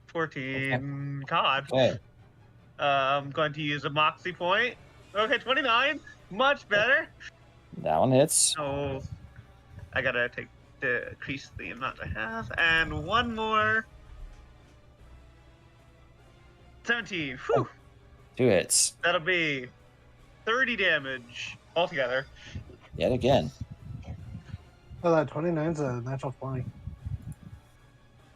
14. God. Okay, I'm going to use a Moxie point. Okay, 29. Much better. that one hits. So I gotta decrease the amount I have. And one more. 17. Whew. 2 hits. That'll be 30 damage altogether. Yet again. Oh, that 29's a natural 20.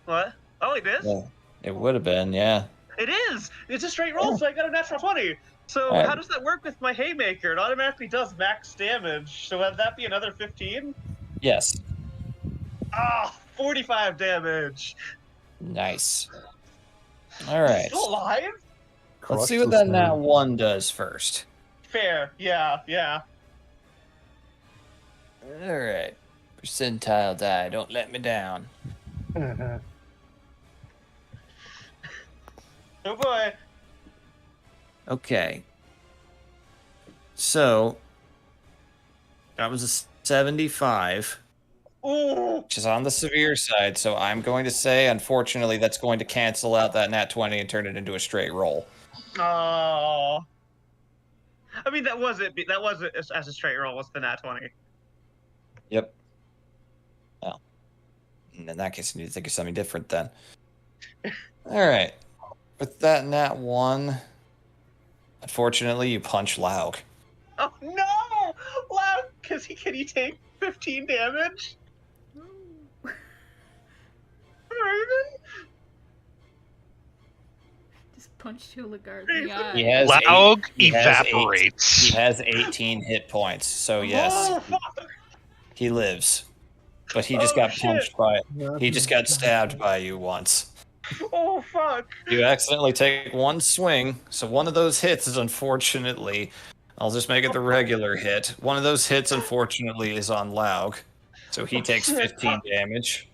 What? Oh, it is? Yeah, it would have been, yeah. It is. It's a straight roll, so I got a natural 20. So Alright. how does that work with my haymaker? It automatically does max damage. So would that be another 15? Yes. Ah, 45 damage. Nice. He's Alright. still alive? Let's see Crush what this that nat nerd. 1 does first. Fair. Yeah. Alright. Percentile die. Don't let me down. Oh boy. Okay. So, that was a 75, Ooh. which is on the severe side. So I'm going to say, unfortunately, that's going to cancel out that nat 20 and turn it into a straight roll. Oh. I mean, that was it. That was it as a straight roll. Was the nat 20? Yep. Well, in that case, I need to think of something different then. Alright. With that nat 1, unfortunately, you punch Laug. Oh no! Wow, can he take 15 damage? Raven? Just punched Hildegard in the eye. He has Laug he has eight- evaporates. He has 18 hit points, so yes, Oh, fuck. he lives. But he just Oh, got shit. punched by. He just got stabbed by you once. Oh, fuck. You accidentally take one swing, so one of those hits is unfortunately. I'll just make it the regular hit. One of those hits, unfortunately, is on Laug, so he takes 15 damage.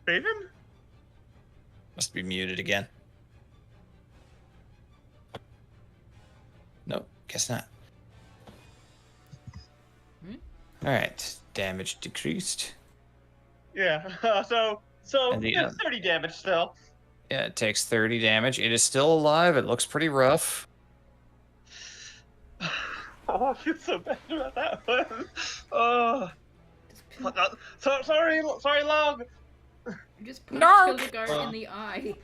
Raven? Must be muted again. Nope, guess not. All right, damage decreased. Yeah, so And the, it's 30 damage still. Yeah, it takes 30 damage. It is still alive. It looks pretty rough. Oh, I feel so bad about that one. Oh. Sorry, Log. You just punched Hildegard in the eye.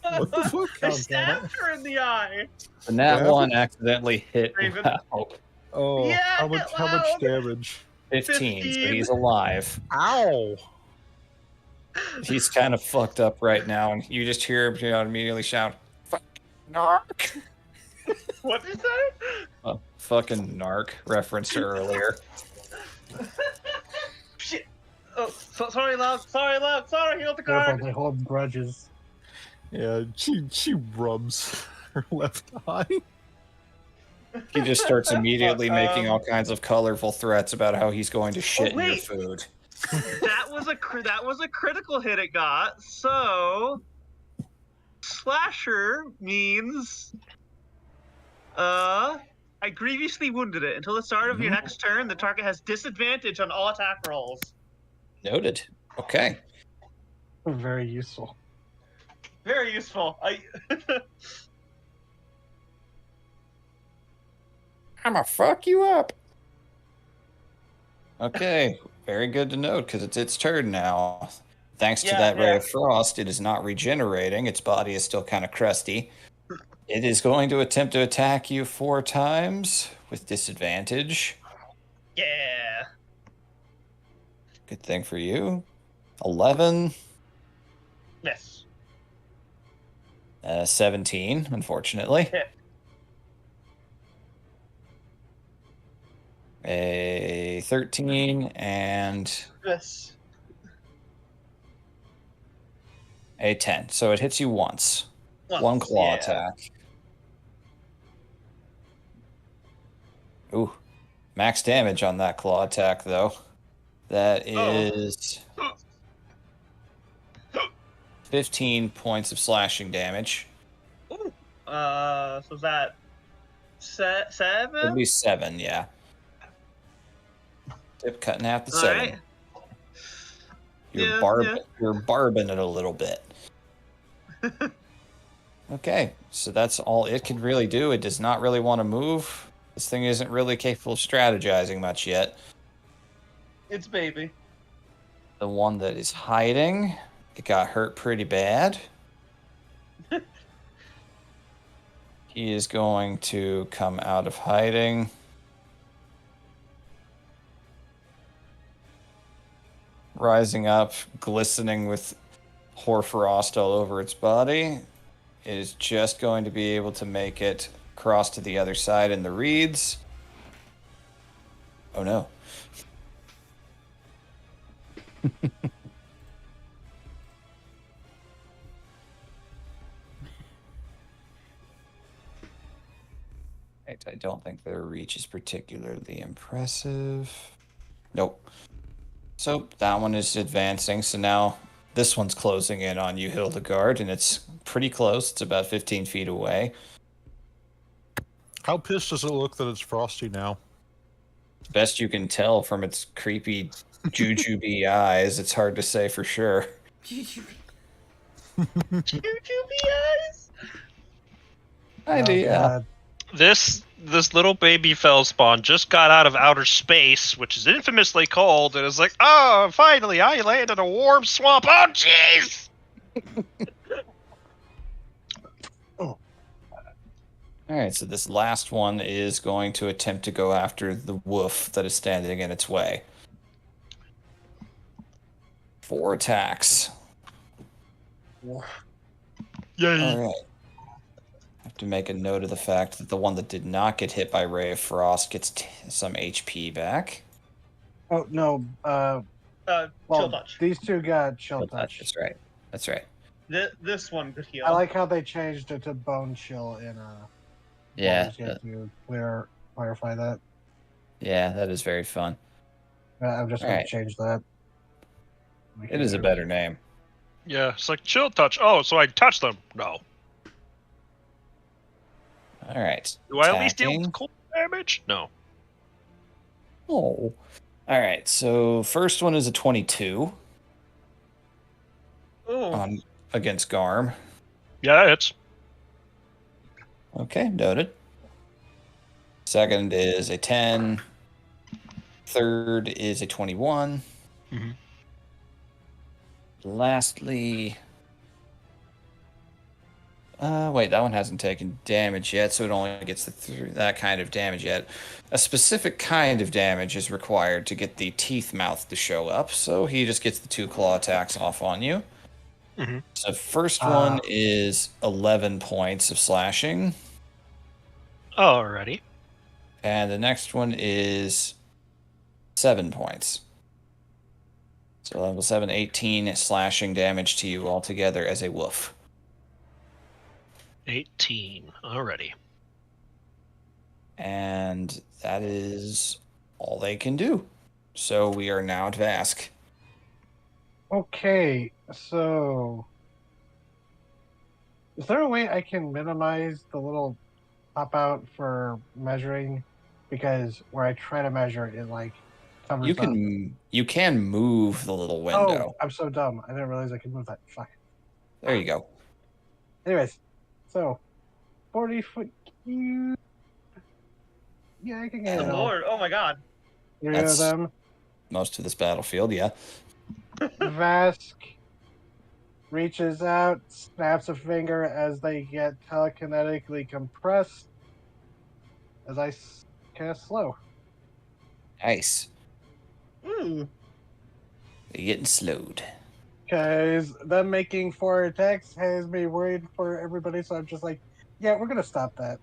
What the fuck? I God damn stabbed her in the eye. The nat Yeah. 1 accidentally hit Raven. Laug. Oh, Yeah, how much Laug. damage? 15, so 15. he's alive. Ow! He's kind of fucked up right now, and you just hear him immediately shout, "Fuck narc!" What did you say? Fucking narc, reference to earlier. Shit. Oh, sorry, Log. Sorry, Hildegard. Careful, they hold grudges. Yeah, she rubs her left eye. He just starts immediately making all kinds of colorful threats about how he's going to shit in your wait. food. That was a critical hit it got. So slasher means I grievously wounded it. Until the start of your next turn, the target has disadvantage on all attack rolls. Noted. Okay. Very useful. Very useful. I'ma fuck you up. Okay, very good to note because it's its turn now. Thanks to that ray of frost, it is not regenerating. Its body is still kind of crusty. It is going to attempt to attack you 4 times with disadvantage. Yeah. Good thing for you. 11, Miss. 17, unfortunately. Hit. A 13 and Miss. a 10. So it hits you once. Once, One claw yeah. attack. Ooh. Max damage on that claw attack, though. That is 15 points of slashing damage. Ooh. So is that 7? It'd be 7, yeah. Tip cut in half to All 7. right. You're barbing it a little bit. Okay, so that's all it can really do. It does not really want to move. This thing isn't really capable of strategizing much yet. It's baby. The one that is hiding, it got hurt pretty bad. He is going to come out of hiding. Rising up, glistening with hoarfrost all over its body. It is just going to be able to make it across to the other side in the reeds. Oh no. Right, I don't think their reach is particularly impressive. Nope. So that one is advancing. So now this one's closing in on you, Hildegard, and it's pretty close. It's about 15 feet away. How pissed does it look that it's frosty now? Best you can tell from its creepy jujubee eyes, it's hard to say for sure. Jujubee eyes. Idea. God. This little baby Fellspawn just got out of outer space, which is infamously cold, and is like, oh, finally, I landed in a warm swamp. Oh, jeez! All right, so this last one is going to attempt to go after the wolf that is standing in its way. 4 attacks. Yay! All right. I have to make a note of the fact that the one that did not get hit by Ray of Frost gets some HP back. Oh no. Chill Well, touch. these two got chill touch. That's right. That's right. This one could heal. I like how they changed it to bone chill in Yeah. Baldur's Gate to clarify that. Yeah, that is very fun. I'm just going Alright. to change that. It is a better name. Yeah, it's like chill touch. Oh, so I touch them? No. All right. Do I at least deal Attacking. with cold damage? No. Oh. All right. So first one is a 22 Oh, against Garm. Yeah, it's Okay, noted. Second is a 10. Third is a 21. Mhm. Lastly, wait, that one hasn't taken damage yet, so it only gets that kind of damage yet. A specific kind of damage is required to get the teeth mouth to show up, so he just gets the 2 claw attacks off on you. Mhm. So first one is 11 points of slashing, alrighty. and the next one is 7 points. So level 7, 18 slashing damage to you altogether as a wolf. 18. Alrighty. And that is all they can do. So we are now at Vask. Okay, so is there a way I can minimize the little pop out for measuring? Because where I try to measure, it like covers up. You can move the little window. Oh, I'm so dumb. I didn't realize I could move that. Fuck. There you go. Anyways, so 40-foot cube. Yeah, I can get good it all. lord! Oh my god! Three That's- of them. Most of this battlefield, yeah. Vask reaches out, snaps a finger as they get telekinetically compressed. As I cast slow. Nice. Ooh. You're getting slowed. Because them making 4 attacks has me worried for everybody, so I'm just like, yeah, we're gonna stop that.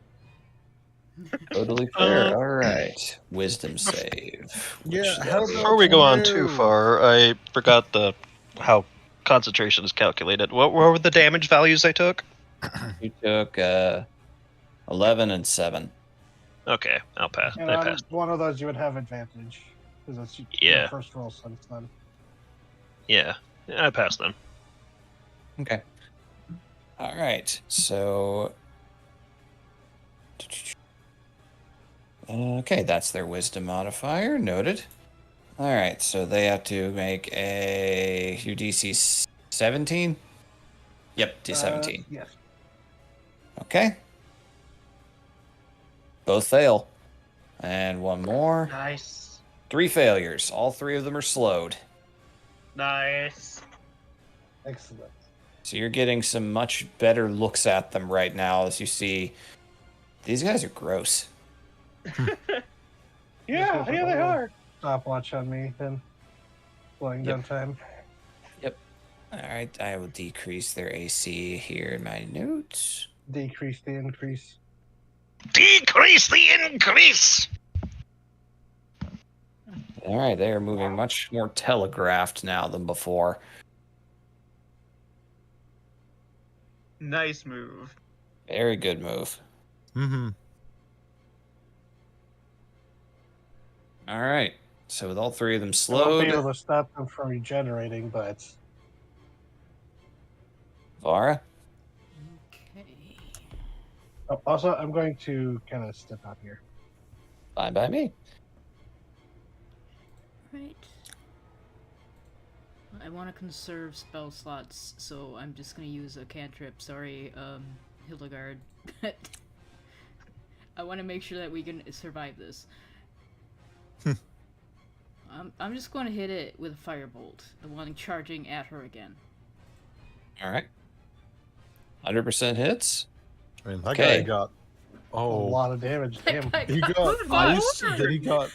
Totally fair. All right. Wisdom save. Yeah, Which how that is- Before we go on too No. far, I forgot how concentration is calculated. What were the damage values I took? You took 11 and 7. Okay, I'll pass. And I on passed. one of those, you would have advantage. Because that's your Yeah. first roll since then. Yeah, I passed them. Okay. All right. So. Okay, that's their wisdom modifier. Noted. All right, so they have to make a UDC 17. Yep, D17. Yes. Okay. Both fail. And one more. Nice. 3 failures. All 3 of them are slowed. Nice. Excellent. So you're getting some much better looks at them right now as you see these guys are gross. Yeah, they are. Stopwatch on me then. Slowing down time. All right, I will decrease their AC here in my notes. Decrease the increase. Decrease the increase! All right, they are moving much more telegraphed now than before. Nice move. Very good move. Mm-hmm. All right, so with all three of them I won't be slowed, able to stop them from regenerating, but Vara. Okay. also I'm going to kind of step out here. Fine by me. Right. I want to conserve spell slots, so I'm just gonna use a cantrip. Sorry, Hildegard. I want to make sure that we can survive this. I'm just going to hit it with a firebolt, the one charging at her again. All right. 100% hits. I mean, that Okay. guy got. A Oh, lot of damage. Damn. he got Who'd buy ice, order? then he got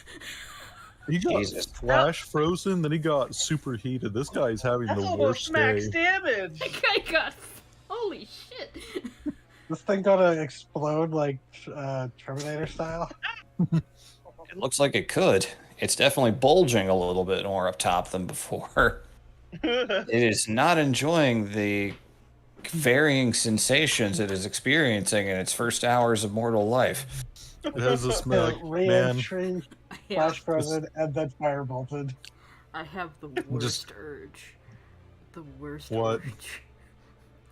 Jesus. flash frozen, then he got superheated. This guy's having That's the almost worst max day. damage. That guy got. Holy shit! This thing gonna explode like Terminator style. It looks like it could. It's definitely bulging a little bit more up top than before. It is not enjoying the varying sensations it is experiencing in its first hours of mortal life. It has this smell like, man. Re-entry, I flash have, frozen, and then firebolted. I have the worst urge. The worst What? urge.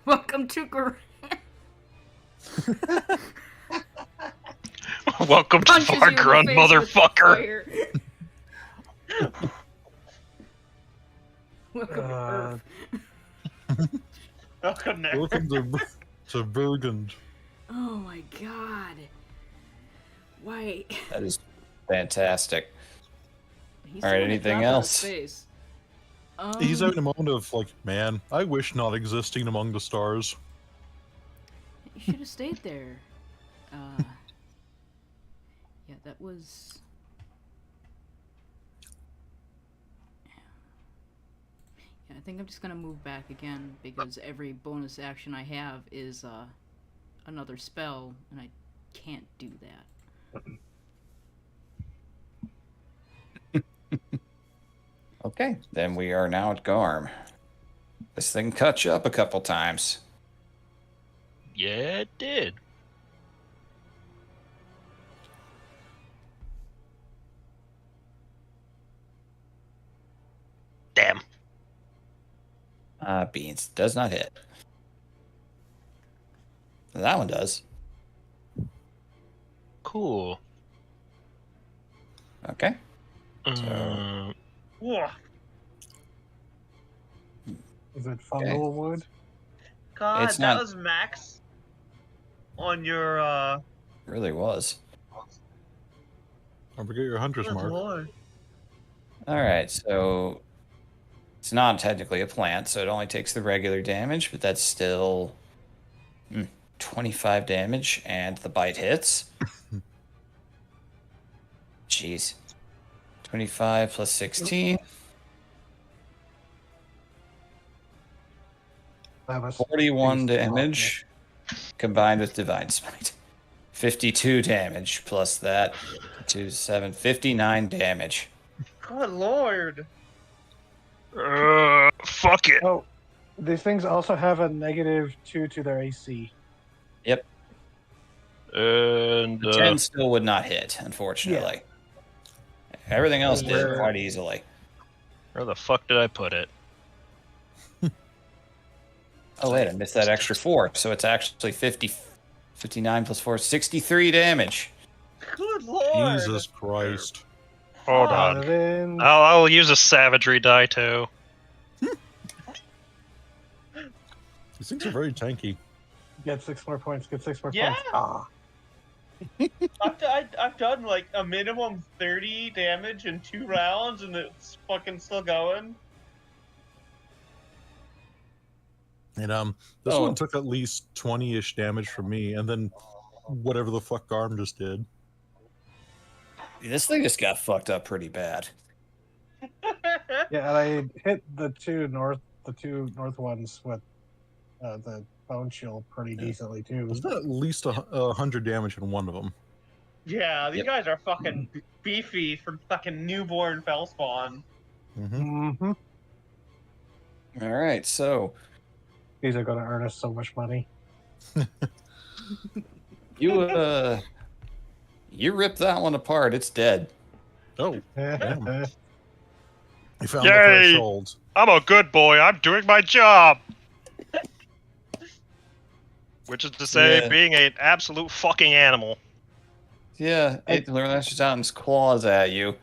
Welcome to Garan. Welcome to Punches you in the Fargrund, face with motherfucker! fire. Welcome to Earth. Welcome there. Welcome to Burgund. Oh my god. Why? That is fantastic. He's All right, the one that anything dropped out of else? space. He's having a moment of like, man, I wish not existing among the stars. You should have stayed there. Yeah, that was. Yeah, I think I'm just gonna move back again because every bonus action I have is another spell, and I can't do that. Okay, then we are now at Garm. This thing cut you up a couple times. Yeah, it did. Damn. Beans does not hit. That one does. Cool. Okay. Whoa. Is it fungal wood? God, It's that not- was max on your Really was. Don't forget your hunter's good mark. lord. All right, so it's not technically a plant, so it only takes the regular damage, but that's still 25 damage, and the bite hits. Jeez. 25 plus 16. That was 41 pretty damage combined with Divine Smite. 52 damage plus that. 2, 7, 59 damage. Good lord. Fuck it. Oh, these things also have a -2 to their AC. And The 10 still would not hit, unfortunately. Everything else did Where- quite easily. where the fuck did I put it? Oh, wait, I missed that extra 4. So it's actually 59 plus 4, 63 damage. Good lord. Jesus Christ. Hold God. on. Then I'll use a savagery die too. These things are very tanky. get 6 more points. Get 6 more Yeah. points. Ah, I've done like a minimum 30 damage in 2 rounds, and it's fucking still going. And this Oh. one took at least 20-ish damage from me, and then whatever the fuck Garm just did. This thing just got fucked up pretty bad. yeah, and I hit the 2 north the two north ones with the bone shield pretty decently too. There's at least 100 damage in one of them. Yeah, these Yep. guys are fucking beefy for fucking newborn Fellspawn. Mm-hmm. All right, so These are going to earn us so much money. you you rip that one apart. It's dead. Oh, damn. You found Yay! the threshold. I'm a good boy. I'm doing my job. Which is to say, Yeah. being an absolute fucking animal. Yeah, it lashes out its claws at you,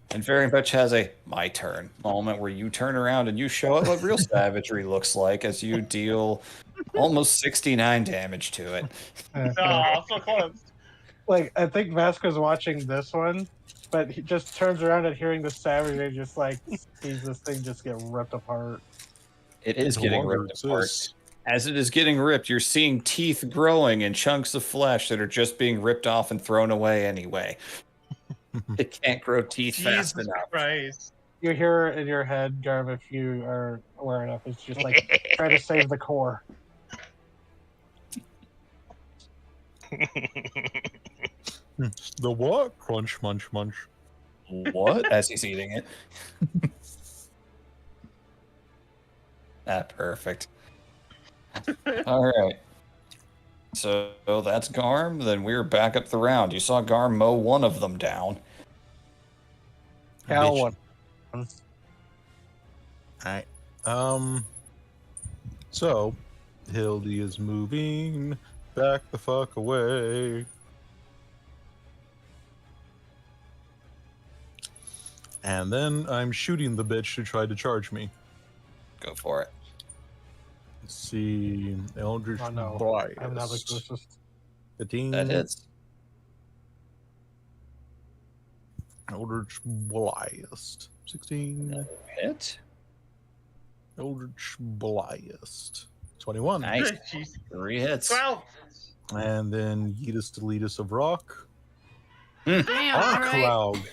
and very much has a "my turn" moment where you turn around and you show it what real savagery looks like as you deal almost 69 damage to it. Oh, so close. Like, I think Vasco's watching this one, but he just turns around and hearing the savage and just like sees this thing just get ripped apart. It is No getting longer ripped apart. exists. As it is getting ripped, you're seeing teeth growing and chunks of flesh that are just being ripped off and thrown away anyway. It can't grow teeth fast Jesus enough. Christ. You hear it in your head, Garb, if you are aware enough. It's just like try to save the core. The what? Crunch, munch, munch. What? As he's eating it. Perfect. All right. So that's Garm. Then we're back up the round. You saw Garm mow one of them down. Cal Bitch. one. Alright. So, Hildy is moving back the fuck away. And then I'm shooting the bitch who tried to charge me. Go for it. Let's see. Eldritch Oh, no. Blast. I'm now the closest. 15. That hits. Eldritch Blast. 16. Hit. Eldritch Blast. 21. Nice. Jeez. 3 hits. 12. And then Yeetus Deletus of Rock. Damn, Rock alright. Raug.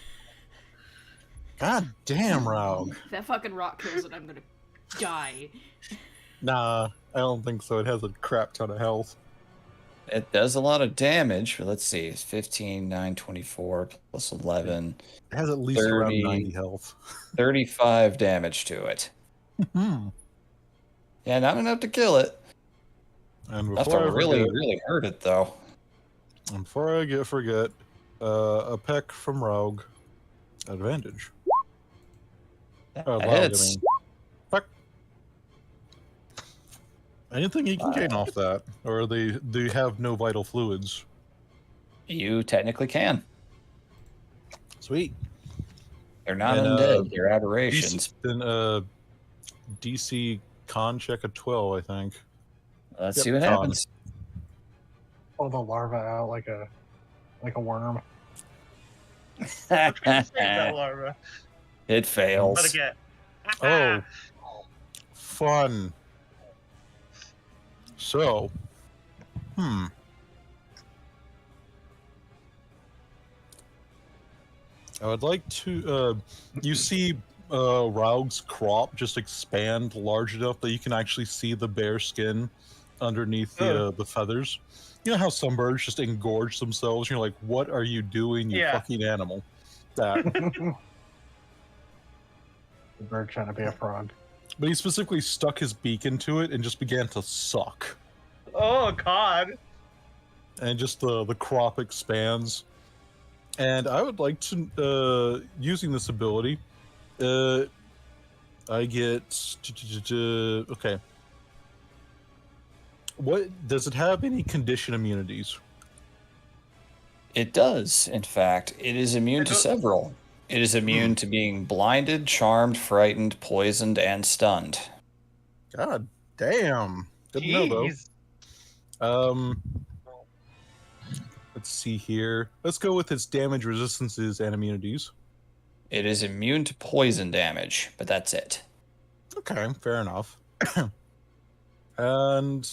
God damn, Raug. If that fucking rock kills it, I'm gonna die. Nah, I don't think so. It has a crap ton of health. It does a lot of damage. But let's see. It's 15, 9, 24, plus 11. It has at least 30. around 90 health. 35 damage to it. Yeah, not enough to kill it. And Enough before to I really, forget, really hurt it, though. a peck from Rogue. Advantage. That Oh, Loud, hits. Fuck. Anything you can gain off that? Or they have no vital fluids. You technically can. Sweet. They're not And, undead. They're aberrations. Then DC con check a 12, I think. Let's Yep, see what con. happens. Pull the larva out like a worm. I'm gonna save that larva. It Let it fails. get. Oh. Fun. So. I would like to. You see Raug's crop just expand large enough that you can actually see the bare skin underneath the feathers. You know how some birds just engorge themselves? You're like, what are you doing, you Yeah. fucking animal? That. The bird trying to be a frog. But he specifically stuck his beak into it and just began to suck. Oh, God. And just the crop expands. And I would like to, using this ability, I get, okay. What, does it have any condition immunities? It does, in fact. It is immune to several. It is immune to being blinded, charmed, frightened, poisoned, and stunned. God damn. Good to know, though. Let's see here. Let's go with its damage resistances and immunities. It is immune to poison damage, but that's it. Okay, fair enough. And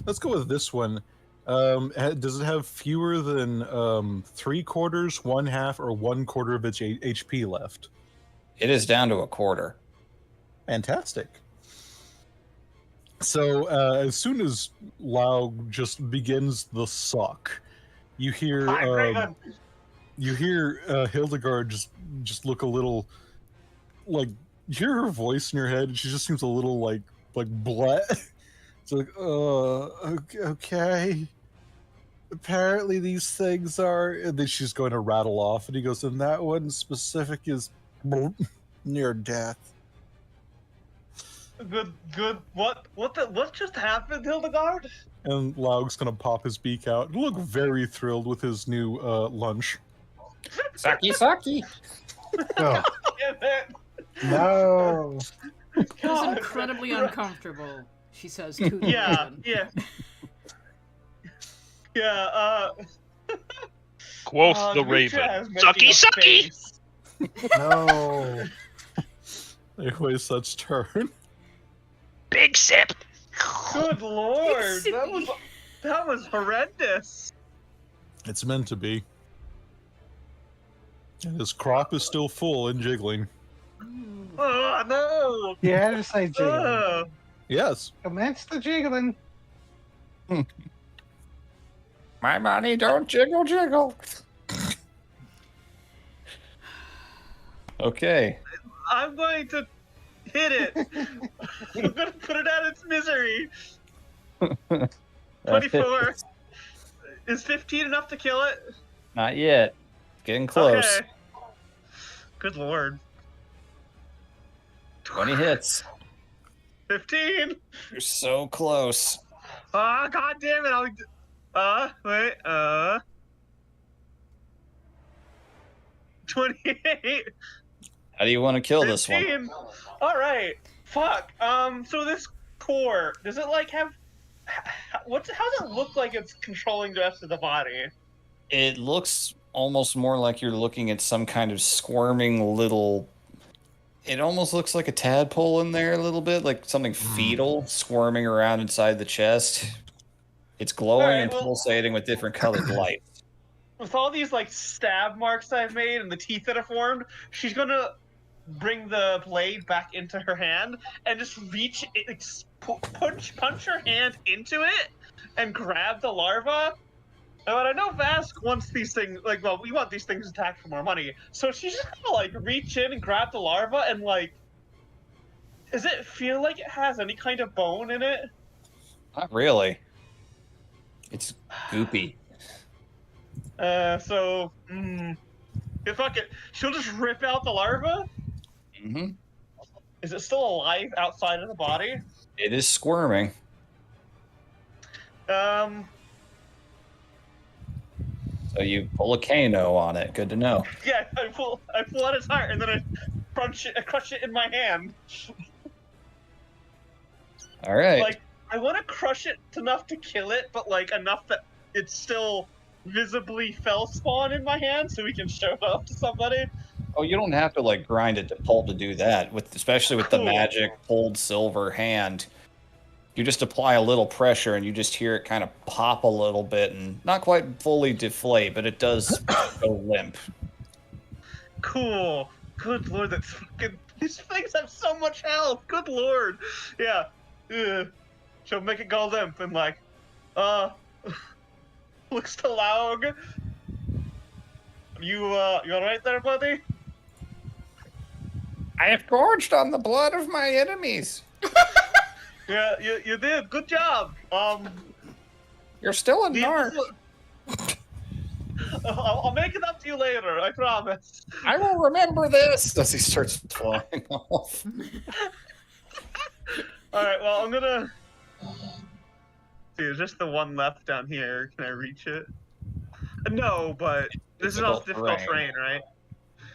let's go with this one. Does it have fewer than 3/4, 1/2, or 1/4 of its HP left? It is down to a quarter. Fantastic. So as soon as Lau just begins the suck, you hear Hi, Raven. Hildegard just look a little like, you hear her voice in your head, and she just seems a little like bleh. It's like, okay. Apparently these things are, and then she's going to rattle off, and he goes, and that one specific is near death. Good. What just happened, Hildegard? And Laug's gonna pop his beak out and look very thrilled with his new lunch. Saki. Oh, Damn it. no. It was God. incredibly uncomfortable, she says to the Yeah, raven. yeah. Quoth the Lucha raven. is making Sucky, a sucky! face. No. Anyway, such turn. Big sip! Good lord, Sippy. that was horrendous. It's meant to be. And his crop is still full and jiggling. Oh no! You had to say jiggling. Oh. Yes. Commence the jiggling. My money don't jiggle. Okay. I'm going to hit it. I'm going to put it out of its misery. 24. Is 15 enough to kill it? Not yet. Getting close. Okay. Good lord. 20 hits. 15. You're so close. Ah, god damn it. Wait. 28. How do you want to kill this one? 15. All right. Fuck. So this core, does it like have how does it look like it's controlling the rest of the body? It looks almost more like you're looking at some kind of squirming little... It almost looks like a tadpole in there a little bit, like something fetal squirming around inside the chest. It's glowing Alright, and well- pulsating with different colored lights. With all these like stab marks I've made and the teeth that have formed, she's gonna bring the blade back into her hand and just reach it, punch her hand into it and grab the larva. But I know Vask wants these things, like, well, we want these things attacked for more money. So she's just gonna, like, reach in and grab the larva and, like, does it feel like it has any kind of bone in it? Not really. It's goopy. Yeah, fuck it. She'll just rip out the larva? Mm-hmm. Is it still alive outside of the body? It is squirming. So you pull a Kano on it. Good to know. Yeah, I pull out its heart and then I crush it in my hand. All right. Like, I want to crush it enough to kill it, but like enough that it's still visibly fell spawn in my hand, so we can show it off to somebody. Oh, you don't have to like grind it to pull to do that. Especially with the Cool. magic pulled silver hand, you just apply a little pressure and you just hear it kind of pop a little bit and not quite fully deflate, but it does go limp. Cool. Good lord, that's fucking. These things have so much health. Good lord. Yeah. She'll make it go limp and like, looks to Laug. You alright there, buddy? I have gorged on the blood of my enemies. Yeah, you did. Good job. You're still a do you- narc. I'll make it up to you later. I promise. I will remember this. As he starts flying off. All right. Well, I'm gonna. See, there's just the one left down here. Can I reach it? No, but this is all difficult terrain, right?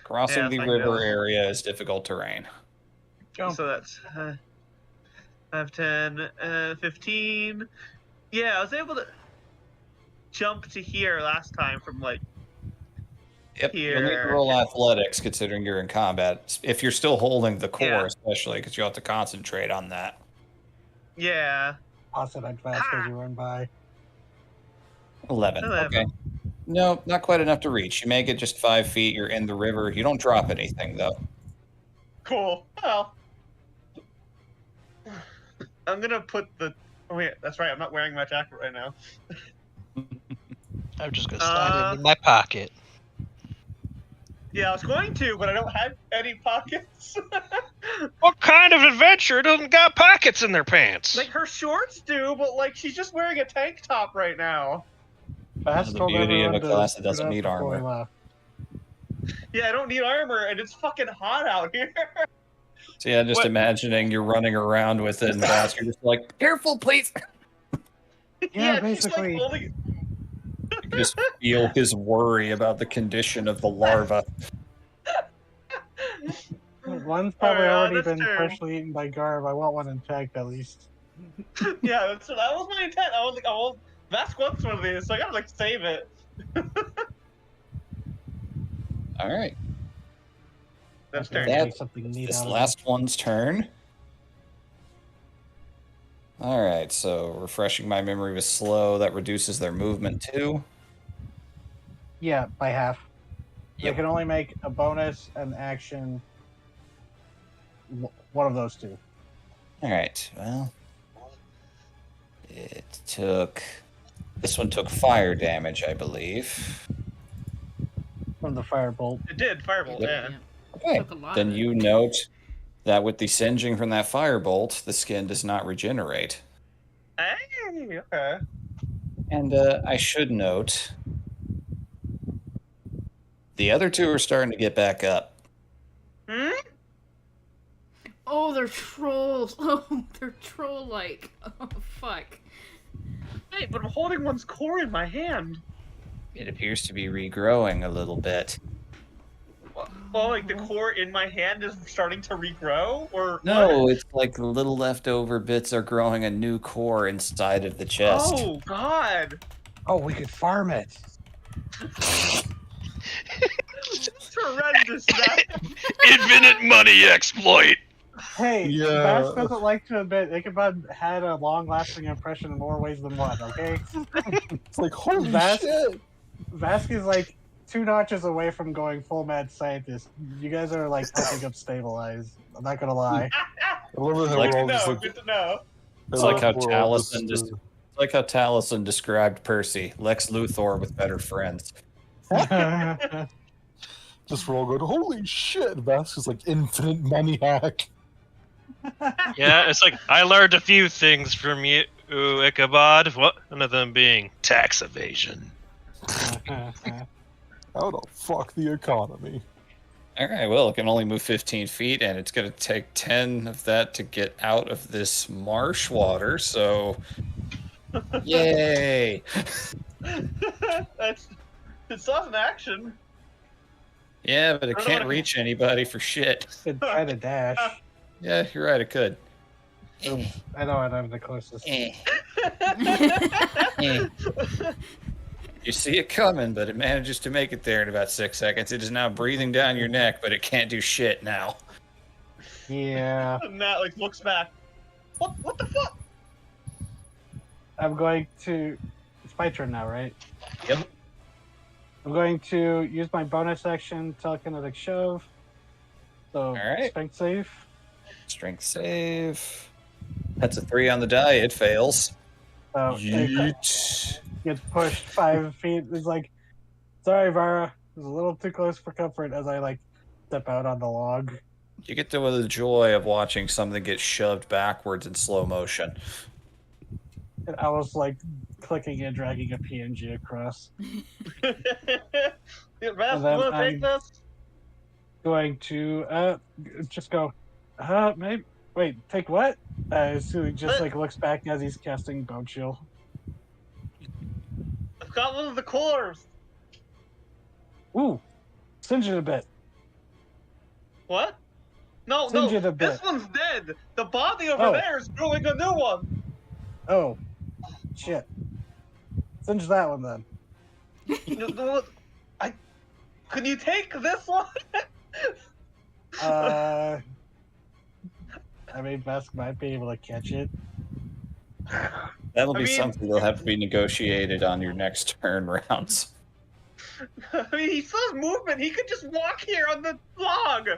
Crossing Yeah, the I river know. area is difficult terrain. Jump. So that's 5, 10, 15. Yeah, I was able to jump to here last time from like. Yep, you'll need to Here. roll athletics considering you're in combat. If you're still holding the core, Yeah. especially, because you'll have to concentrate on that. Yeah. Toss it like fast as you run by. 11. 11. Okay. No, not quite enough to reach. You make it just 5 feet. You're in the river. You don't drop anything, though. Cool. Well, I'm gonna put the. Oh wait, that's right. I'm not wearing my jacket right now. I'm just gonna slide it in my pocket. Yeah, I was going to, but I don't have any pockets. What kind of adventure doesn't got pockets in their pants? Like her shorts do, but like she's just wearing a tank top right now. Bass The told beauty of everyone a to class that suit doesn't up need before we armor. left. Yeah, I don't need armor, and it's fucking hot out here. So yeah, just What? imagining you're running around with it, and Bass, you're just like, careful, please. Yeah, She's like basically. holding. You can just feel his worry about the condition of the larva. One's probably Alright, already that's been two. partially eaten by Garb. I want one intact at least. Yeah, that was my intent. I was like, oh, well, Vask wants one of these, so I gotta like save it. All right, That's Okay, turn. That- make something neat this out of last one's turn. All right, so refreshing my memory was slow. That reduces their movement too. it. Yeah, by half. They Yep. can only make a bonus and action. One of those two. All right, well, it took. This one took fire damage, I believe. From the firebolt. It did firebolt. Yep. Yeah. Okay, Took a lot then of it. you note that with the singeing from that firebolt, the skin does not regenerate. Hey, okay. And I should note, the other two are starting to get back up. Hmm? Oh, they're trolls. Oh, they're troll-like. Oh, fuck. Hey, but I'm holding one's core in my hand. It appears to be regrowing a little bit. Well, like the core in my hand is starting to regrow, or No, what? it's like the little leftover bits are growing a new core inside of the chest. Oh God! Oh, we could farm it. It's horrendous. That Infinite money exploit. Hey, Yeah. Bass doesn't like to admit Ichabod had a long-lasting impression in more ways than one. Okay, It's like, holy Vask- shit! Vask is like 2 notches away from going full mad scientist. You guys are like helping him stabilize. I'm not gonna lie. I love it how Like- we're good all to just know. like, Good to know. It's I like love how we're all Taliesin just- It's like how Taliesin described Percy, Lex Luthor with better friends. just we're all going, holy shit! Vask is like infinite money hack. Yeah, it's like I learned a few things from you, Ichabod. One of them being tax evasion. How to fuck the economy. All right, well, it can only move 15 feet, and it's going to take 10 of that to get out of this marsh water, so... Yay! That's it's not an action. Yeah, but it I don't can't wanna- reach anybody for shit. Could try to dash. Yeah, you're right, it could. I know I don't have the closest. Eh. You see it coming, but it manages to make it there in about 6 seconds. It is now breathing down your neck, but it can't do shit now. Yeah, And Matt like looks back. What the fuck? I'm going to. It's my turn now, right? Yep. I'm going to use my bonus action, telekinetic shove. So, Alright. strength save. Strength save. That's a 3 on the die. It fails. So, it Yeet. gets pushed 5 feet. It's like, sorry, Vara. It was a little too close for comfort as I, like, step out on the log. You get the joy of watching something get shoved backwards in slow motion. And I was, like, clicking and dragging a PNG across. Yeah, Matt, And you then want to take I'm- this? Going to, just go, maybe. Wait, take what? So he just, like, looks back as he's casting Bone Shield. I've got one of the cores. Ooh, singe it a bit. What? No, Singe it a this bit. one's dead. The body over Oh. there is growing a new one. Oh, shit. Singe that one then. Can you take this one? I mean, Vesk might be able to catch it. That'll I be mean- something that'll have to be negotiated on your next turn rounds. I mean, he still has movement. He could just walk here on the log.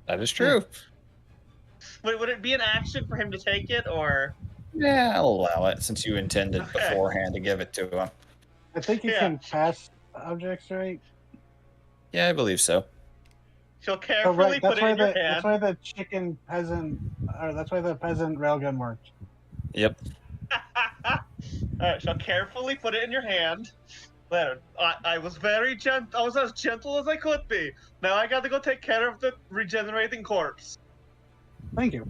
That is true. Would it be an action for him to take it, or? Yeah, I'll allow it since you intended Okay. beforehand to give it to him. I think you Yeah. can cast objects, right? Yeah, I believe so. She'll Oh, carefully right. put it in your hand. That's why the chicken peasant, or that's why the peasant railgun worked. Yep. Alright, she'll carefully put it in your hand. There. I was very gentle. I was as gentle as I could be. Now I got to go take care of the regenerating corpse. Thank you.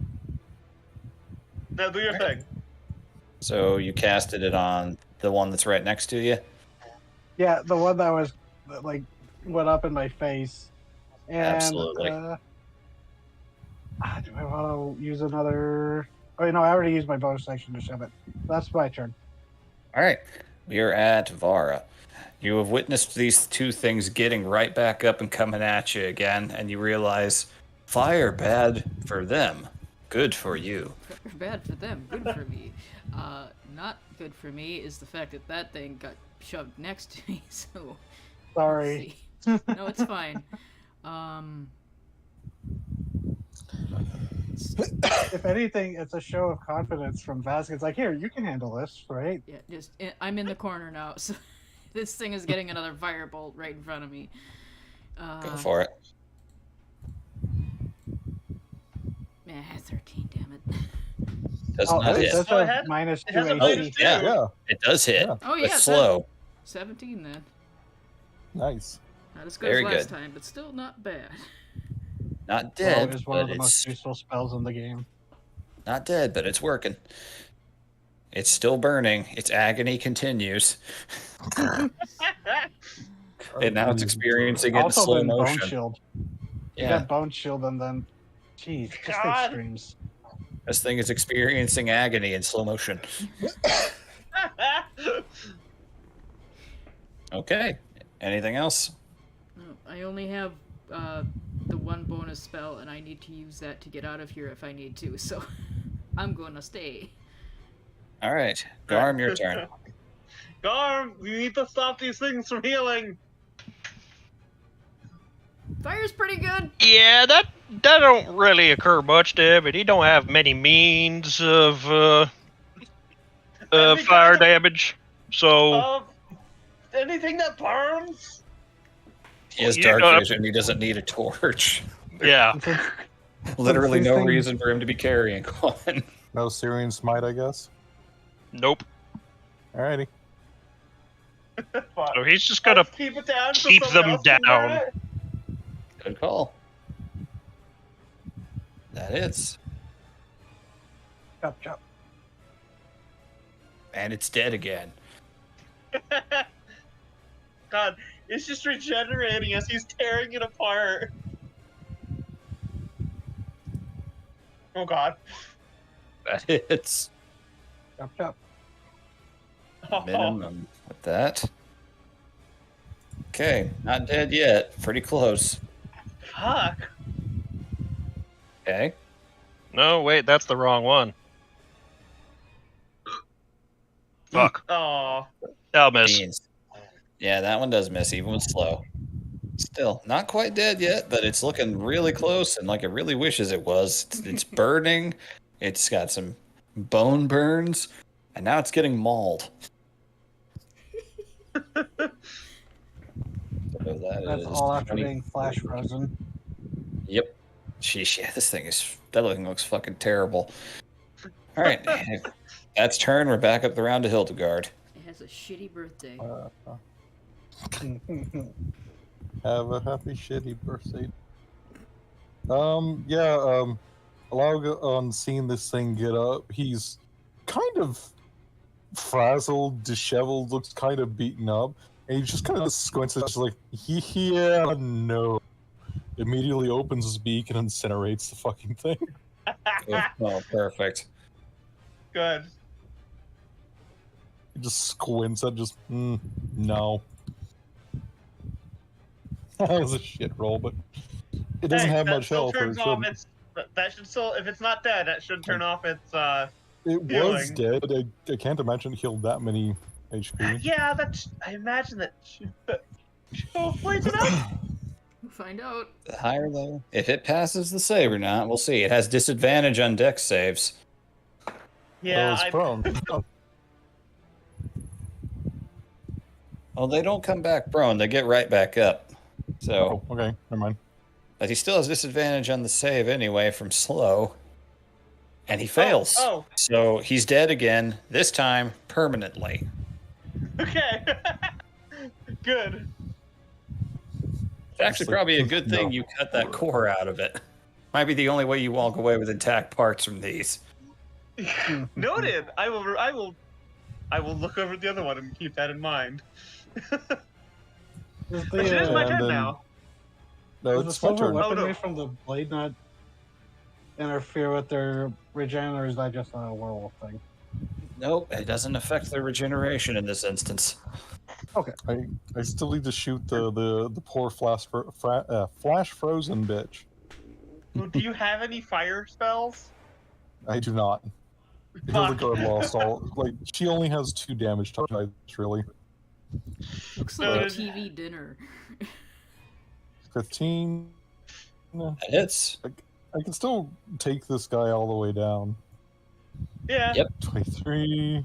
Now do your thing. So you casted it on the one that's right next to you? Yeah, the one that was like went up in my face. And, Absolutely. do I want to use another? Oh, no, I already used my bonus action to shove it. That's my turn. All right. We are at Vara. You have witnessed these two things getting right back up and coming at you again, and you realize fire bad for them, good for you. Bad for them, good for me. Not good for me is the fact that that thing got shoved next to me. So Sorry. let's see. No, it's fine. If anything, it's a show of confidence from Vasquez. Like, here, you can handle this, right? Yeah, I'm in the corner now, so this thing is getting another firebolt right in front of me. Go for it. 13, damn it. Does Oh, not it hit. does Go have ahead. minus It 2 has a AC. minus two. Yeah. Yeah, It does hit. Yeah. Oh, yeah, It's slow. 17 then. nice. Not as good Very as last good. time, but still not bad. Not Well, dead, is one but of the most it's useful spells in the game. not dead, but it's working. It's still burning. Its agony continues. And now it's experiencing it in Also slow been bone motion. shield. You Yeah, got bone shield and then, jeez, just God. extremes. this thing is experiencing agony in slow motion. Okay. Anything else? No, I only have the one bonus spell, and I need to use that to get out of here if I need to, so I'm gonna stay. All right. Garm, your turn. Garm, we need to stop these things from healing. Fire's pretty good! Yeah, that don't really occur much to him, and he don't have many means of fire damage. So Anything that burns. He has You dark know- vision. He doesn't need a torch. yeah, Literally these no things- reason for him to be carrying one. No Syrian smite, I guess. nope. Alrighty. So he's just gonna Let's keep it down. so keep someone them else can burn down. it. Good call. That is. Chop, chop. And it's dead again. God, it's just regenerating as he's tearing it apart. Oh God. That hits. Chop, chop. Minimum with that. Okay, not dead yet. Pretty close. Fuck. Okay. No, wait, that's the wrong one. Fuck. Oh. I'll miss. Beans. Yeah, that one does miss, even with slow. Still, not quite dead yet, but it's looking really close and like it really wishes it was. It's burning. It's got some bone burns, and now it's getting mauled. So That's is all after 20 being flash frozen. Yep. Sheesh, yeah, this thing is... That thing looks fucking terrible. All right. That's turn. We're back up the round to Hildegard. It has a shitty birthday. Have a happy shitty birthday. Alaga, on seeing this thing get up, he's kind of frazzled, disheveled, looks kind of beaten up, and he just kind of squints and just like, yeah, no. Immediately opens his beak and incinerates the fucking thing. Oh, perfect. Good. He just squints and just, no. That was a shit roll, but it doesn't have that much still health. Or turns it off shouldn't. its. That should still, if it's not dead, that should turn off its. It was healing. dead. I can't imagine it healed that many HP. Yeah, that's. I imagine that. Hopefully it's enough. Find out. The higher level. If it passes the save or not, we'll see. It has disadvantage on dex saves. Yeah, Well, it's prone. Oh, Well, they don't come back prone. They get right back up. So, okay, never mind. but he still has disadvantage on the save anyway from slow. And he fails. Oh, So he's dead again, this time permanently. okay. Good. It's actually probably a good thing you cut that core out of it. Might be the only way you walk away with intact parts from these. Noted. I will look over at the other one and keep that in mind. Is But it is my and turn then- now. No, does the it's my silver turn. weaponry Oh, no. from the blade not interfere with their regen, or is that just a werewolf thing? Nope, it doesn't affect their regeneration in this instance. I still need to shoot the poor flash frozen bitch. Well, do you have any fire spells? I do not. Hildegard lost all. Like, she only has 2 damage types, really. Looks like a Noted. TV dinner. 15. That hits. I can still take this guy all the way down. Yeah. Yep. 23.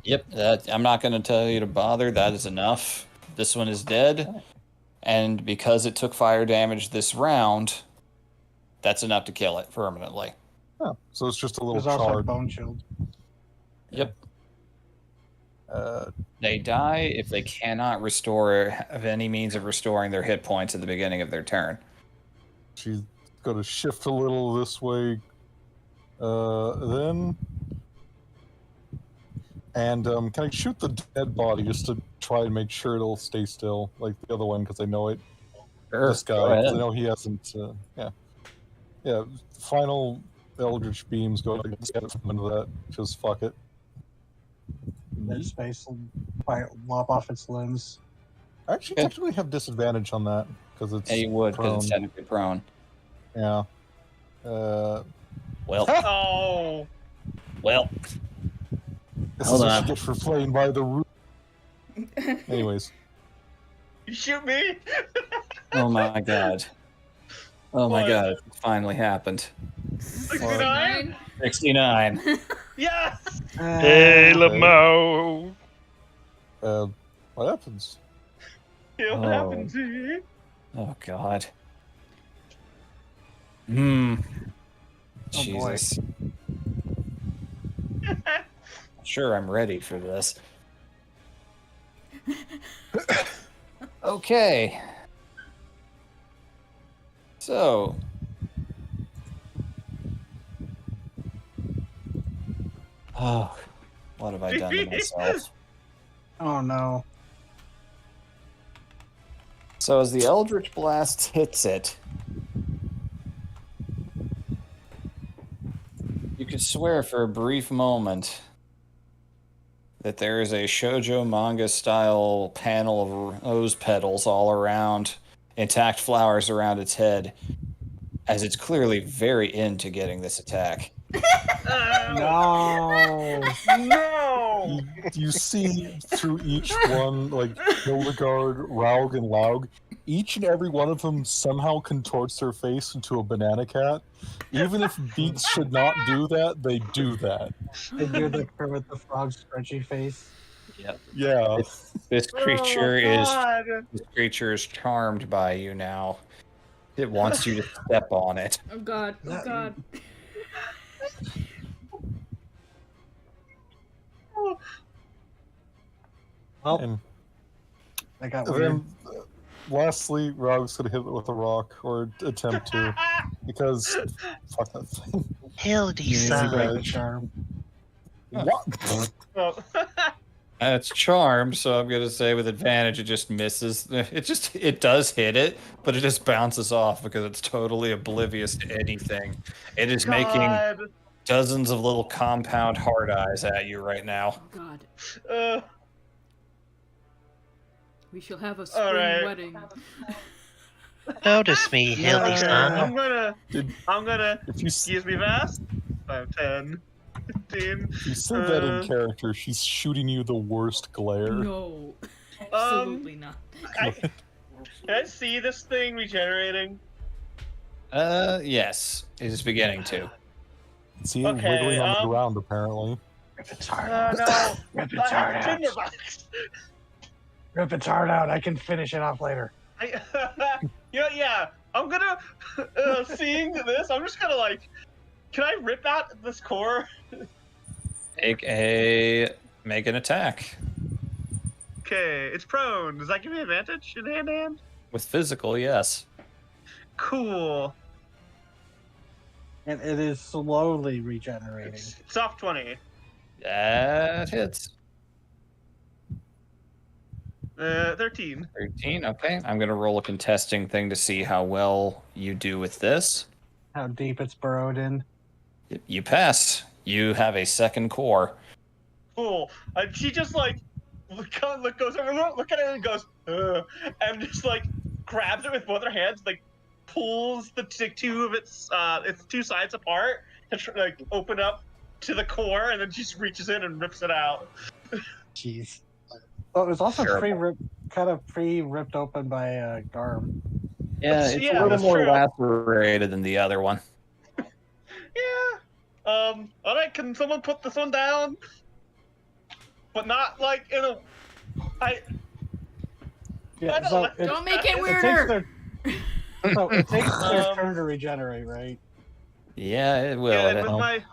Yep, I'm not going to tell you to bother. That is enough. This one is dead. And because it took fire damage this round, that's enough to kill it permanently. Oh, so it's just a little There's also a charred. bone shield. Yep. Uh, They die if they cannot have any means of restoring their hit points at the beginning of their turn. she's going to shift a little this way. Then. And can I shoot the dead body just to try and make sure it'll stay still, like the other one, because I know it. Sure, This guy, go 'cause ahead. I know he hasn't. Yeah. Final Eldritch Beams go into that. Just fuck it. Dead space will lop off its limbs. I actually Okay. technically have disadvantage on that because it's Yeah, you would, because it's prone. technically prone. Yeah. Well, Oh. This Hold is what on. you get for playing by the rules. Anyways, You shoot me? oh my god. Oh my What? god, it finally happened. 69? 69. Yes! Hey, Okay. Lamo. what happens? Yeah, what Oh. happened to you? Oh god. Hmm. Oh, boy. Jesus. Sure, I'm ready for this. Okay. So. Oh, what have I done to myself? Oh no. So as the Eldritch Blast hits it, you could swear for a brief moment that there is a shoujo manga style panel of rose petals all around, intact flowers around its head, as it's clearly very into getting this attack. No. No! You see through each one, like Hildegard, Raug, and Laug, each and every one of them somehow contorts their face into a banana cat. Even if beaks should not do that, they do that. They do the Kermit the Frog stretchy face. Yeah. This creature God. this creature is charmed by you now. It wants you to step on it. Oh god. Oh god. Well, And that got weird. then, lastly, Raug's gonna hit it with a rock, or attempt to, because fuck that thing. Hildy Yeah, Break the Right. charm. What? Well, It's charmed, so I'm gonna say with advantage it just misses. It does hit it, but it just bounces off because it's totally oblivious to anything. It is making God. dozens of little compound hard eyes at you right now. Oh god. Uh, We shall have a spring Alright. wedding. Notice me, Hildy son. I'm gonna, Did- I'm If you, excuse me fast. 5, 10, 15. if you say that in Uh, character, she's shooting you the worst glare. No. Absolutely not. Can I see this thing regenerating? Yes, it is beginning to. See it Okay, wiggling on the ground, apparently. Rip its heart out. No. Rip its I have heart a out. tinderbox. Rip its heart out. I can finish it off later. Yeah. I'm gonna, seeing this, I'm just gonna like, can I rip out this core? Make an attack Okay, it's prone. Does that give me advantage in hand-to-hand? with physical. Yes. Cool. And it is slowly regenerating. It's off 20. That hits. 13. 13. Okay, I'm gonna roll a contesting thing to see how well you do with this. How deep it's burrowed in. You pass. You have a second core. Cool. She just like goes over, look at it and goes, and just like grabs it with both her hands, like pulls the two of its two sides apart and like open up to the core, and then she just reaches in and rips it out. Jeez. Oh, it was also Terrible. pre-ripped open by Garm. Yeah, it's Yeah, a little that's more true. lacerated than the other one. Yeah. All right. Can someone put this one down? But not like in a. Yeah, I don't so like- it, Don't make it it weirder. takes their turn to regenerate, right? Yeah, it will. Yeah, It- and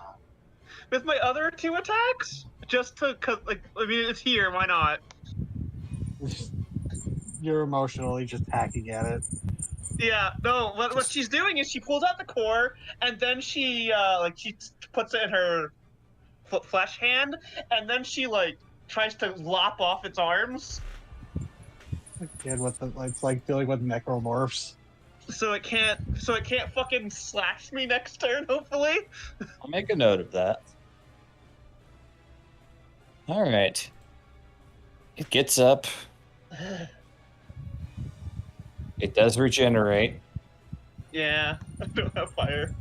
with my other two attacks, just to like, I mean, it's here. Why not? You're emotionally just hacking at it. Yeah, no. What she's doing is she pulls out the core, and then she she puts it in her flesh hand, and then she like tries to lop off its arms, Again, it's like dealing with necromorphs. so it can't fucking slash me next turn. Hopefully. I'll make a note of that. All right. It gets up. It does regenerate. Yeah, I don't have fire.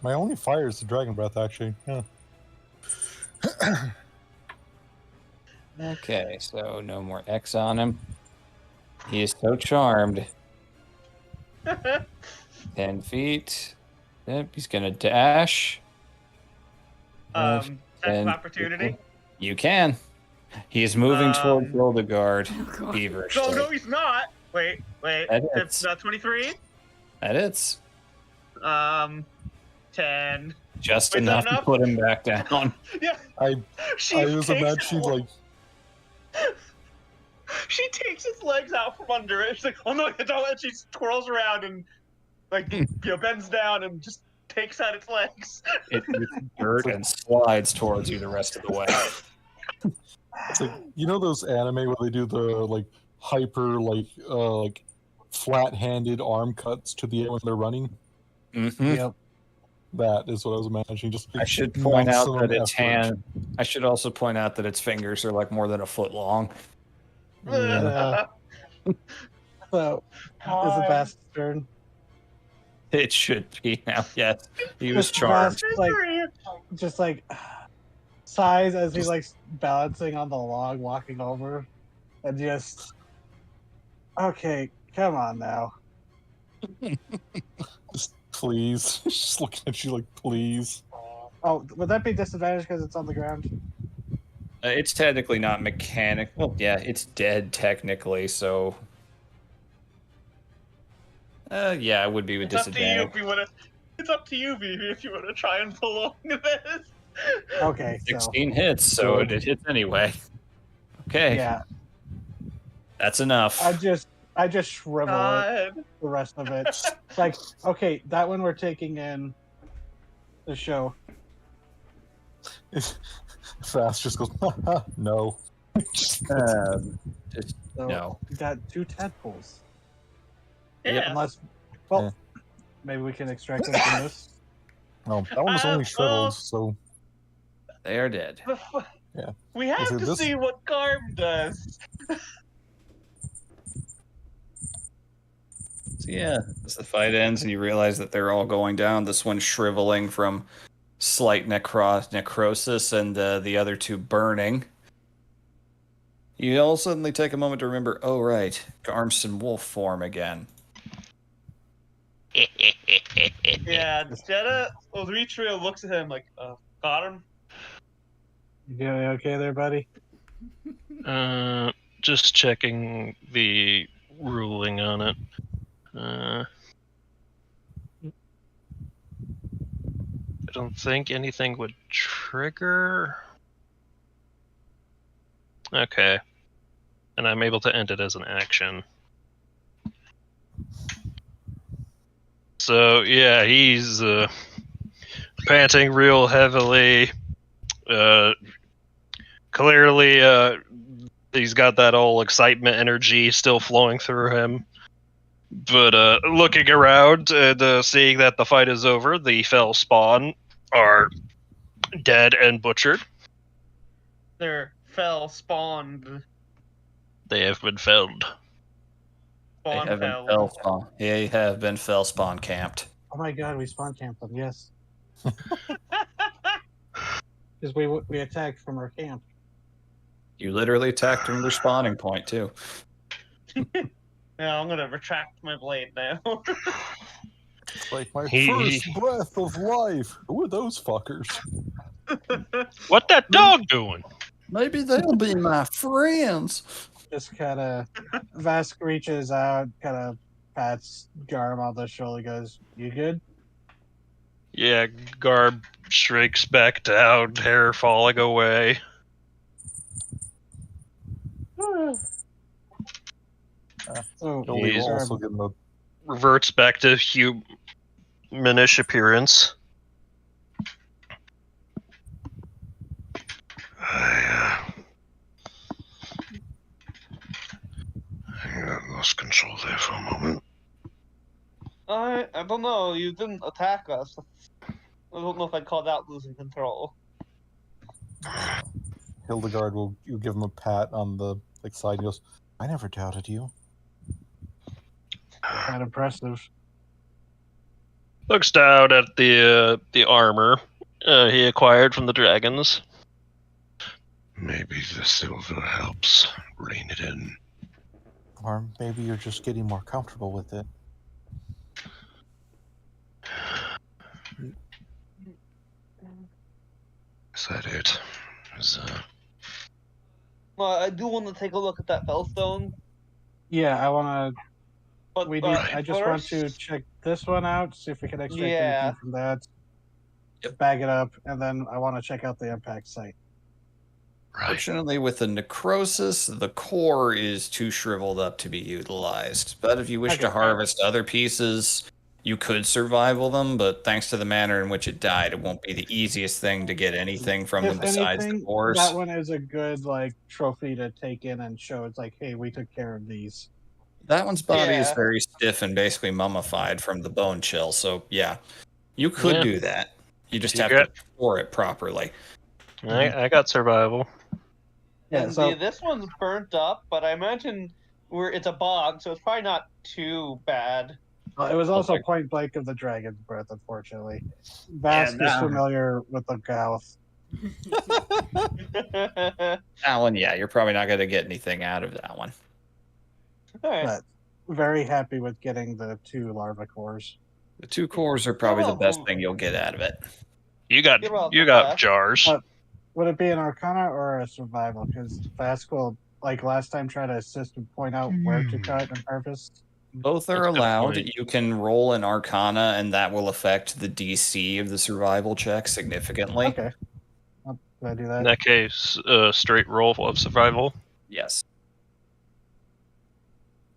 My only fire is the dragon breath, actually. Yeah. Okay, so no more X on him. He is so charmed. 10 feet. Yep, he's gonna dash. That's an And- opportunity. You can. He's moving towards Um, Hildegard Oh, God. feverishly. No, he's not. Wait. That It's hits. 23. That hits. 10. Just Wait, is that enough to enough? put him back down. Yeah. I She was takes imagining, like, She takes its legs out from under it. She's like, oh no, don't. And she twirls around and like bends down and just takes out its legs. It eats dirt and slides towards you the rest of the way. it's like, you know those anime where they do the, like, hyper, like flat-handed arm cuts to the air when they're running? Mm-hmm. Yep. That is what I was imagining. Just I should point out that maximum its effort. hand. I should also point out that its fingers are like more than a foot long. Yeah. So, is it Bast's turn? It should be now. Yes, he was charmed. Just like sighs as he's like balancing on the log, walking over, and just okay, come on now. Just please. Just looking at you like, please. Oh, would that be disadvantage because it's on the ground? It's technically not mechanic. Well, yeah, it's dead technically. So, yeah, it would be with It's up to you disadvantage. if you want to. It's up to you, Vivi, if you want to try and prolong this. Okay, so 16 hits, so it hits anyway. Okay, yeah, that's enough. I just shrivel it, God. the rest of it. It's like, okay, that one we're taking in the show. Fast just goes, no. Just So no. we got 2 tadpoles. Yeah. Unless, well, maybe we can extract them from this. No, that one was only shriveled, so They are dead. Yeah. We have Is it to this- see what Garm does. So yeah, as the fight ends and you realize that they're all going down, this one shriveling from slight necrosis and the other two burning. You all suddenly take a moment to remember, oh, right, Garm's in wolf form again. Yeah, Jetta Othritrio looks at him like, got him? You doing okay there, buddy? Just checking the ruling on it. I don't think anything would trigger. Okay. And I'm able to end it as an action. So, yeah, he's panting real heavily. Clearly, he's got that old excitement energy still flowing through him. But looking around and seeing that the fight is over, the fell spawn are dead and butchered. They're fell spawned. They have been felled. They Spawn have been fell. fell spawn. They have been fell spawn camped. Oh my god, we spawn camped them, yes. Because we attacked from our camp. You literally attacked from their spawning point, too. Now I'm gonna retract my blade now. It's like my He- first breath of life. Who are those fuckers? What that dog doing? Maybe they'll be my friends. Just kind of, Vask reaches out, kind of pats Garm on the shoulder, goes, "You good?" Yeah, Garb shrinks back down, hair falling away. So, Billy will He's- also give him a Reverts back to humanish appearance. I lost control there for a moment. I don't know. You didn't attack us. I don't know if I'd call that losing control. Hildegard will you give him a pat on the side and goes, I never doubted you. kind of impressive. Looks down at the armor he acquired from the dragons. Maybe the silver helps rein it in. Or maybe you're just getting more comfortable with it. Is that it? Well, I do want to take a look at that Fellstone. Yeah, I want to. But I just want to first- check this one out, see if we can extract Yeah. anything from that. Yep. Bag it up, and then I want to check out the impact site. Right. Fortunately, with the necrosis, the core is too shriveled up to be utilized. But if you wish Okay. to harvest other pieces, you could survival them, but thanks to the manner in which it died, it won't be the easiest thing to get anything from them If besides anything, the cores. that one is a good trophy to take in and show. It's like, hey, we took care of these. That one's body is Yeah. very stiff and basically mummified from the bone chill, so yeah. You could Yeah. do that. You just You have got- to store it properly. I got survival. Yeah, and so this one's burnt up, but I imagine it's a bog, so it's probably not too bad. it was also Okay. point blank of the dragon's breath, unfortunately. Vask is now- familiar with the Gauth. Alan, yeah, you're probably not going to get anything out of that one. All right. But very happy with getting the 2 larva cores. The 2 cores are probably the best welcome. thing you'll get out of it. You got You're welcome, you got Vask. jars. Would it be an Arcana or a Survival? Because Vask will, like last time, try to assist and point out where to cut and harvest. Both are That's a good allowed. point. You can roll an Arcana, and that will affect the DC of the survival check significantly. Okay. Did I do In that? that case, straight roll of survival. Yes.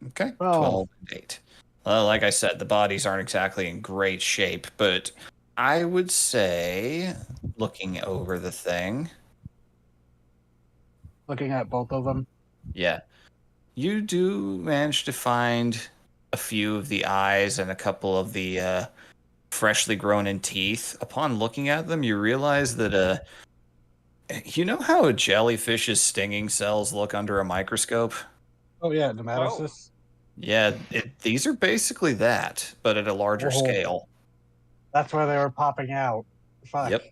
Okay. 12. 12 and 8. Well, like I said, the bodies aren't exactly in great shape, but I would say, looking over the thing, Looking at both of them. yeah, you do manage to find a few of the eyes and a couple of the freshly grown in teeth. Upon looking at them, you realize that you know how a jellyfish's stinging cells look under a microscope? Oh yeah, nematocysts. Yeah, these are basically that, but at a larger Oh. scale. That's where they were popping out. Fuck. Yep.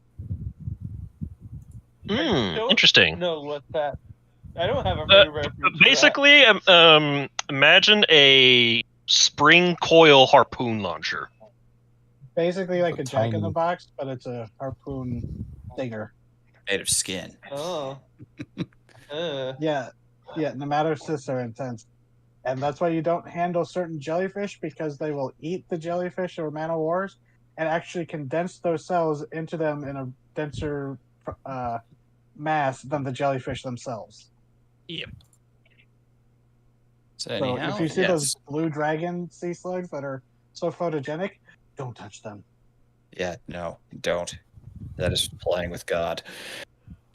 I don't Interesting. know what that I don't have a frame reference. for that. Basically, imagine a spring coil harpoon launcher. Basically like A a Jack in the tiny- Box, but it's a harpoon stinger. Made of skin. Oh. Yeah, nematocysts are intense. And that's why you don't handle certain jellyfish, because they will eat the jellyfish or man-o-wars and actually condense those cells into them in a denser mass than the jellyfish themselves. Yep. So So anyhow, if you see yes. those blue dragon sea slugs that are so photogenic, don't touch them. Yeah, no, don't. That is playing with God.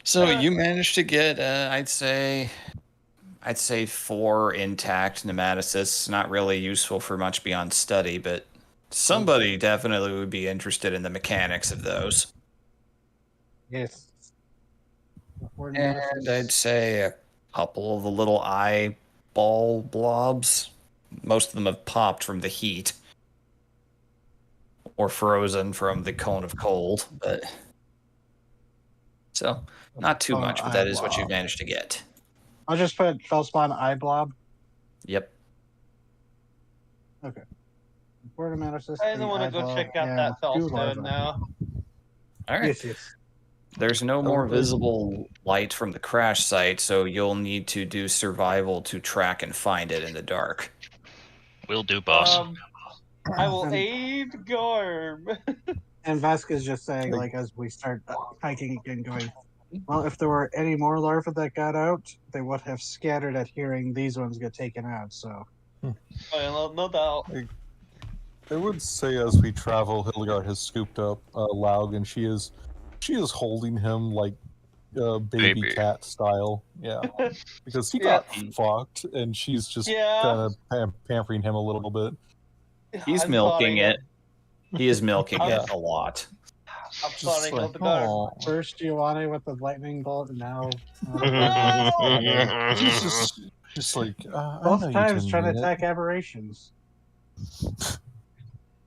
So you managed to get, I'd say 4 intact nematocysts. Not really useful for much beyond study, but somebody definitely would be interested in the mechanics of those. Yes. And I'd say a couple of the little eyeball blobs. Most of them have popped from the heat. Or frozen from the cone of cold, but so not too much, but that is what you've managed to get. I'll just put Feldspawn eye blob. Yep. Okay. Nematocyst, I don't want to eye go blob, check out and that 2 Felstone larvae. now. All right. Yes. There's no more visible light from the crash site, so you'll need to do survival to track and find it in the dark. Will do, boss. I will aid Garb. And Vasquez just saying, like, as we start hiking again, going, well, if there were any more larvae that got out, they would have scattered at hearing these ones get taken out, so. No doubt. I would say as we travel, Hildegard has scooped up Laug, and she is holding him like baby cat style. Yeah, because he got fucked, and she's just kind of pampering him a little bit. He's milking it. He is milking it a lot. I'm sorry, Hildegard. First Giovanni with the lightning bolt, and now She's just like both times trying to attack aberrations.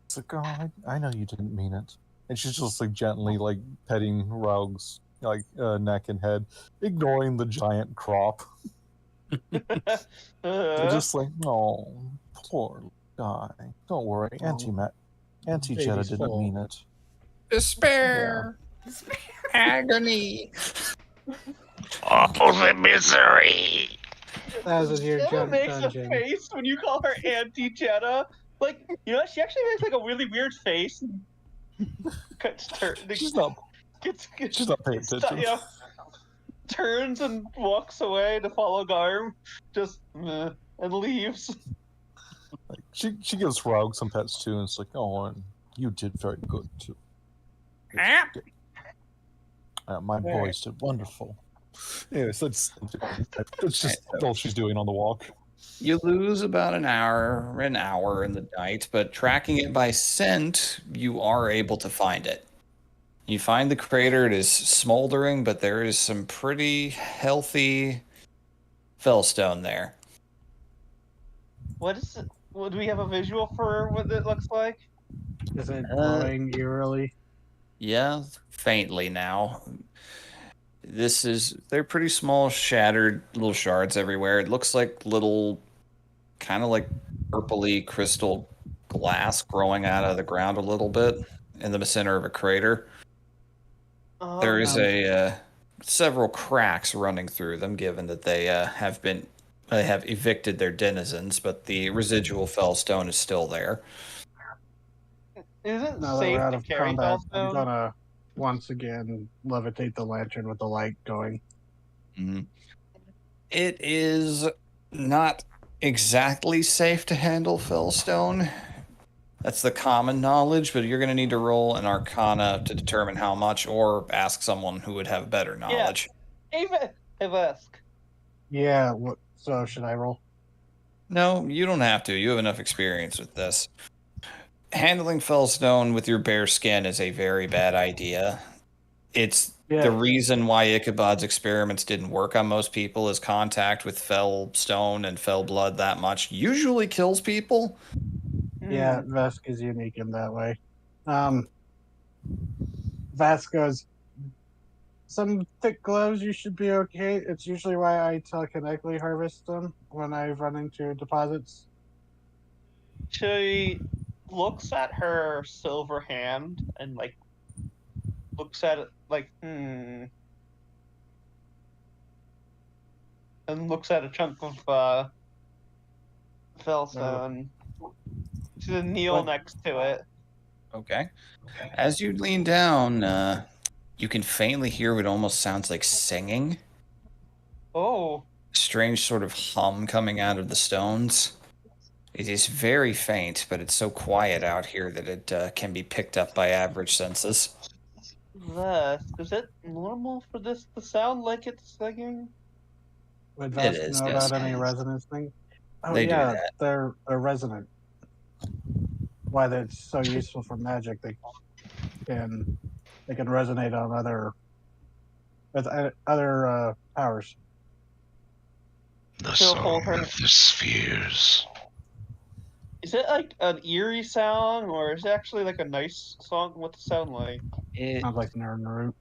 It's like, oh, I know you didn't mean it. And she's just like gently like petting Raug's like neck and head, ignoring the giant crop. Just like, oh, poor guy. Don't worry, Auntie Jetta didn't mean it. Despair. Yeah. Despair. Agony. Oh, the misery. That was your Jetta makes dungeon. a face when you call her Auntie Jetta. Like, you know, she actually makes like a really weird face. She's not paying attention. Yeah, turns and walks away to follow Garm, just and leaves. Like, she gives Raug some pets too, and it's like, oh, and you did very good too. My boys did wonderful. Anyways, that's just all she's doing on the walk. You lose about an hour in the night, but tracking it by scent, you are able to find it. You find the crater. It is smoldering, but there is some pretty healthy fellstone there. What is it? Do we have a visual for what it looks like? Is it glowing eerily? Yeah, faintly now. They're pretty small, shattered little shards everywhere. It looks like little, kind of like purpley crystal glass growing out of the ground a little bit in the center of a crater. There is several cracks running through them, given that they have evicted their denizens, but the residual fellstone is still there. Is it Now that safe we're out to of carry combat, I'm fellstone? gonna once again levitate the lantern with the light going. Mm-hmm. It is not exactly safe to handle fellstone. That's the common knowledge, but you're going to need to roll an Arcana to determine how much, or ask someone who would have better knowledge. Yeah. Ask. Yeah, so should I roll? No, you don't have to. You have enough experience with this. Handling fellstone with your bare skin is a very bad idea. It's the reason why Ichabod's experiments didn't work on most people is contact with fell stone and fell blood that much usually kills people. Yeah, Vesk is unique in that way. Vask goes, some thick gloves, you should be okay. It's usually why I telekinetically harvest them when I run into deposits. She looks at her silver hand and like looks at it like and looks at a chunk of fellstone. She's gonna kneel What? next to it. Okay. As you lean down, you can faintly hear what almost sounds like singing. Oh, Strange sort of hum coming out of the stones. It is very faint, but it's so quiet out here that it can be picked up by average senses. is it normal for this to sound like it's singing? Would It Vesk is, know yes. about any resonance thing? Oh They do yeah, that. they're resonant. Why that's so useful for magic? They can resonate on other powers. The She'll song hold her. of the spheres. Is it like an eerie sound, or is it actually like a nice song? What's it sound like? It Sounds like Nerd.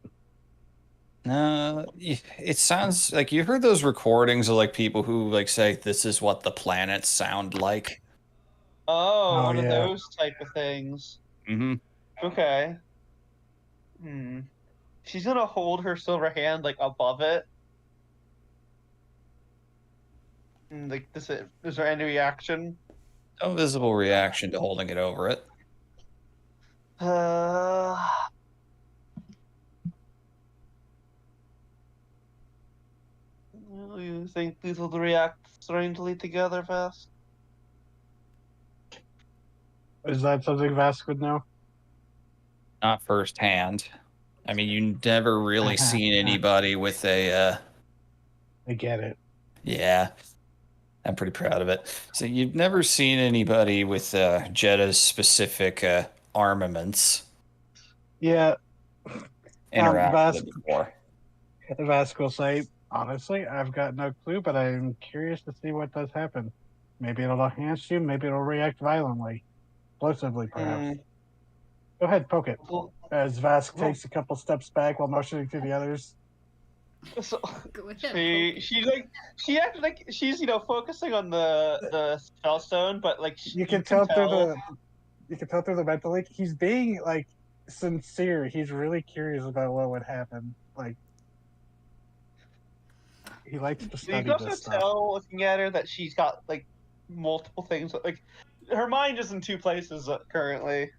No, it sounds like you heard those recordings of like people who like say this is what the planets sound like. Oh, Oh one of yeah. those type of things. Mm-hmm. Okay. She's gonna hold her silver hand like above it. Like, is there any reaction? No visible reaction to holding it over it. You think these will react strangely together fast? Is that something Vask would know? Not firsthand. I mean, you never really seen anybody with a. I get it. Yeah, I'm pretty proud of it. So you've never seen anybody with Jetta's specific armaments Yeah, interact Vask, with it before. Vask will say, honestly, I've got no clue, but I'm curious to see what does happen. Maybe it'll enhance you, maybe it'll react violently, explosively, perhaps. Go ahead, poke it. Well, As Vask takes a couple steps back while motioning to the others. so Go ahead. she acted like she's focusing on the spellstone, but like You can tell through the mental link. He's being like sincere. He's really curious about what would happen. Like he likes to You study can also this stuff. tell looking at her that she's got like multiple things. Like her mind is in two places currently.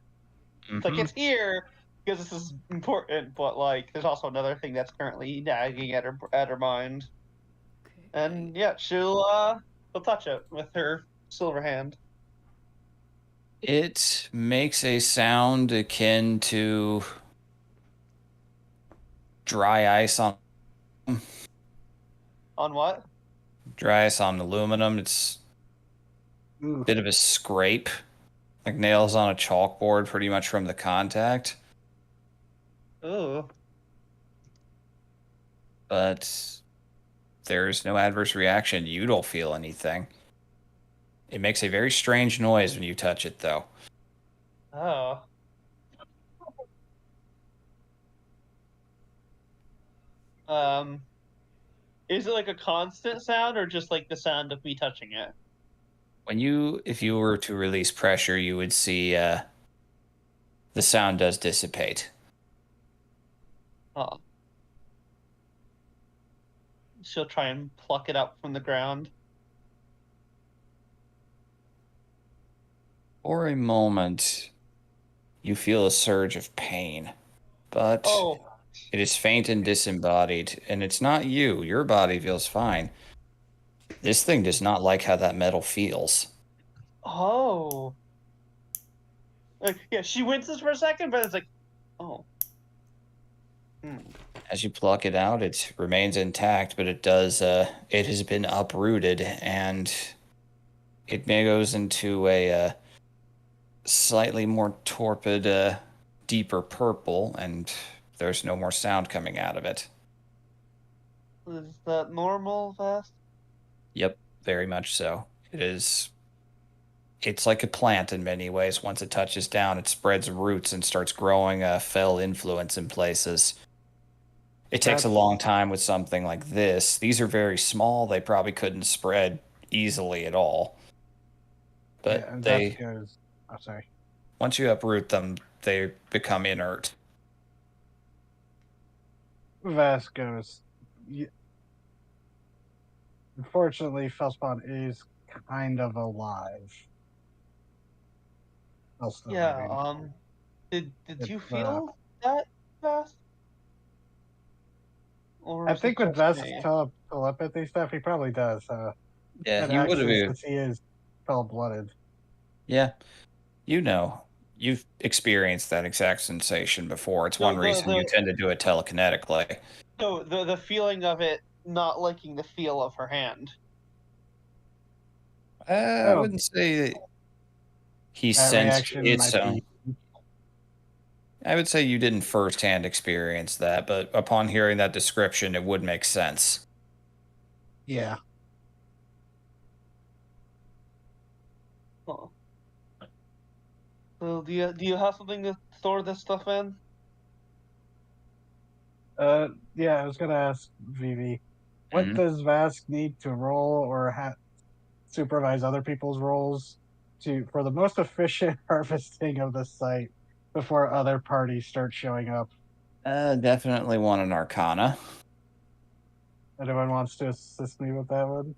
It's like Mhm. it's here because this is important, but like there's also another thing that's currently nagging at her mind. And yeah, she'll touch it with her silver hand. It makes a sound akin to dry ice on On what? dry ice on aluminum. It's a Ooh. bit of a scrape, like nails on a chalkboard, pretty much from the contact. Oh. But there's no adverse reaction. You don't feel anything. It makes a very strange noise when you touch it, though. Oh. Is it like a constant sound or just like the sound of me touching it? If you were to release pressure, you would see the sound does dissipate. Oh. She'll try and pluck it up from the ground. For a moment, you feel a surge of pain, but Oh. it is faint and disembodied, and it's not you. Your body feels fine. This thing does not like how that metal feels. Oh. Like, yeah, she winces for a second, but it's like, oh. As you pluck it out, it remains intact, but it has been uprooted, and it goes into a slightly more torpid, deeper purple, and there's no more sound coming out of it. Is that normal, Vast? Yep, very much so. It's like a plant in many ways. Once it touches down, it spreads roots and starts growing a fell influence in places. It takes a That's- long time with something like this. These are very small. They probably couldn't spread easily at all. But yeah, and they, Vesco's. Oh, sorry. once you uproot them, they become inert. Vasco's. Unfortunately, Felspawn is kind of alive. Well, still Yeah. living. Did It's, you feel that fast? Or I was it think with just Vesk's me? telepathy stuff, he probably does. Yeah, And you would actually, have. since he is fell-blooded. Yeah, you know. You've experienced that exact sensation before. It's So one reason you tend to do it telekinetically. So the feeling of it not liking the feel of her hand. I Oh, wouldn't say that he that sensed reaction its might own. be. I would say you didn't firsthand experience that, but upon hearing that description, it would make sense. Yeah. Huh. So do you have something to store this stuff in? Yeah, I was gonna ask Vivi, what Mhm. does Vask need to roll or supervise other people's roles for the most efficient harvesting of the site before other parties start showing up? Definitely want an Arcana. Anyone wants to assist me with that one?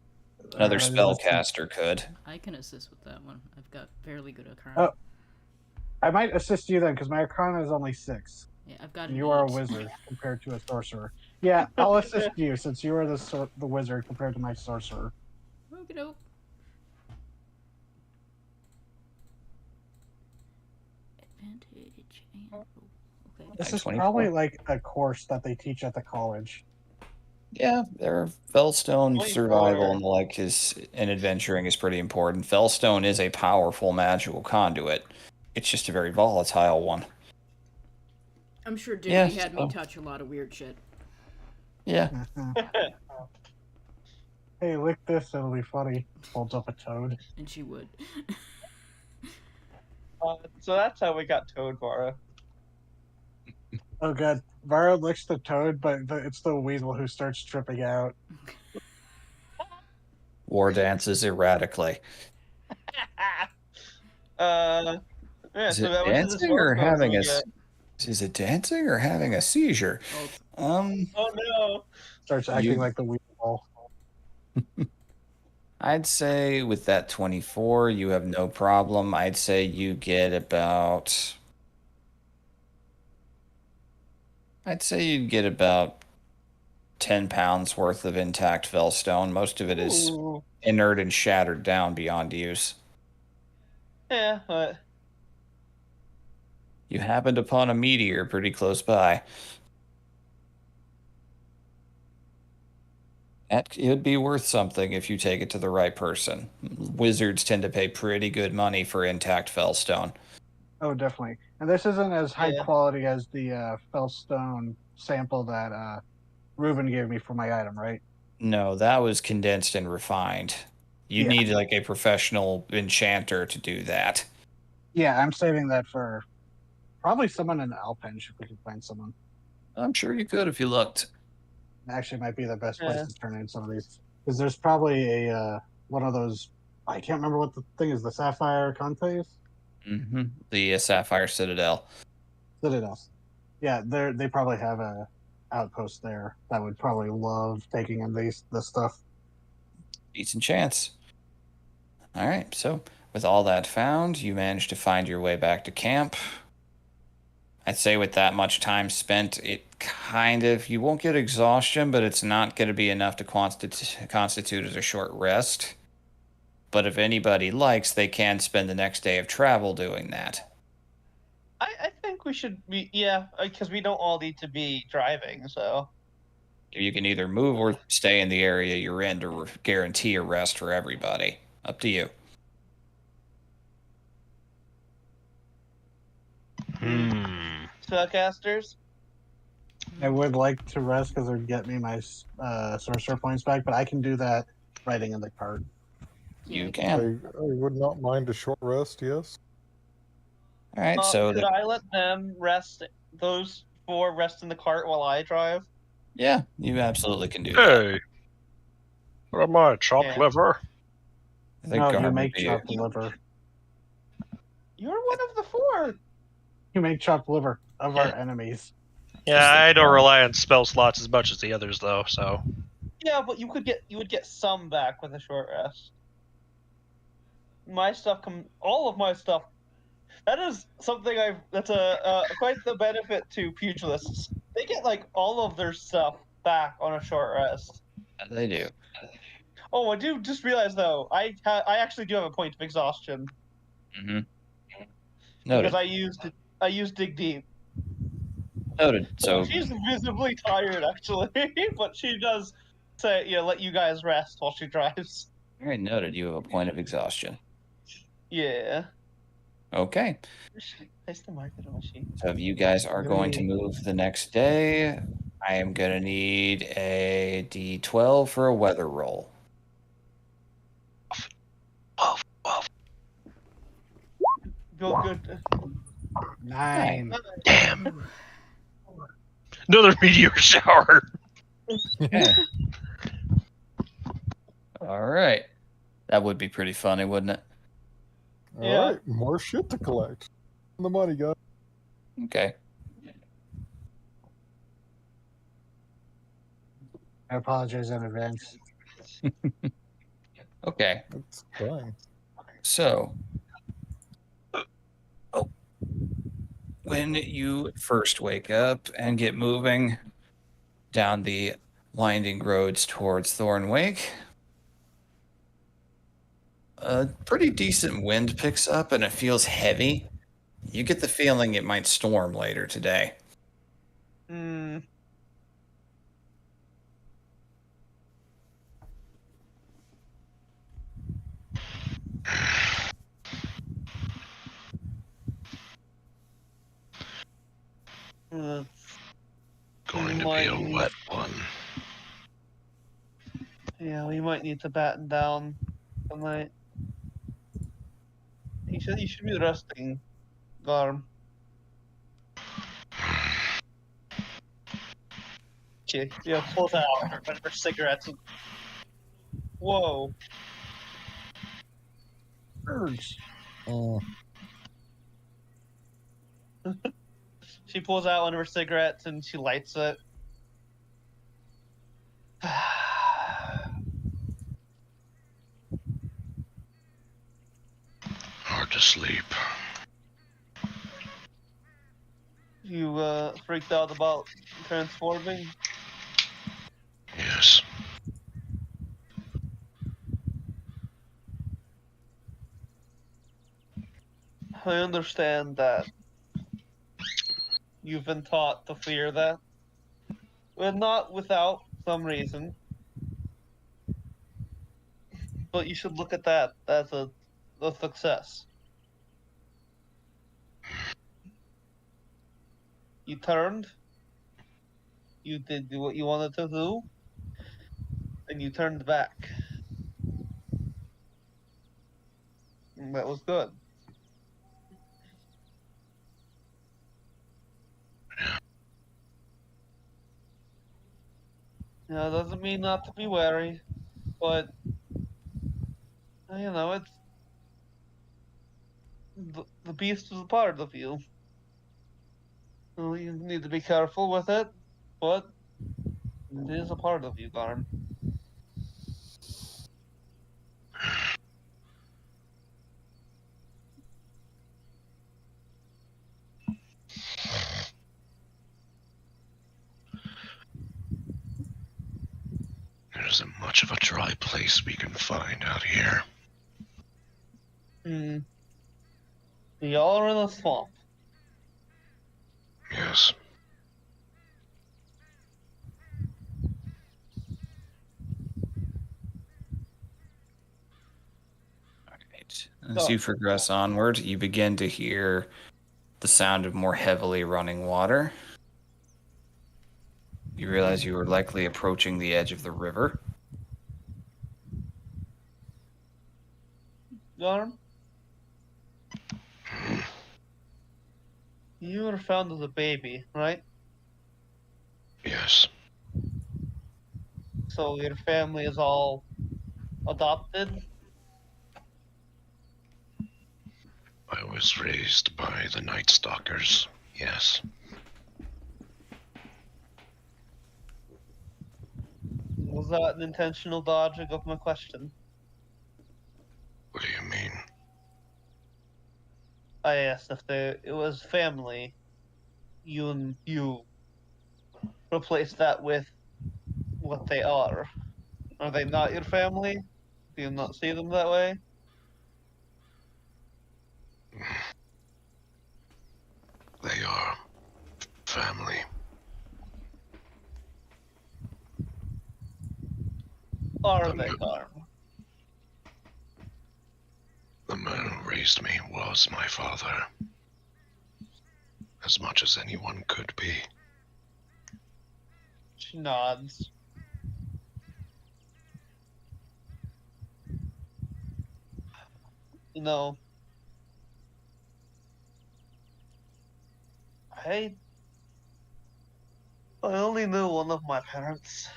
Another Is this- spellcaster could. I can assist with that one. I've got fairly good Arcana. Oh, I might assist you then because my Arcana is only 6. Yeah, I've got And an you are a 8. wizard compared to a sorcerer. Yeah, I'll assist you since you are the wizard compared to my sorcerer. Okey-doke. Advantage and roll. Okay. This is 24. probably like a course that they teach at the college. Yeah, their Fellstone 24. survival and the like is and adventuring is pretty important. Fellstone is a powerful magical conduit. It's just a very volatile one. I'm sure Dewey Yeah, had me so- touch a lot of weird shit. Yeah. Hey, lick this, it'll be funny. Holds up a toad. And she would. So that's how we got Toad Vara. Oh god, Vara licks the toad, but it's the weasel who starts tripping out. War dances erratically. Yeah, Is so it that was just dancing or Oathbound having a? doing it. Is it dancing or having a seizure? Both. Oh no! Starts acting You- like the weasel. I'd say with that 24, you have no problem. I'd say you get about. I'd say you'd get about 10 pounds worth of intact Fellstone. Most of it is Ooh. inert and shattered down beyond use. Yeah, but You happened upon a meteor pretty close by. That would be worth something if you take it to the right person. Wizards tend to pay pretty good money for intact Fellstone. Oh, definitely. And this isn't as high Yeah. quality as the Fellstone sample that Ruben gave me for my item, right? No, that was condensed and refined. You Yeah. need like a professional enchanter to do that. Yeah, I'm saving that for probably someone in Alpench if we can find someone. I'm sure you could if you looked. Actually, might be the best place Yeah. to turn in some of these because there's probably a one of those. I can't remember what the thing is. The Sapphire Contes The Sapphire Citadel. Citadels. Yeah, they probably have a outpost there that would probably love taking in this stuff. Decent chance. All right, so with all that found, you managed to find your way back to camp. I'd say with that much time spent, it kind of, you won't get exhaustion, but it's not going to be enough to constitute as a short rest. But if anybody likes, they can spend the next day of travel doing that. I think we should be, yeah, because we don't all need to be driving, so. You can either move or stay in the area you're in to guarantee a rest for everybody. Up to you. Spellcasters? I would like to rest because it would get me my sorcerer points back, but I can do that riding in the cart. You I, can. I would not mind a short rest, yes. All right, so Could I let them rest, those 4 rest in the cart while I drive? Yeah, you absolutely can do that. Hey, what am I, chopped Yeah. liver? I think No, Garm you would make be- chopped liver. You're one of the four. You make chopped liver of our enemies. Yeah, Just the I don't one. rely on spell slots as much as the others, though. So Yeah, but you would get some back with a short rest. My stuff all of my stuff. That is something that's quite the benefit to pugilists. They get like all of their stuff back on a short rest. They do. Oh, I do just realize though, I actually do have a point of exhaustion Mm-hmm. because Noted. I used dig deep. Noted. So, She's visibly tired actually, but she does say, let you guys rest while she drives. very noted. You have a point of exhaustion. Yeah. Okay. Place the market on she. So if you guys are going to move the next day, I am going to need a D12 for a weather roll. Go good. 9. damn, another meteor shower. Okay. All right. That would be pretty funny, wouldn't it? All Yeah. right, more shit to collect. The money, guys. Okay. I apologize in advance. Okay. That's fine. So, when you first wake up and get moving down the winding roads towards Thornwake, a pretty decent wind picks up and it feels heavy. You get the feeling it might storm later today. Hmm. Going We to be might a need- wet one. Yeah, we might need to batten down tonight. You should be resting, Garm. Pulls out one of her cigarettes. Whoa. Birds. She pulls out one of her cigarettes and she lights it. Hard to sleep. You freaked out about transforming? Yes. I understand that you've been taught to fear that. Well, not without some reason. But you should look at that as a success. You turned. You did what you wanted to do. And you turned back. And that was good. Yeah, it doesn't mean not to be wary, but it's the beast is a part of you. So you need to be careful with it, but it is a part of you, Garm. There isn't much of a dry place we can find out here. Y'all are in a swamp. Yes. Right. As you Oh. progress onward, you begin to hear the sound of more heavily running water. You realize you are likely approaching the edge of the river. Garm? You were found as a baby, right? Yes. So your family is all adopted? I was raised by the Night Stalkers, yes. Was that an intentional dodging of my question? What do you mean? I asked if it was family. You replace that with what they are. Are they not your family? Do you not see them that way? They are family. Are The, they, ma- Carm? the man who raised me was my father. As much as anyone could be. She nods. You know, I only knew one of my parents.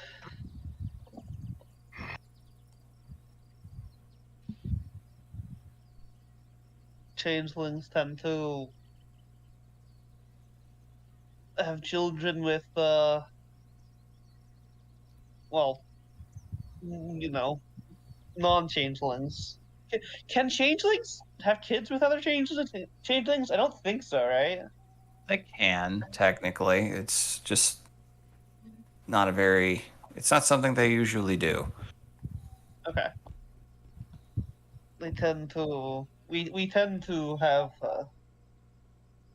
Changelings tend to have children with, well, you know, non-changelings. Can changelings have kids with other changelings? I don't think so, right? They can, technically. It's just not a very. It's not something they usually do. Okay. They tend to. We tend to have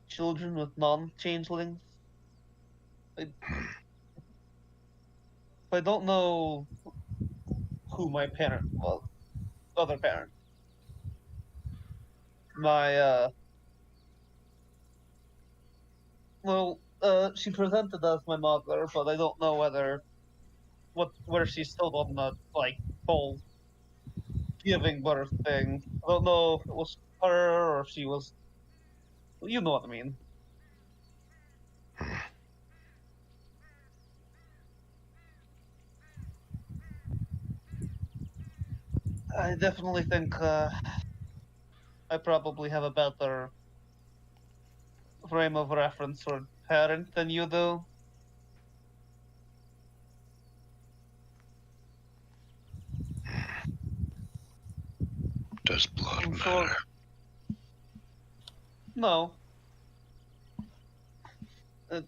children with non-changelings. I don't know who my parent was. Other parent. My well, she presented as my mother, but I don't know whether she's still on the like whole giving birth thing. I don't know if it was her or if she was. You know what I mean. I definitely think I probably have a better frame of reference for parent than you do. Does blood I'm sure. matter? No. It,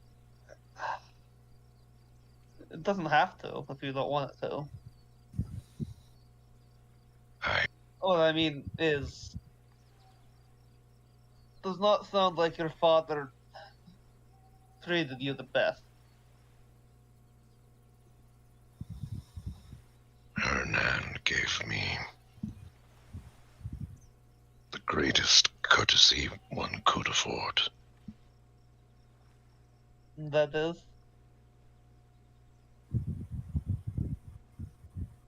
it doesn't have to if you don't want it to. I What I mean is, does not sound like your father treated you the best. Hernan gave me the greatest courtesy one could afford. That is.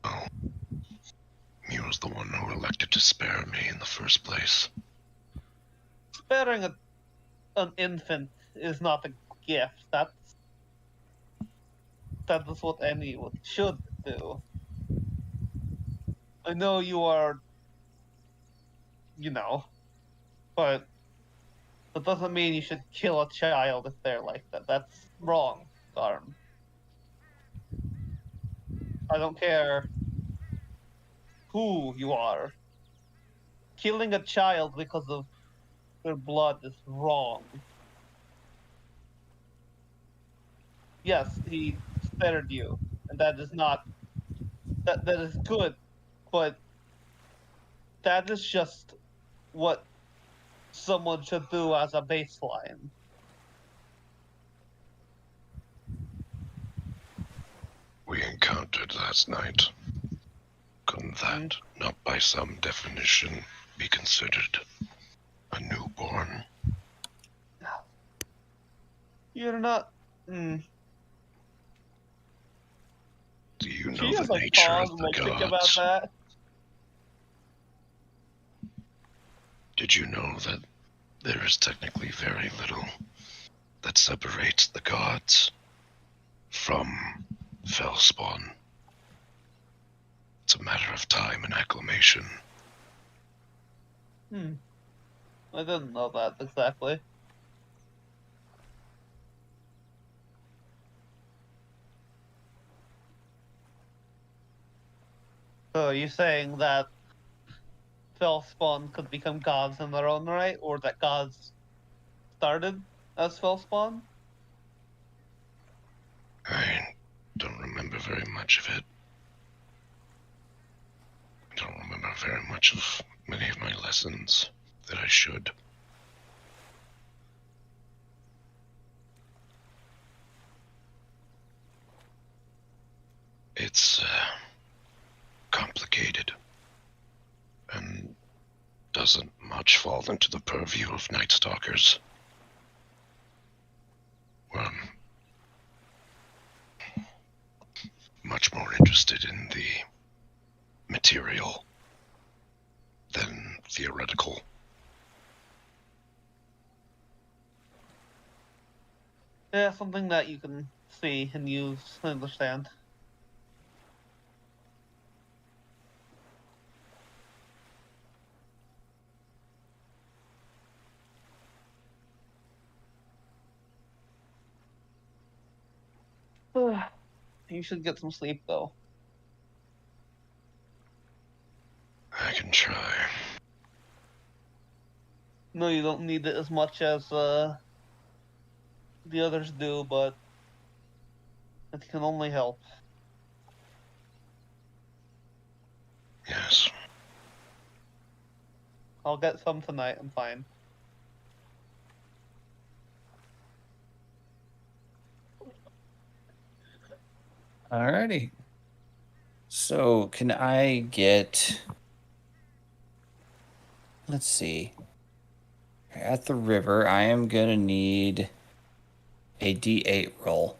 Well, he was the one who elected to spare me in the first place. Sparing an infant is not a gift. That is what anyone should do. I know you are, but that doesn't mean you should kill a child if they're like that. That's wrong, Garm. I don't care who you are. Killing a child because of their blood is wrong. Yes, he spared you, and that is not that is good, but that is just what someone should do as a baseline. We encountered last night. Couldn't that, not by some definition, be considered a newborn? You're not. Mm. Do you know She just the like nature pause of and the like think about gods? that. Did you know that there is technically very little that separates the gods from Fellspawn? It's a matter of time and acclimation. I didn't know that exactly. So are you saying that Fellspawn could become gods in their own right, or that gods started as Fellspawn? I don't remember very much of it. I don't remember very much of many of my lessons that I should. It's complicated and doesn't much fall into the purview of Night Stalkers. We're much more interested in the material than theoretical. Yeah, something that you can see and use and understand. You should get some sleep, though. I can try. No, you don't need it as much as the others do, but it can only help. Yes. I'll get some tonight. I'm fine. Alrighty. So, can I get... Let's see. At the river, I am going to need a D8 roll.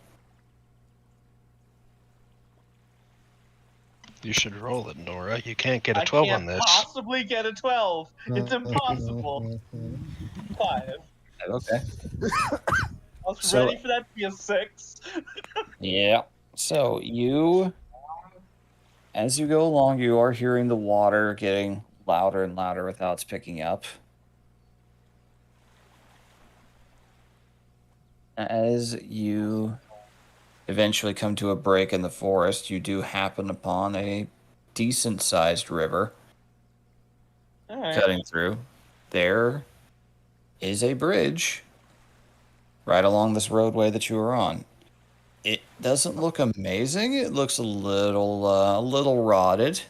You should roll it, Nora. You can't get a 12 on this. I can't possibly get a 12. It's impossible. 5. Okay. I was So- ready for that to be a 6. Yeah. So, as you go along, you are hearing the water getting louder and louder without it's picking up. As you eventually come to a break in the forest, you do happen upon a decent-sized river Alright. cutting through. There is a bridge right along this roadway that you are on. It doesn't look amazing. It looks a little rotted.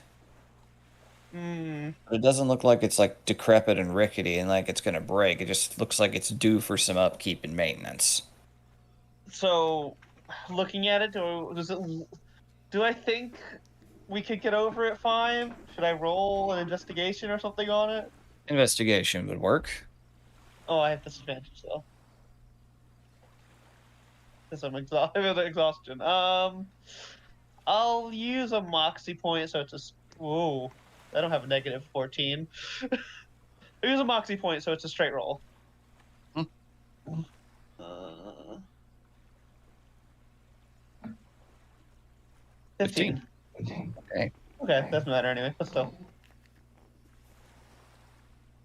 But it doesn't look like it's like decrepit and rickety and like it's gonna break. It just looks like it's due for some upkeep and maintenance. So, looking at it, do I think we could get over it fine? Should I roll an investigation or something on it? Investigation would work. Oh, I have disadvantage though. Because I'm exhaustion. I'll use a moxie point, so it's a. Whoa, I don't have a negative 14. I'll use a moxie point, so it's a straight roll. Uh, 15. Okay. Okay, doesn't matter anyway, but still.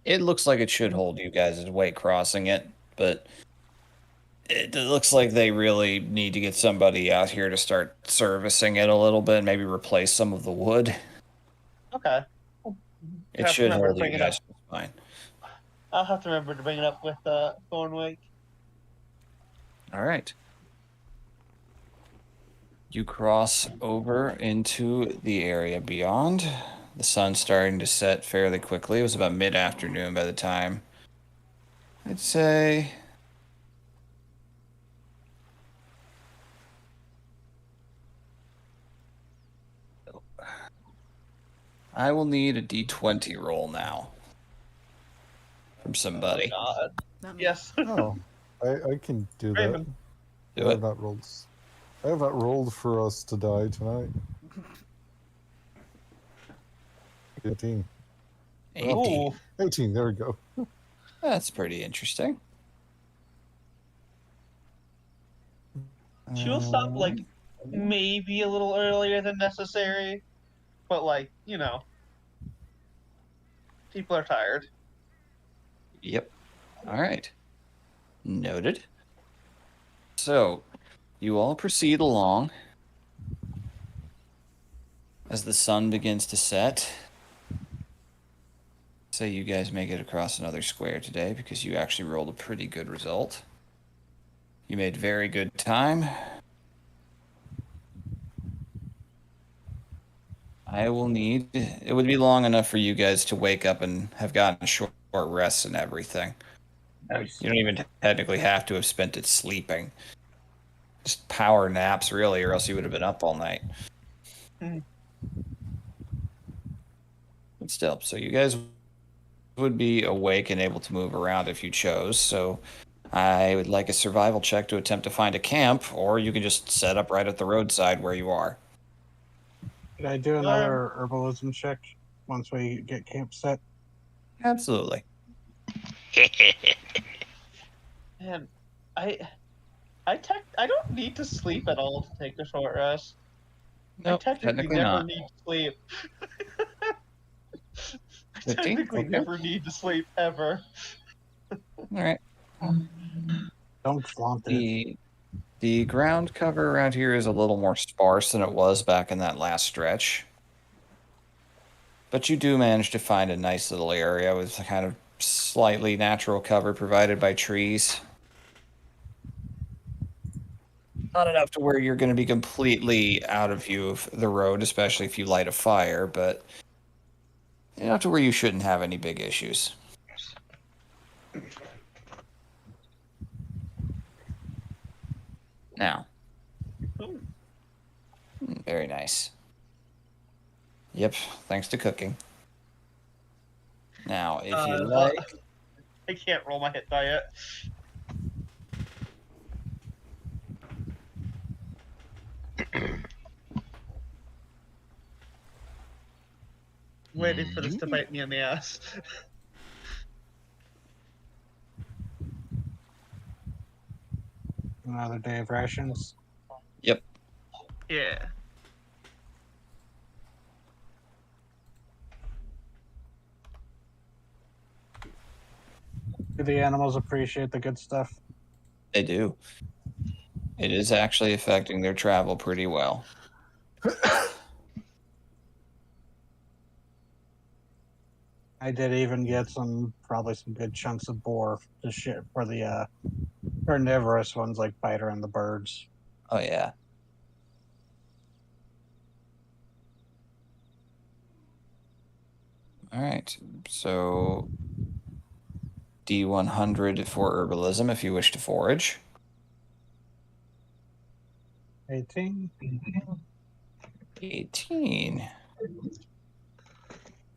It looks like it should hold you guys' weight crossing it, but it looks like they really need to get somebody out here to start servicing it a little bit, maybe replace some of the wood. Okay. It Have to should remember to hold you bring it up. guys just fine. I'll have to remember to bring it up with Thornwake. All right. You cross over into the area beyond. The sun's starting to set fairly quickly. It was about mid-afternoon by the time. I'd say I will need a d20 roll now from somebody. Oh, God. Not me. Yes. Oh, I can do that. Raven. Do I it. have not rolled. I have not rolled for us to die tonight. 18. 18. Ooh. 18, there we go. That's pretty interesting. She'll stop like maybe a little earlier than necessary. but like, you know, people are tired. Yep. All right. Noted. So, you all proceed along as the sun begins to set. Say you guys make it across another square today because you actually rolled a pretty good result. You made very good time. I will need... It would be long enough for you guys to wake up and have gotten short rests and everything. Nice. You don't even technically have to have spent it sleeping. Just power naps, really, or else you would have been up all night. Mhm. But still, so you guys would be awake and able to move around if you chose. So I would like a survival check to attempt to find a camp, or you can just set up right at the roadside where you are. Could I do another herbalism check once we get camp set? Absolutely. Man, I I don't need to sleep at all to take a short rest. I Nope, technically technically never not. need to sleep. I 15? technically Okay. never need to sleep ever. All right. Don't flaunt it. The ground cover around here is a little more sparse than it was back in that last stretch. But you do manage to find a nice little area with a kind of slightly natural cover provided by trees. Not enough to where you're going to be completely out of view of the road, especially if you light a fire, but enough to where you shouldn't have any big issues. Now, very nice. Yep, thanks to cooking. Now, if you like... I can't roll my hit die yet. Waiting for this to bite me in the ass. Another day of rations. Yep. Yeah. Do the animals appreciate the good stuff? They do. It is actually affecting their travel pretty well. I did even get probably some good chunks of boar to shit for the carnivorous ones like biter and the birds. Oh, yeah. All right. So D100 for herbalism if you wish to forage. 18. 18.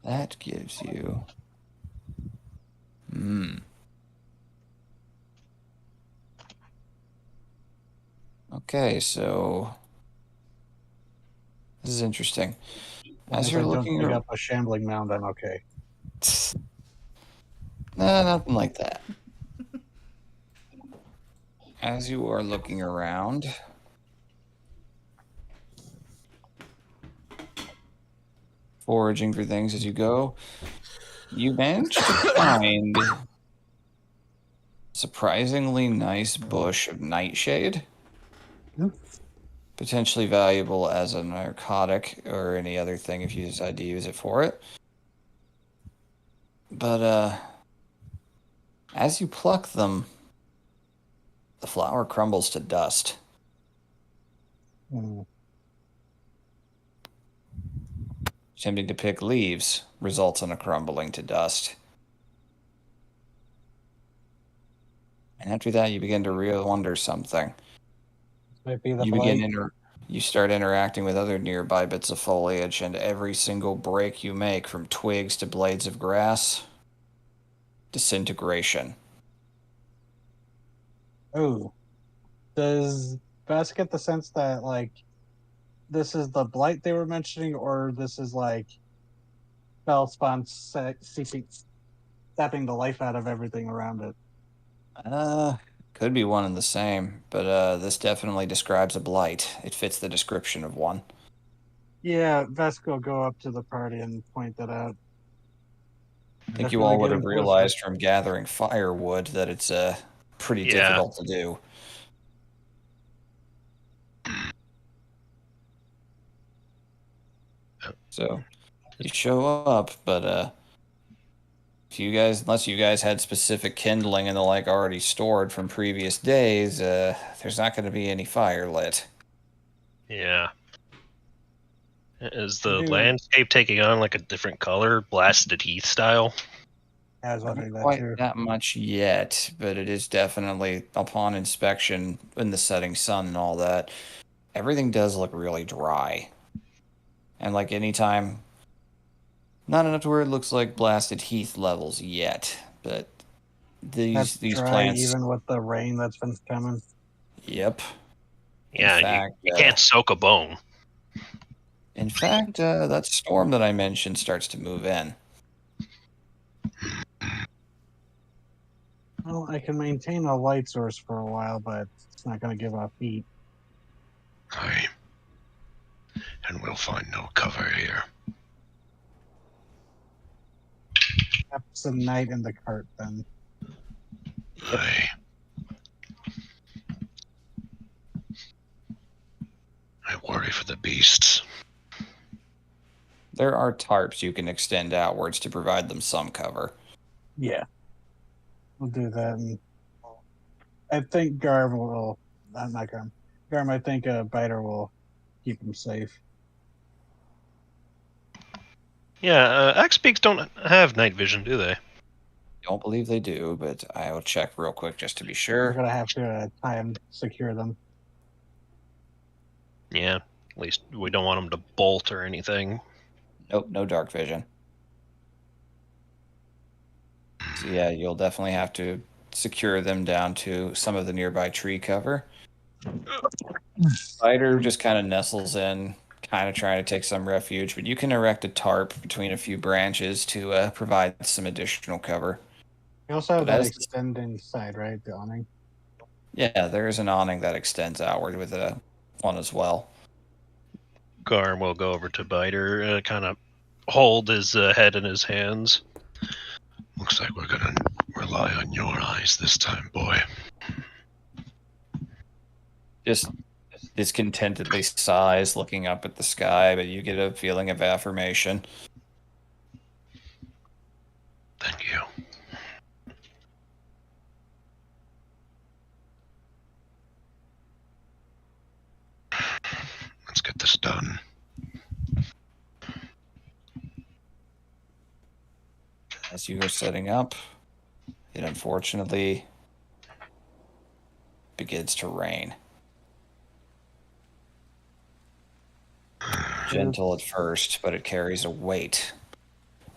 That gives you... Okay, so... This is interesting. As you're I don't looking dig ar- up a shambling mound, I'm okay. No, nothing like that. As you are looking around, foraging for things as you go, you manage to find a surprisingly nice bush of nightshade. Potentially valuable as a narcotic or any other thing if you decide to use it for it. But as you pluck them, the flower crumbles to dust. Attempting to pick leaves results in a crumbling to dust. And after that, you begin to wonder something. Might be the You blight. you start interacting with other nearby bits of foliage, and every single break you make, from twigs to blades of grass, disintegration. Oh. Does Bass get the sense that, like, this is the blight they were mentioning, or this is, like, Bellspawn sapping the life out of everything around it? Could be one and the same, but this definitely describes a blight. It fits the description of one. Yeah, Vesk will go up to the party and point that out. I think you all would have realized from gathering firewood that it's pretty Yeah. difficult to do. So you show up, but if you guys, unless you guys had specific kindling and the like already stored from previous days, there's not going to be any fire lit. Yeah. Is the Dude. landscape taking on like a different color, blasted heath style? I was Not wondering that quite too. that much yet, but it is definitely, upon inspection in the setting sun and all that, everything does look really dry. And like anytime, not enough to where it looks like blasted heath levels yet, but That's these dry plants, even with the rain that's been coming. yep. Yeah, fact, you can't soak a bone. In fact, that storm that I mentioned starts to move in. Well, I can maintain a light source for a while, but it's not going to give off heat. Aye. And we'll find no cover here. Have some night in the cart then. Aye. I worry for the beasts. There are tarps you can extend outwards to provide them some cover. Yeah. We'll do that. And I think Garm will. Not Garm. Garm, I think Biter will keep him safe. Yeah, Axe-Beaks don't have night vision, do they? Don't believe they do, but I will check real quick just to be We're sure. going to have to tie and secure them. Yeah, at least we don't want them to bolt or anything. Nope, no dark vision. So yeah, you'll definitely have to secure them down to some of the nearby tree cover. Spider just kind of nestles in, kind of trying to take some refuge, but you can erect a tarp between a few branches to provide some additional cover. We also have But that as- extending side, right? The awning. Yeah, there is an awning that extends outward with one as well. Garm will go over to Biter, kind of hold his head in his hands. Looks like we're gonna rely on your eyes this time, boy. Just discontentedly sighs, looking up at the sky, but you get a feeling of affirmation. Thank you. Let's get this done. As you are setting up, it unfortunately begins to rain. Gentle at first, but it carries a weight.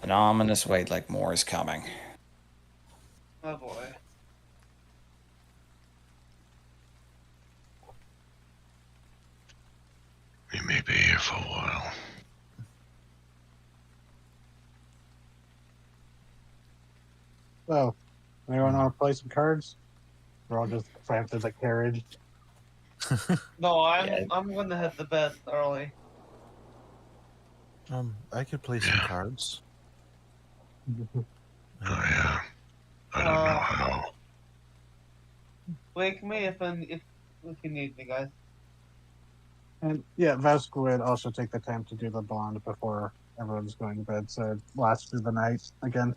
An ominous weight like more is coming. Oh boy. We may be here for a while. So, anyone want to play some cards? We're all just cramped in the carriage. No, Yeah. I'm gonna head to bed early. I could play some Yeah. cards. Oh yeah. I don't know how. Wake me if you need me, guys. And yeah, Vesk would also take the time to do the bond before everyone's going to bed, so it lasts through the night again.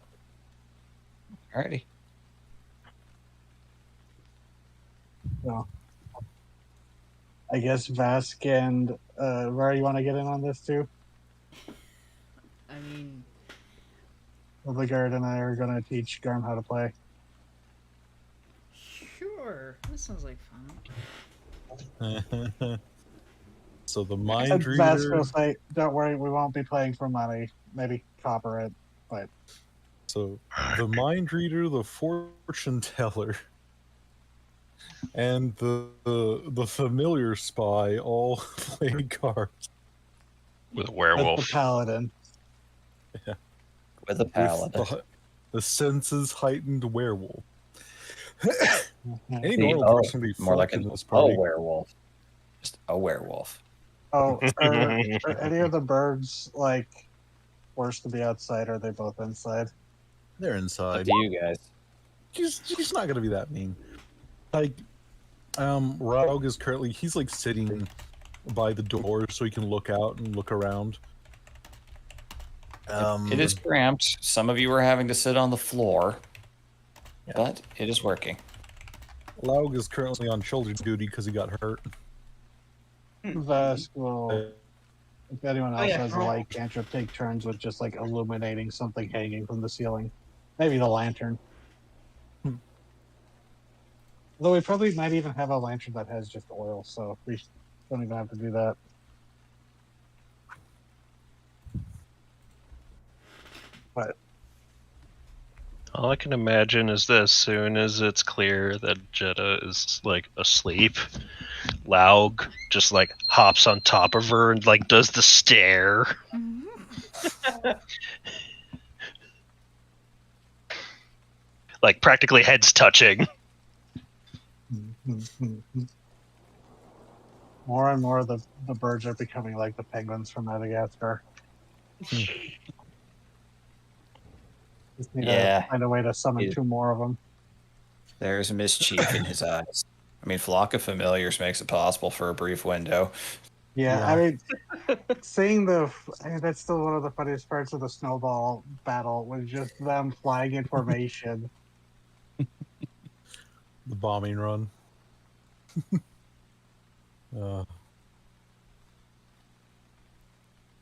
Alrighty. So, I guess Vesk and Rare, you want to get in on this too? I mean, Ligard and I are going to teach Garm how to play. sure. This sounds like fun. So the And mind Vesk reader. will say, "Don't worry, we won't be playing for money. Maybe copper it, but So the mind reader, the fortune teller, and the familiar spy all play cards With a with werewolf. the paladin." With a with paladin. the senses heightened werewolf. Any The- normal oh, person would be more like fucked an in this party. werewolf. Just a werewolf. Oh, are any of the birds like forced to be outside? Or are they both inside? They're Up inside. to you guys. She's not gonna be that mean. Like, Raug is currently he's like sitting by the door so he can look out and look around. It is cramped. Some of you are having to sit on the floor, Yeah. but it is working. Laug is currently on shoulder duty because he got hurt. Vask will, if anyone else yeah, has a light cantrip, take turns with just like illuminating something hanging from the ceiling. Maybe the lantern. Though we probably might even have a lantern that has just oil, so we don't even have to do that. But All I can imagine is that as soon as it's clear that Jetta is like asleep, Laug just like hops on top of her and like does the stare. Like practically heads touching. more and more the birds are becoming like the penguins from Madagascar. Just need Yeah. to find a way to summon Yeah. 2 more of them. There's mischief in his eyes. I mean, Flock of Familiars makes it possible for a brief window. Yeah, Yeah. I mean, seeing I mean, that's still one of the funniest parts of the snowball battle was just them flying in formation. The bombing run.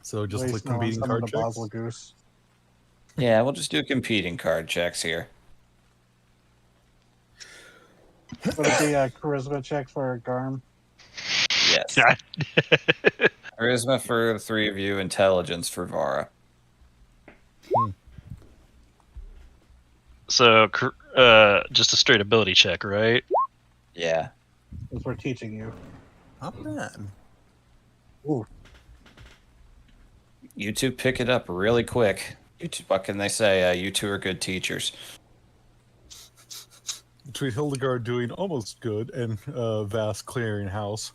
So just like Waste no on competing some of card the checks. Basel Goose. Yeah, we'll just do competing card checks here. Would it be a charisma check for Garm? Yes. Charisma for the 3 of you, intelligence for Vara. So, just a straight ability check, right? Yeah. Because we're teaching you. Not bad. Ooh. You two pick it up really quick. What can they say? You two are good teachers. Between Hildegard doing almost good and Vast clearing house.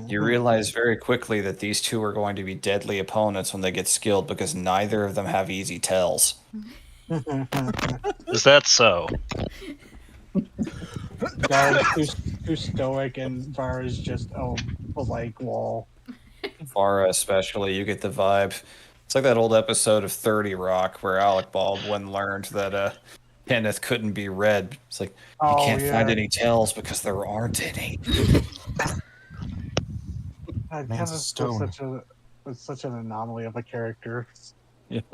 You realize very quickly that these two are going to be deadly opponents when they get skilled because neither of them have easy tells. Is that so? Garm's too stoic, and Vara's just a blank wall. Vara especially, you get the vibe. It's like that old episode of 30 Rock where Alec Baldwin learned that Kenneth couldn't be read. It's like, you can't find any tells because there aren't any. Man's a stone. Was such an anomaly of a character. Yep.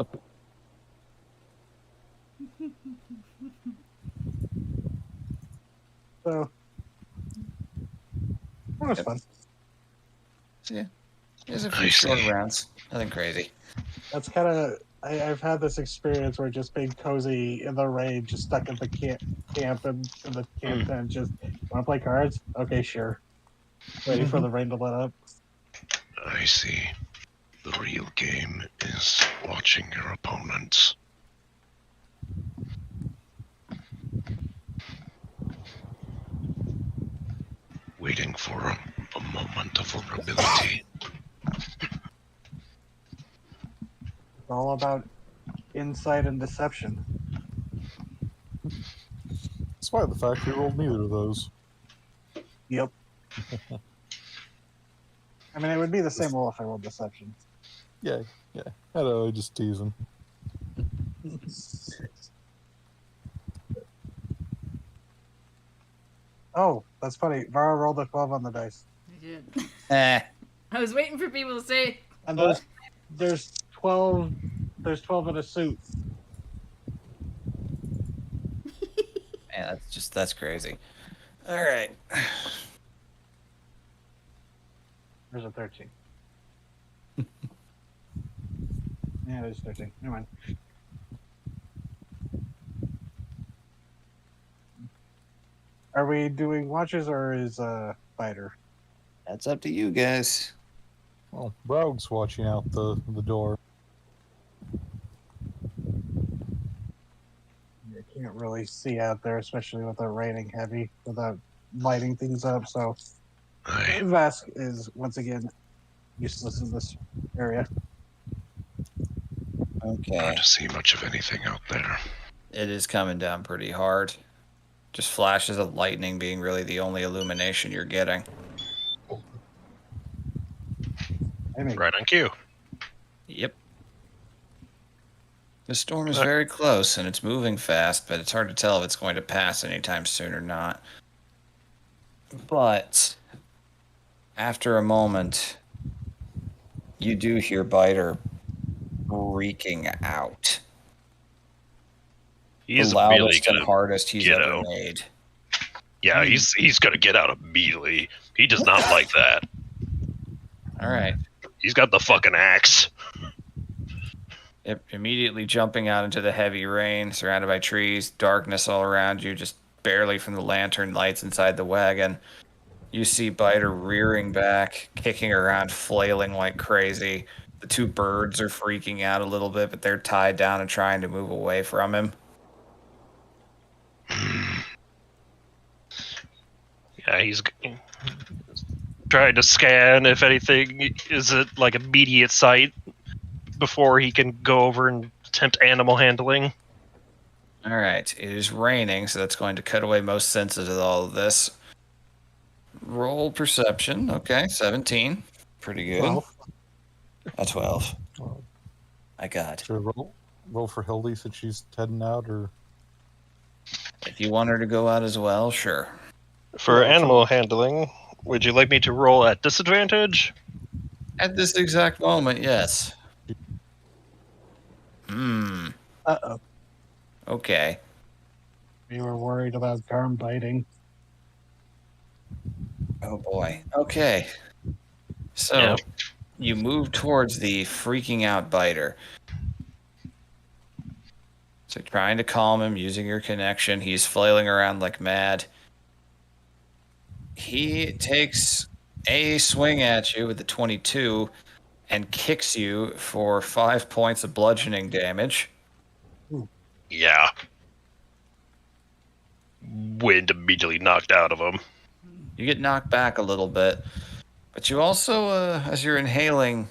So that was fun. Yeah. There's a few I short see. rounds. Nothing crazy. That's kind of I've had this experience where just being cozy in the rain, just stuck in the camp and in the camp tent. Just want to play cards? Okay, sure. Waiting for the rain to let up. I see. The real game is watching your opponents. Waiting for a moment of vulnerability. It's all about insight and deception. Despite the fact we rolled neither of those. Yep. I mean, it would be the same roll if I rolled deception. Yeah. I know, just teasing. Oh, that's funny. Vara rolled a 12 on the dice. I did. Eh. I was waiting for people to say, And there's 12 in a suit. Man, that's crazy. All right. There's a 13. Yeah, there's 13. Never mind. Are we doing watches or is fighter? That's up to you guys. Well, Braug's watching out the door. You can't really see out there, especially with it raining heavy, without lighting things up. So I Vask is once again useless in this area. Okay. Hard to see much of anything out there. It is coming down pretty hard. Just flashes of lightning being really the only illumination you're getting. I mean, Right on cue. Yep. The storm is very close and it's moving fast, but it's hard to tell if it's going to pass anytime soon or not. But after a moment, you do hear Biter freaking out. He's The immediately loudest and gonna hardest he's get ever out. made. Yeah, he's gonna get out immediately. He does not like that. All right. He's got the fucking axe. Immediately jumping out into the heavy rain, surrounded by trees, darkness all around you, just barely from the lantern lights inside the wagon. You see Biter rearing back, kicking around, flailing like crazy. The two birds are freaking out a little bit, but they're tied down and trying to move away from him. Yeah, he's trying to scan if anything is it like immediate sight before he can go over and attempt animal handling. All right, it is raining, so that's going to cut away most senses of all of this. Roll perception. Okay, 17. Pretty good. 12. A 12. Well, I got. should I roll for Hildy since she's heading out, or If you want her to go out as well, sure. For Yeah, animal handling, would you like me to roll at disadvantage? At this exact moment, yes. uh-oh. Okay. We were worried about Garm biting. Oh boy. Okay. So Yeah. you move towards the freaking out Biter. So trying to calm him using your connection. He's flailing around like mad. He takes a swing at you with the 22 and kicks you for 5 points of bludgeoning damage. Yeah. Wind immediately knocked out of him. You get knocked back a little bit, but you also, as you're inhaling,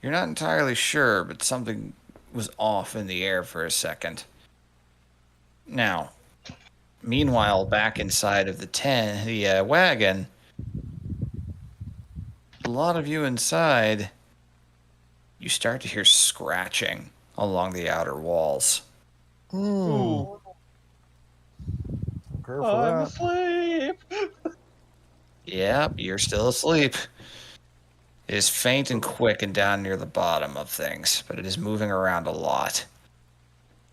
you're not entirely sure, but something was off in the air for a second. Now, meanwhile, back inside of the wagon, a lot of you inside, you start to hear scratching along the outer walls. prepare for I'm that. asleep. Yep, you're still asleep. It is faint and quick and down near the bottom of things, but it is moving around a lot.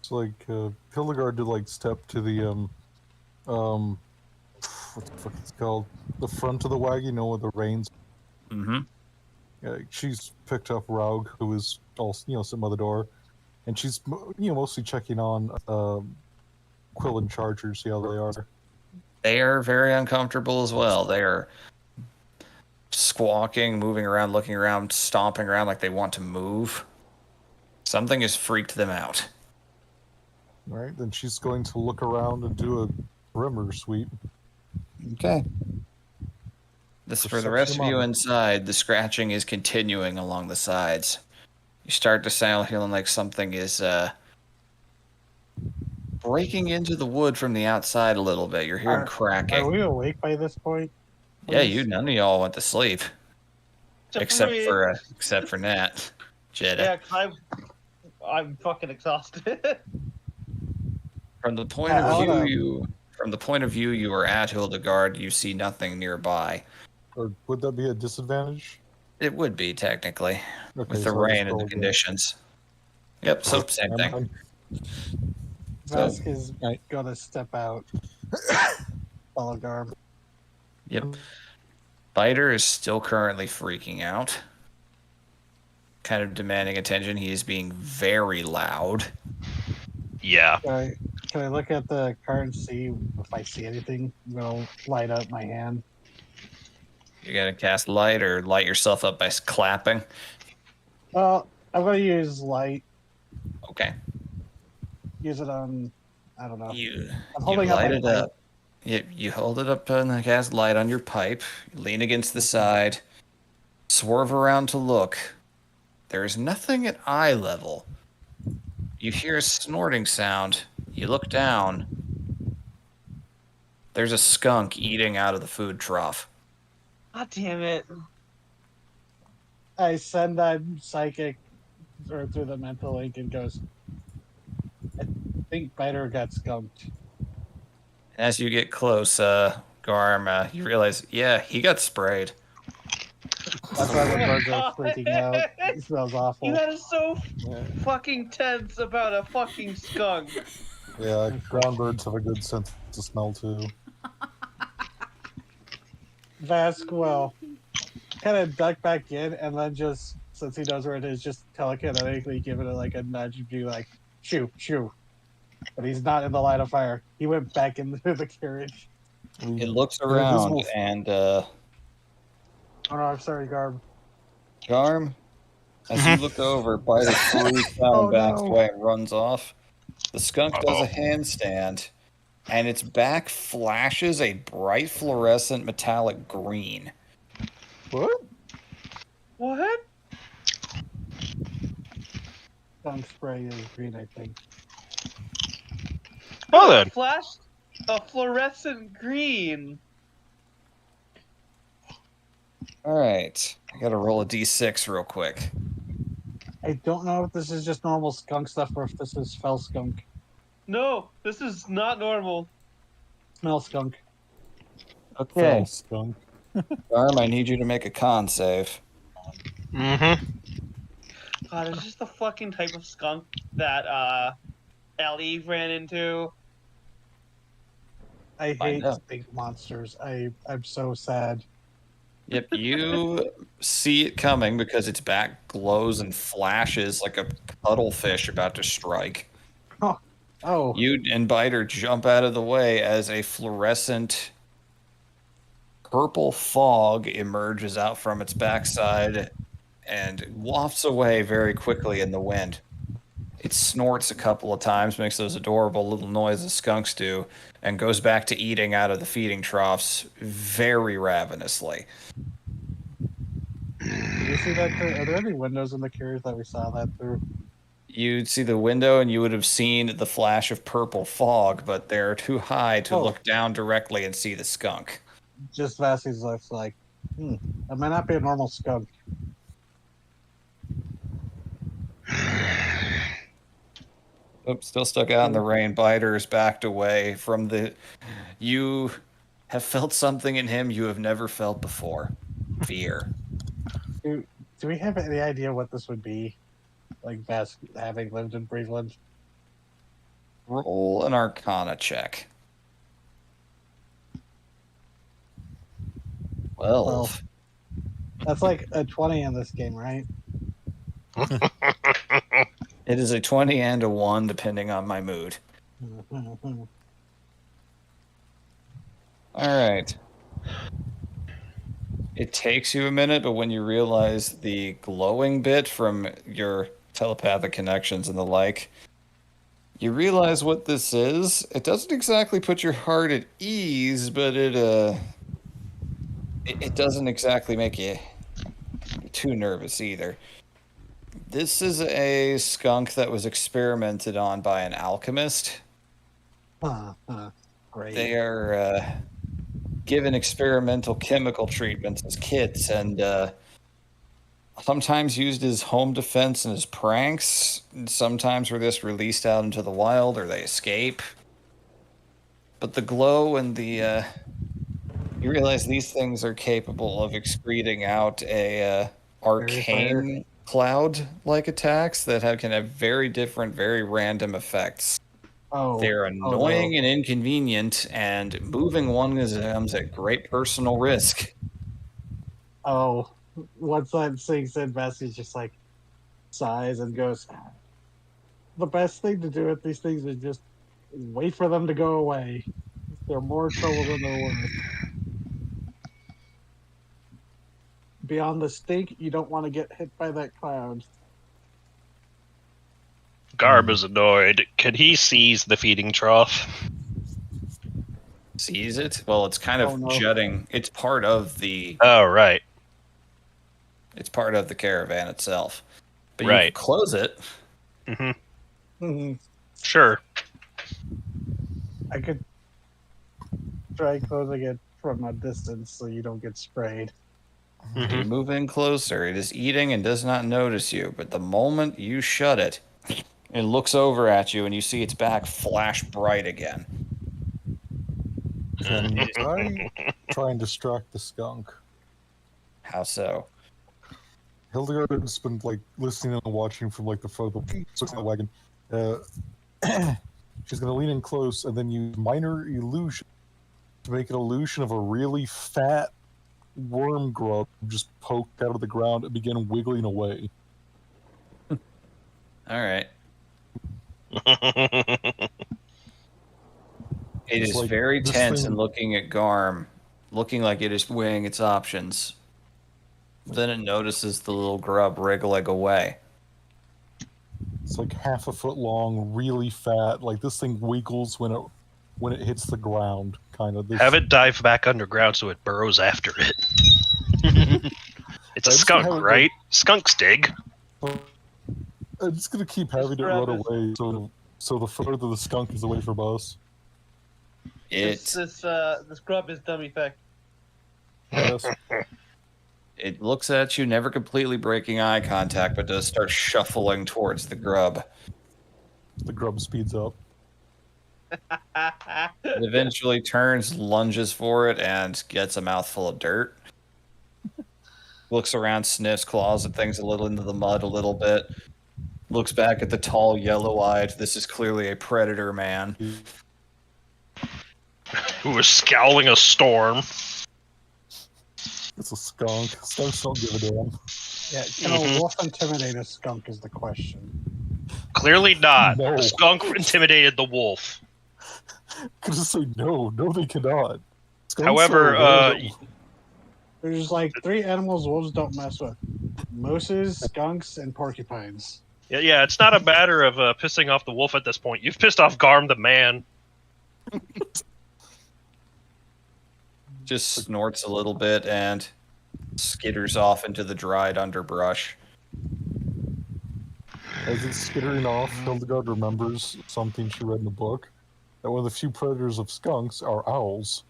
It's like Hildegard did like step to the what the fuck it's called? The front of the wagon, you know, with the reins. Mm-hmm. Yeah, she's picked up Raug, who is also, sitting by the door, and she's mostly checking on Quill and Charger, see how they are. They are very uncomfortable as well. They are squawking, moving around, looking around, stomping around like they want to move. Something has freaked them out. All right, then she's going to look around and do a perimeter sweep. Okay. This for the rest of you Perception inside, the scratching is continuing along the sides. You start to sound feeling like something is breaking into the wood from the outside a little bit. You're hearing cracking. Are we awake by this point? Yeah, none of y'all went to sleep. Except me. for Nat. Jedi. Yeah, 'cause I'm fucking exhausted. From the point of view you are at Hildegard, you see nothing nearby. Or would that be a disadvantage? It would be technically Okay, with the so I'll rain just and roll the again. conditions. Yep, so same Never thing. mind. Vesk is gonna step out. Follow Garm. Yep. Biter is still currently freaking out. Kind of demanding attention. He is being very loud. Yeah. Can I look at the card and see if I see anything? I'm gonna light up my hand. You're gonna cast light or light yourself up by clapping. Well, I'm gonna use light. Okay. Use it on. I don't know. You I'm holding up light my it light. up. You hold it up on the gas light on your pipe, lean against the side, swerve around to look. There's nothing at eye level. You hear a snorting sound. You look down. There's a skunk eating out of the food trough. God damn it. I send that psychic or through the mental link and goes, I think Biter got skunked. As you get close, Garm, you realize, yeah, he got sprayed. That's why the birds are God. freaking out. It smells awful. You guys are so Yeah, fucking tense about a fucking skunk. yeah, ground birds have a good sense of smell too. Vask will kind of duck back in and then just, since he knows where it is, just telekinetically give it like a nudge and be like, shoo, shoo. But he's not in the line of fire. He went back into the carriage. It looks They're around, invisible. and Oh no, I'm sorry, Garb. Garm, as you look over, Biter freaks out Oh, and backs no. away and runs off. The skunk does a handstand, and its back flashes a bright fluorescent metallic green. What? What? Skunk spray is green, I think. Oh, then. Flashed a fluorescent green. Alright, I gotta roll a d6 real quick. I don't know if this is just normal skunk stuff or if this is fell skunk. No, this is not normal. Smell skunk. Okay, Fell skunk. Garm, I need you to make a con save. Mm-hmm. God, it's just the fucking type of skunk that Ellie ran into. I Find hate out. stink monsters. I'm so sad. Yep, you see it coming because its back glows and flashes like a cuttlefish about to strike. Oh, You and Biter jump out of the way as a fluorescent purple fog emerges out from its backside and wafts away very quickly in the wind. It snorts a couple of times, makes those adorable little noises skunks do, and goes back to eating out of the feeding troughs very ravenously. did you see that? Are there any windows in the carriage that we saw that through? You'd see the window and you would have seen the flash of purple fog, but they're too high to Oh. look down directly and see the skunk. Just Vassie's looks like, that might not be a normal skunk. Oops, still stuck out in the rain. Biter's backed away from the... You have felt something in him you have never felt before. Fear. Do we have any idea what this would be? Like Vask having lived in Breveland? Roll an Arcana check. 12. That's like a 20 in this game, right? It is a 20 and a 1, depending on my mood. All right. It takes you a minute, but when you realize the glowing bit from your telepathic connections and the like, you realize what this is. It doesn't exactly put your heart at ease, but it doesn't exactly make you too nervous either. This is a skunk that was experimented on by an alchemist. Great. They are given experimental chemical treatments as kits and sometimes used as home defense and as pranks. Sometimes were this released out into the wild or they escape. But the glow and the... you realize these things are capable of excreting out a arcane cloud-like attacks that can have very different, very random effects. Oh, They're annoying and inconvenient, and moving one comes at great personal risk. Oh, once that sinks in, Vassie's just like sighs and goes, the best thing to do with these things is just wait for them to go away. They're more trouble than they're worth. Beyond the stink, you don't want to get hit by that cloud. Garb is annoyed. Can he seize the feeding trough? sees it. Well, it's kind of Oh, no. jutting. It's part of the. Oh, right. It's part of the caravan itself. But you Right. can close it. Mm-hmm. Sure. I could try closing it from a distance so you don't get sprayed. You move in closer. It is eating and does not notice you. But the moment you shut it, it looks over at you and you see its back flash bright again. Can I try and distract the skunk? How so? Hildegard's been like listening and watching from like the front of the wagon. She's gonna lean in close and then use minor illusion to make an illusion of a really fat worm grub just poked out of the ground and begin wiggling away. All right. It It's is like very this tense thing- and looking at Garm, looking like it is weighing its options. Then it notices the little grub wriggling away. It's like half a foot long, really fat. Like this thing wiggles when it hits the ground, kind of. This, Have it dive back underground so it burrows after it. It's a I'm just skunk, gonna have it, right? Skunks dig. I'm just gonna keep having it grub run is- away, so the further the skunk is away from us. It This grub is dumb effect. Yes. it looks at you, never completely breaking eye contact, but does start shuffling towards the grub. The grub speeds up. It eventually turns, lunges for it, and gets a mouthful of dirt. Looks around, sniffs, claws at things a little into the mud a little bit. Looks back at the tall, yellow-eyed. This is clearly a predator man. Who is scowling a storm. It's a skunk. Skunks don't give a damn. Yeah, can a wolf intimidate a skunk is the question. Clearly not. No. The skunk intimidated the wolf. Could just say no. No, they cannot. Skunks However, are rare. There's like 3 animals wolves don't mess with: mooses, skunks, and porcupines. Yeah, it's not a matter of pissing off the wolf at this point. You've pissed off Garm the man. Just snorts a little bit and skitters off into the dried underbrush. As it's skittering off, Hildegard remembers something she read in the book, that one of the few predators of skunks are owls.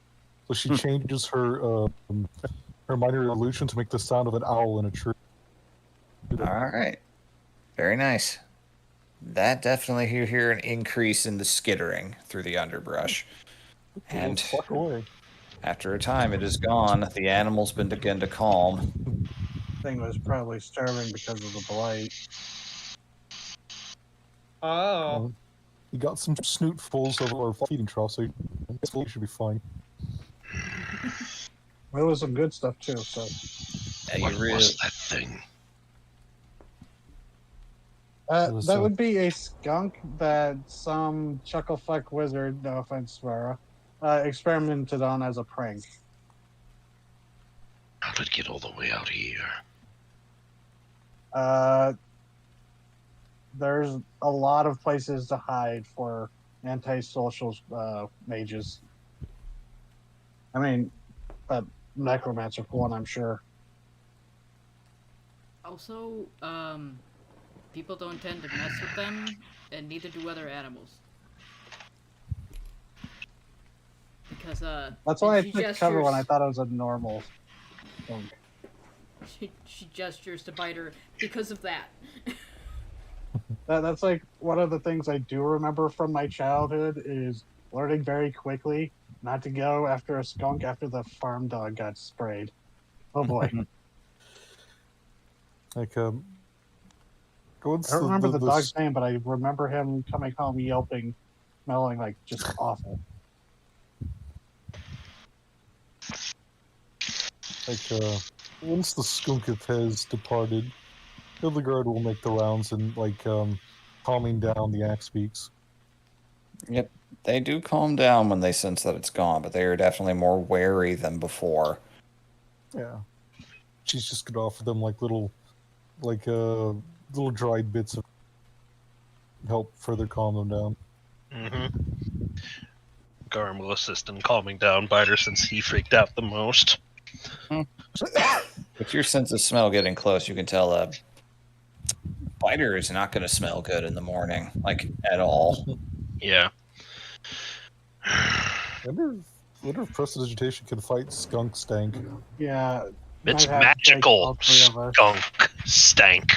So she changes her minor illusion to make the sound of an owl in a tree. All right. Very nice. That definitely you hear an increase in the skittering through the underbrush. And Fuck away. after a time it is gone, the animals begin to calm. Thing was probably starving because of the blight. Oh. You got some snootfuls of our feeding trough, so you should be fine. Well, it was some good stuff too. So Yeah, What you really, was that thing? It was, that would be a skunk that some chucklefuck wizard, no offense, Svara, experimented on as a prank. How did it get all the way out here? There's a lot of places to hide for antisocial mages. I mean, necromancer for one, I'm sure. Also, people don't tend to mess with them, and neither do other animals. Because That's why I she took cover when I gestures- thought it was a normal skunk. she gestures to bite her because of that. That's like one of the things I do remember from my childhood is learning very quickly not to go after a skunk after the farm dog got sprayed. Oh boy. Like, I don't remember the dog's name, but I remember him coming home yelping, smelling like just awful. Like, once the skunketh has departed, Hildegard will make the rounds and, like, calming down the axe beaks. Yep, they do calm down when they sense that it's gone, but they are definitely more wary than before. Yeah. She's just gonna offer them, like, little dried bits of help further calm them down. Mm-hmm. Garm will assist in calming down Biter since he freaked out the most. With your sense of smell getting close, you can tell a Biter is not going to smell good in the morning, like at all. Yeah. Wonder if prestidigitation can fight skunk stank. Yeah. It's might have to take magical all three of us. skunk stank.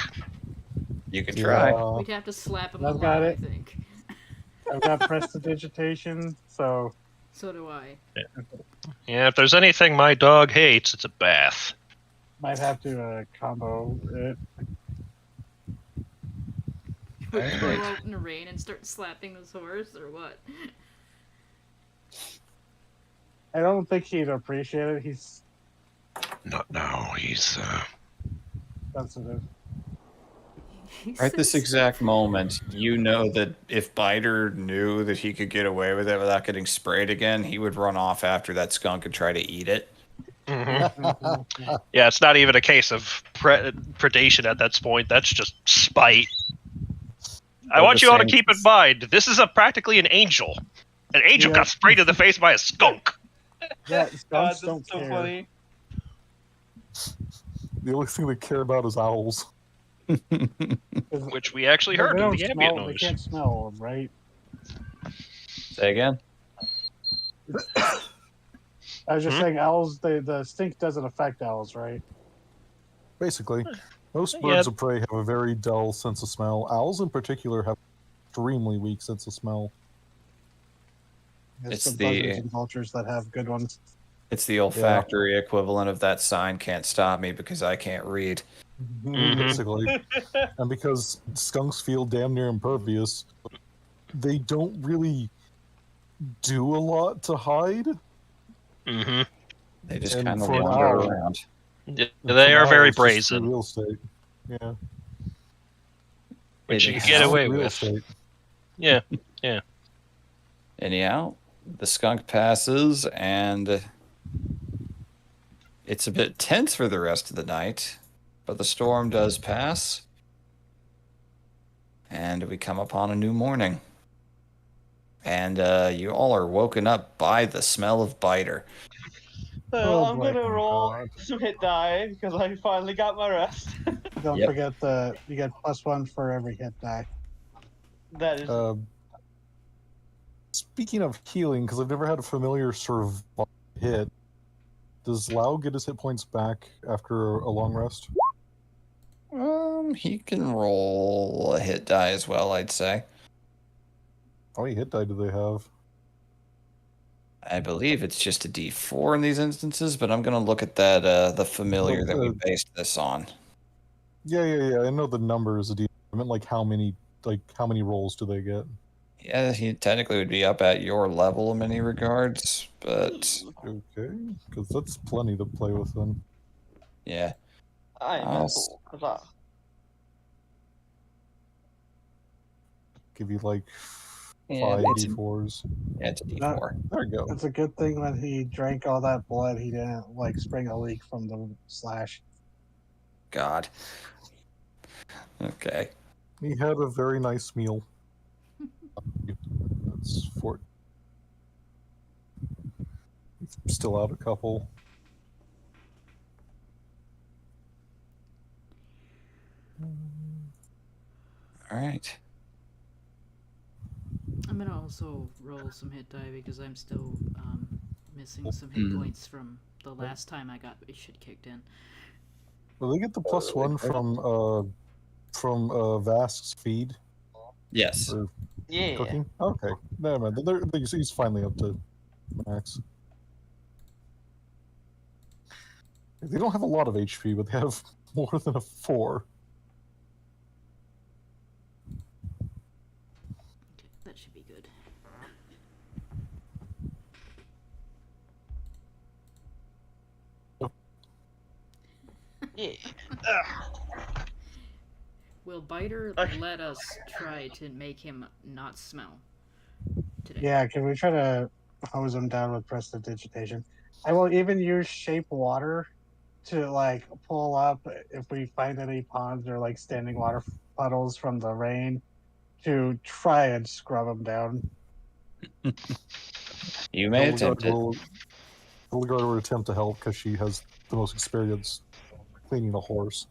You can try. We'd have to slap him I've a got lot, I it. think. I've got prestidigitation, so So do I. Yeah, if there's anything my dog hates, it's a bath. might have to combo it. We Alright. go out in the rain and start slapping this horse, or what? I don't think he'd appreciate it. He's Not now. He's sensitive. Right this exact moment, you know that if Biter knew that he could get away with it without getting sprayed again, he would run off after that skunk and try to eat it. Yeah, it's not even a case of predation at that point. That's just spite. I Well, want the you all to same- keep in mind, this is practically an angel. An angel Yeah. got sprayed in the face by a skunk. Yeah, God, skunks this don't is so care. funny. The only thing they care about is owls. Which we actually They heard in don't the ambient smell. They noise. can't smell them, right? Say again? I was just saying, owls. The stink doesn't affect owls, right? Basically, most Yeah. birds of prey have a very dull sense of smell. Owls, in particular, have extremely weak sense of smell. It's the the- buzzards and vultures that have good ones. It's the olfactory equivalent of that sign can't stop me because I can't read. Mhm. Basically, and because skunks feel damn near impervious, they don't really do a lot to hide. Mm-hmm. They just And kind of for an wander owl- around. And They for are an very owl, it's just free brazen, real estate. Yeah, which It you is. can get It's away real with. estate. Yeah. Anyhow, the skunk passes, and it's a bit tense for the rest of the night, but the storm does pass, and we come upon a new morning. And you all are woken up by the smell of Biter. Oh, I'm boy. gonna roll God. some hit die because I finally got my rest. Don't Yep. forget you get +1 for every hit die. That is Speaking of healing, because I've never had a familiar survive hit, does Lau get his hit points back after a long rest? He can roll a hit die as well, I'd say. How many hit die do they have? I believe it's just a D4 in these instances, but I'm gonna look at that the familiar that we based this on. Yeah. I know the number is a D. I meant like how many rolls do they get? Yeah, he technically would be up at your level in many regards, but Okay, because that's plenty to play with then. yeah. I I'll know. Give you like Yeah, 5 it's, D4s. yeah, it's a D4. There you go. It's a good thing when he drank all that blood, he didn't spring a leak from the slash. God. Okay. He had a very nice meal. That's 4. Still out a couple. All right. I'm gonna also roll some hit die because I'm still missing some hit points from the last time I got my shit kicked in. Well, they get the +1 from Vask's feed Yes. or Yeah. cooking. Okay, never mind. He's finally up to max. They don't have a lot of HP, but they have more than a 4. Okay, that should be good. Yeah. Will Biter Okay. let us try to make him not smell today? Yeah, can we try to hose him down with prestidigitation? I will even use shape water to pull up if we find any ponds or standing water puddles from the rain to try and scrub him down. You may attempt it. Hildegard will attempt to help because she has the most experience cleaning a horse.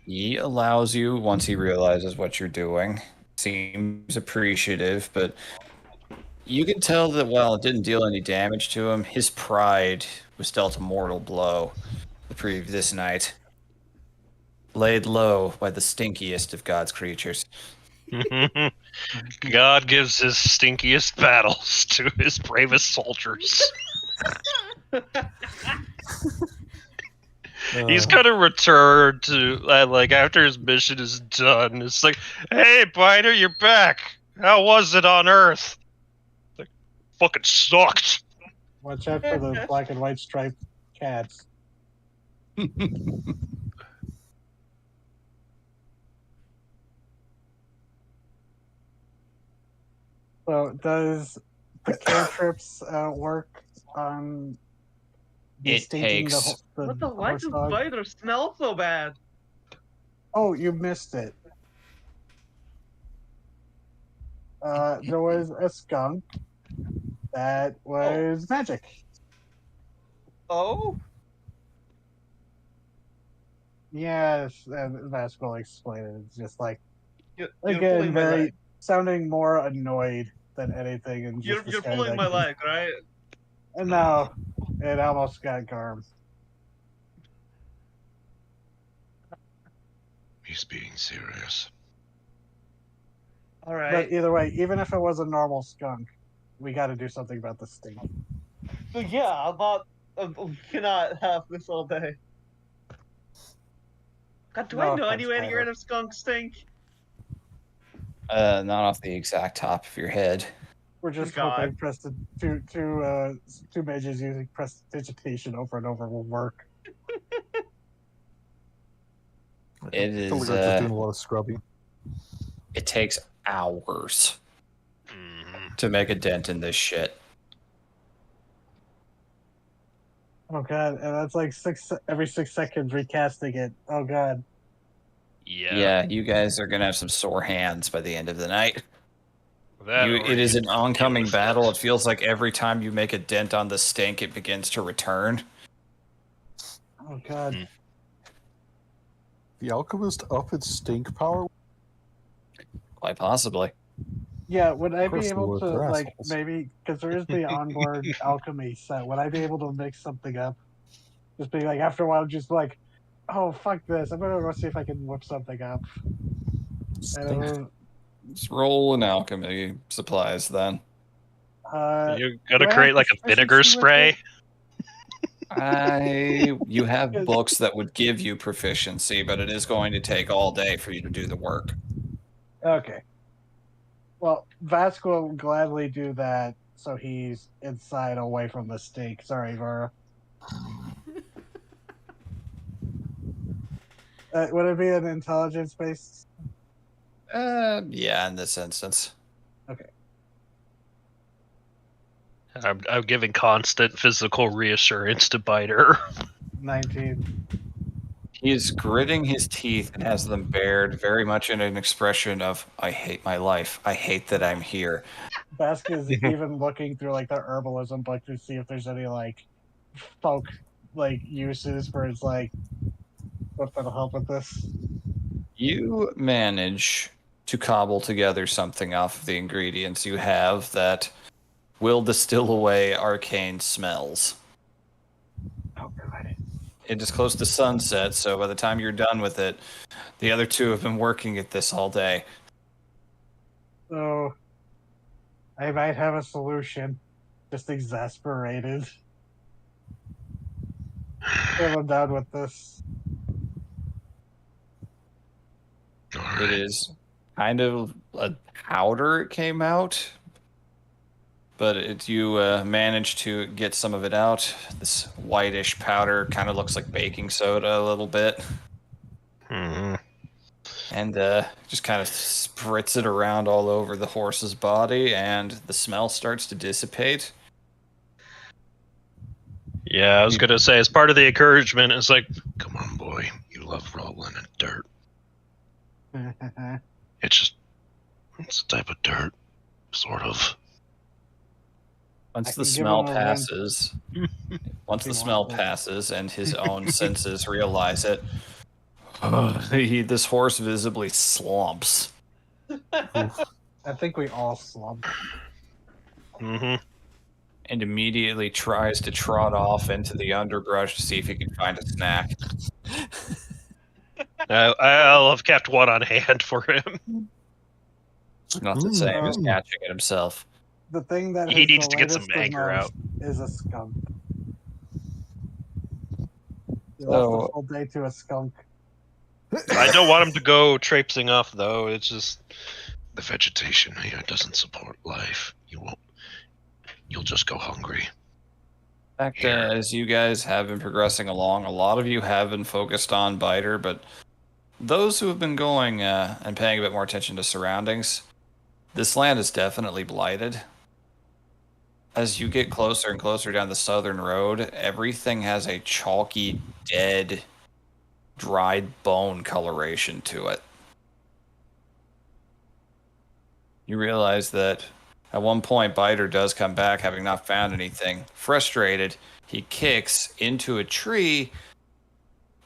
He allows you once he realizes what you're doing. Seems appreciative, but you can tell that while it didn't deal any damage to him, his pride was dealt a mortal blow this night. Laid low by the stinkiest of God's creatures. God gives his stinkiest battles to his bravest soldiers. He's gonna return to like after his mission is done. It's like, hey, Biter, you're back. How was it on Earth? Like, fucking sucked. Watch out for the black and white striped cats. So, does the cantrips work on It takes. What the? Why horse does dog? Biter smell so bad? Oh, you missed it. There was a skunk that was magic. Oh, Yes, and Vask will explain it. It's just like, you're again, pulling my very leg. sounding more annoyed than anything. And You're pulling my leg, right? And no, it almost got Garm. He's being serious. All right. But either way, even if it was a normal skunk, we got to do something about the stink. So yeah, I'm not. We cannot have this all day. God, do No I know offense, any way to get Tyler. rid of skunk stink? Not off the exact top of your head. We're just God. hoping two mages using prestidigitation over and over will work. It is. Hildegard's just doing a lot of scrubbing. It takes hours to make a dent in this shit. Oh god, and that's like every 6 seconds recasting it. Oh god. Yeah, you guys are gonna have some sore hands by the end of the night. It is an oncoming battle. It feels like every time you make a dent on the stink, it begins to return. Oh god. The alchemist up its stink power? Quite possibly. Yeah, would I Of course be they able would, to, they're like, assholes. maybe, because there is the onboard alchemy set, would I be able to mix something up? Just be like, after a while, just like, oh, fuck this, I'm gonna go see if I can whip something up. And, Just roll an alchemy supplies then. You're gonna do I create have like a vinegar proficiency with spray. You have books that would give you proficiency, but it is going to take all day for you to do the work. Okay. Well, Vask will gladly do that, so he's inside away from the stink. Sorry, Vera. Would it be an intelligence-based? Yeah, in this instance. Okay. I'm giving constant physical reassurance to Biter. 19. He is gritting his teeth and has them bared, very much in an expression of, I hate my life. I hate that I'm here. Vask is even looking through, like, the herbalism book to see if there's any, like, folk, like, uses for its, like, what that'll help with this. You manage to cobble together something off of the ingredients you have that will distill away arcane smells. Oh, God. It is close to sunset, so by the time you're done with it, the other two have been working at this all day. So, I might have a solution. Just exasperated. I'm done with this. All It right. is kind of a powder it came out, but you managed to get some of it out. This whitish powder kind of looks like baking soda a little bit. Mhm. And just kind of spritz it around all over the horse's body, and the smell starts to dissipate. Yeah, I was gonna say, as part of the encouragement, it's like, Come on, boy. You love rolling in dirt. It's a type of dirt. Sort of. I Once the can give smell him a win. passes, once He the smell wants it. passes and his own senses realize it, this horse visibly slumps. I think we all slump. Mm-hmm. And immediately tries to trot off into the underbrush to see if he can find a snack. I'll have kept one on hand for him. Not the same as Mm. catching it himself. The thing that He is needs the to get some latest the anger out. most is a skunk. You left So- the full day to a skunk. I don't want him to go traipsing off, though. It's just The vegetation here doesn't support life. You'll just go hungry. In fact, Here. as you guys have been progressing along, a lot of you have been focused on Biter, but those who have been going and paying a bit more attention to surroundings, this land is definitely blighted. As you get closer and closer down the southern road, everything has a chalky, dead, dried bone coloration to it. You realize that at one point, Biter does come back, having not found anything. Frustrated, he kicks into a tree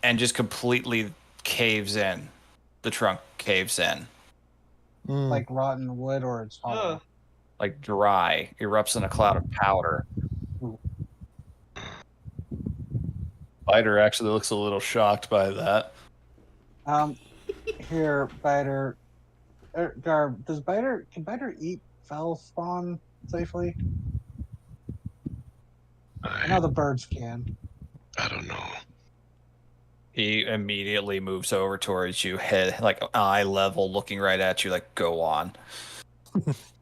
and just completely caves in. The trunk caves in. Like rotten wood or it's hollow. Ugh. Like dry, erupts in a cloud of powder. Biter actually looks a little shocked by that. Here, Biter. Garb, can Biter eat foul spawn safely? I know I the birds can. don't know. He immediately moves over towards you, head like eye level, looking right at you, like, go on.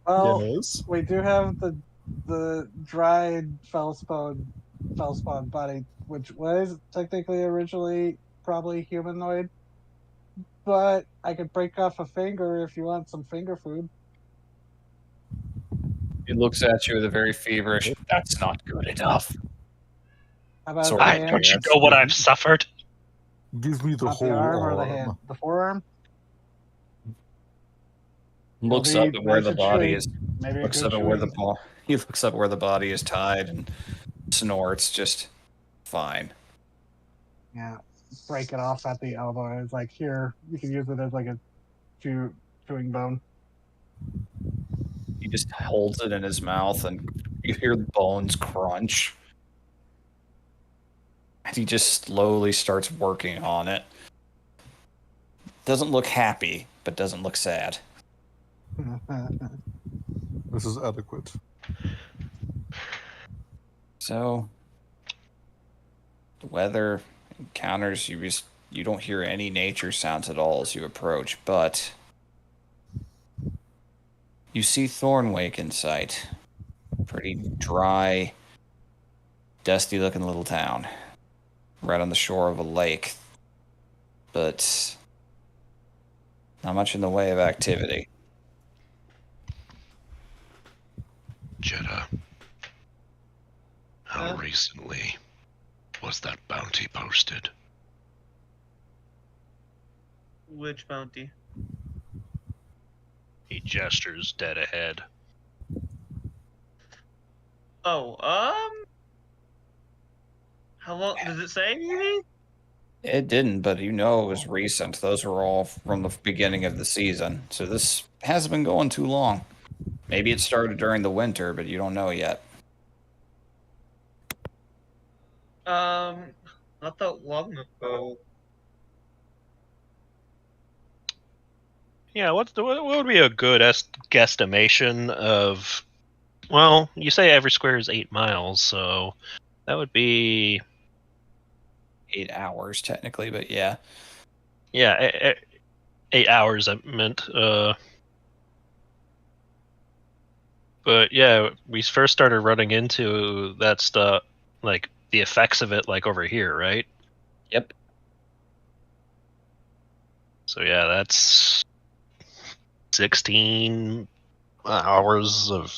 Well, Yes. we do have the dried felspon body, which was technically originally probably humanoid. But I could break off a finger if you want some finger food. He looks at you with a very feverish, that's not good enough. How about Sort the of I hand? don't you glance. know what I've suffered? Give me the Not whole the arm or the arm. hand? The forearm? Looks It'll up be at where nice the and body chewy. is. Maybe a Looks good up at where the chewing. he looks up where the body is tied and snorts, just fine. Yeah, break it off at the elbow. It's like, here, you can use it as like a chewing bone. He just holds it in his mouth, and you hear the bones crunch. And he just slowly starts working on it. Doesn't look happy, but doesn't look sad. This is adequate. So, the weather encounters you don't hear any nature sounds at all as you approach, but you see Thornwake in sight. Pretty dry, dusty looking little town. Right on the shore of a lake. But not much in the way of activity. Jetta, how Huh? recently was that bounty posted? Which bounty? He gestures dead ahead. Oh, how long does it say? Maybe? It didn't, but you know it was recent. Those were all from the beginning of the season. So this hasn't been going too long. Maybe it started during the winter, but you don't know yet. Not that long ago. Yeah, what would be a good guesstimation of? Well, you say every square is 8 miles, so that would be 8 hours, technically, but yeah. yeah, 8 hours. I meant. But yeah, we first started running into that stuff, like the effects of it, like over here, right? Yep. So yeah, that's 16 hours of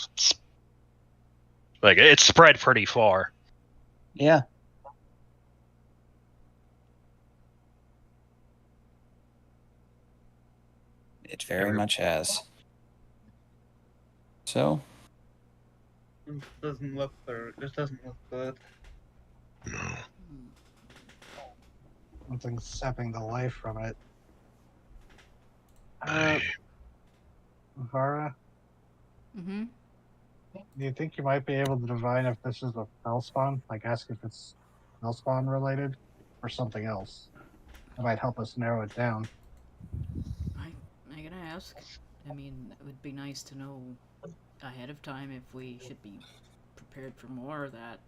like it's spread pretty far. Yeah. It very much has. So, Doesn't look good. This doesn't look good. No. Something's sapping the life from it. I Vara, Mm-hmm. do you think you might be able to divine if this is a Fellspawn? Like, ask if it's Fellspawn related or something else. That might help us narrow it down. I'm gonna ask. I mean, it would be nice to know ahead of time if we should be prepared for more of that.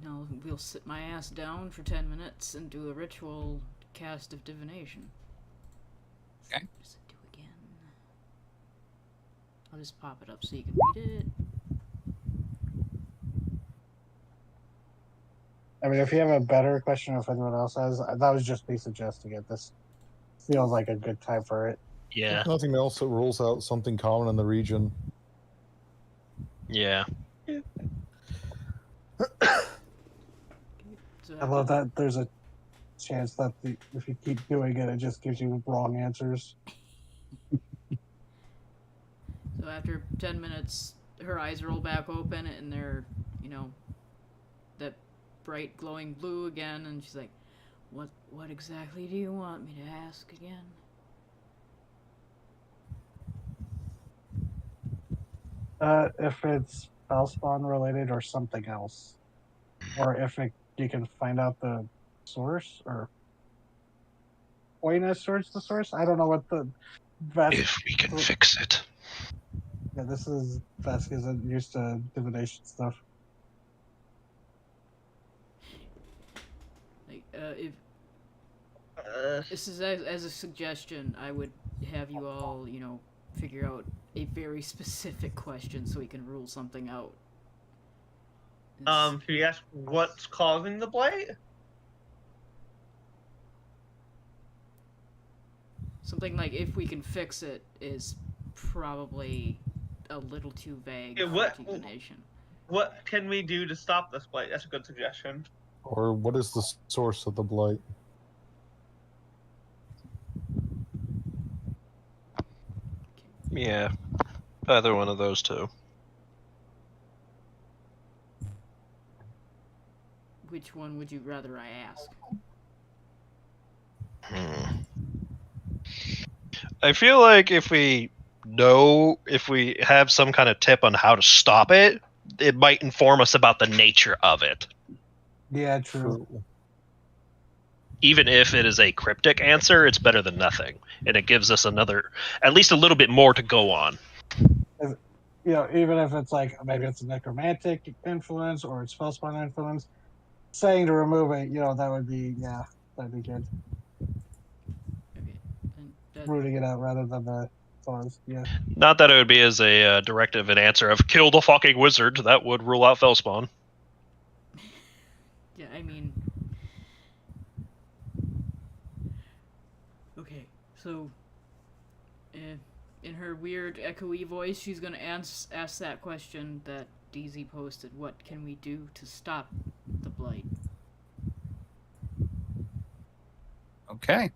No, we'll sit my ass down for 10 minutes and do a ritual cast of divination. Okay. What does it do again? I'll just pop it up so you can read it. I mean, if you have a better question, or if anyone else has, that was just me suggesting it. This feels like a good time for it. Yeah. If nothing else, it rules out something common in the region. Yeah. So I love that there's a chance that if you keep doing it, it just gives you wrong answers. So after 10 minutes, her eyes roll back open and they're, that bright glowing blue again, and she's like, What exactly do you want me to ask again? If it's Fellspawn related or something else. Or if you can find out the source or point us towards the source. I don't know what the if we can fix it. Yeah, this is Vesk isn't used to divination stuff. Like, if this is as a suggestion, I would have you all, figure out a very specific question so we can rule something out. Can you ask what's causing the blight? Something like if we can fix it is probably a little too vague Yeah, for divination. What can we do to stop this blight? That's a good suggestion. Or what is the source of the blight? Yeah. Either one of those two. Which one would you rather I ask? I feel like if we have some kind of tip on how to stop it, it might inform us about the nature of it. Yeah, true. Even if it is a cryptic answer, it's better than nothing. And it gives us at least a little bit more to go on. Even if it's like maybe it's a necromantic influence or it's Fellspawn influence, saying to remove it, that would be that'd be good. Okay, then Rooting it out rather than the cause. Yeah. Not that it would be as a directive and answer of kill the fucking wizard. That would rule out Fellspawn. yeah, I mean, okay, so in her weird echoey voice, she's gonna ask that question that DZ posted. What can we do to stop the blight? okay.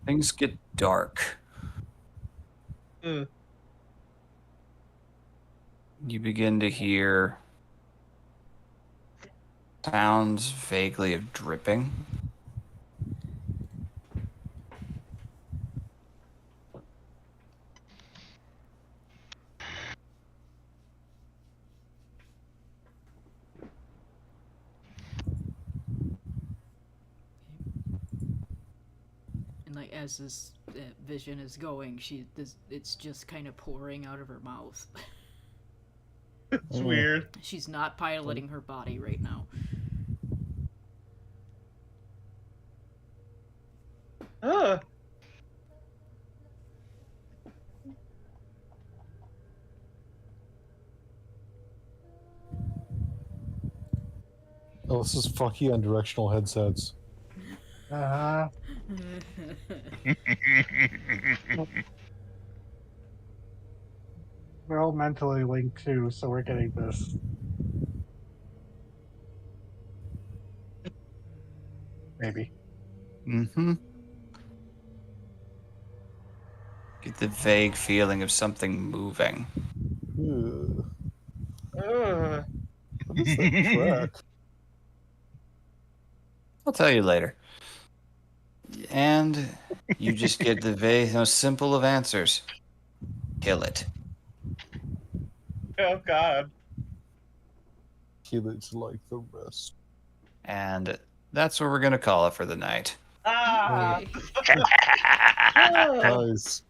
Things get dark. Mm. You begin to hear sounds vaguely of dripping. And like as this vision is going, it's just kind of pouring out of her mouth. It's weird. She's not piloting her body right now. Ugh. Oh, this is fucky on directional headsets. Uh-huh. We're all mentally linked too, so we're getting this. Maybe. Mm-hmm. Get the vague feeling of something moving. Ugh, Ugh. what is that crack? I'll tell you later. And you just get the most simple of answers. Kill it. Oh God. Kill it like the rest. And that's where we're going to call it for the night. Ah. Okay. Ah. Nice.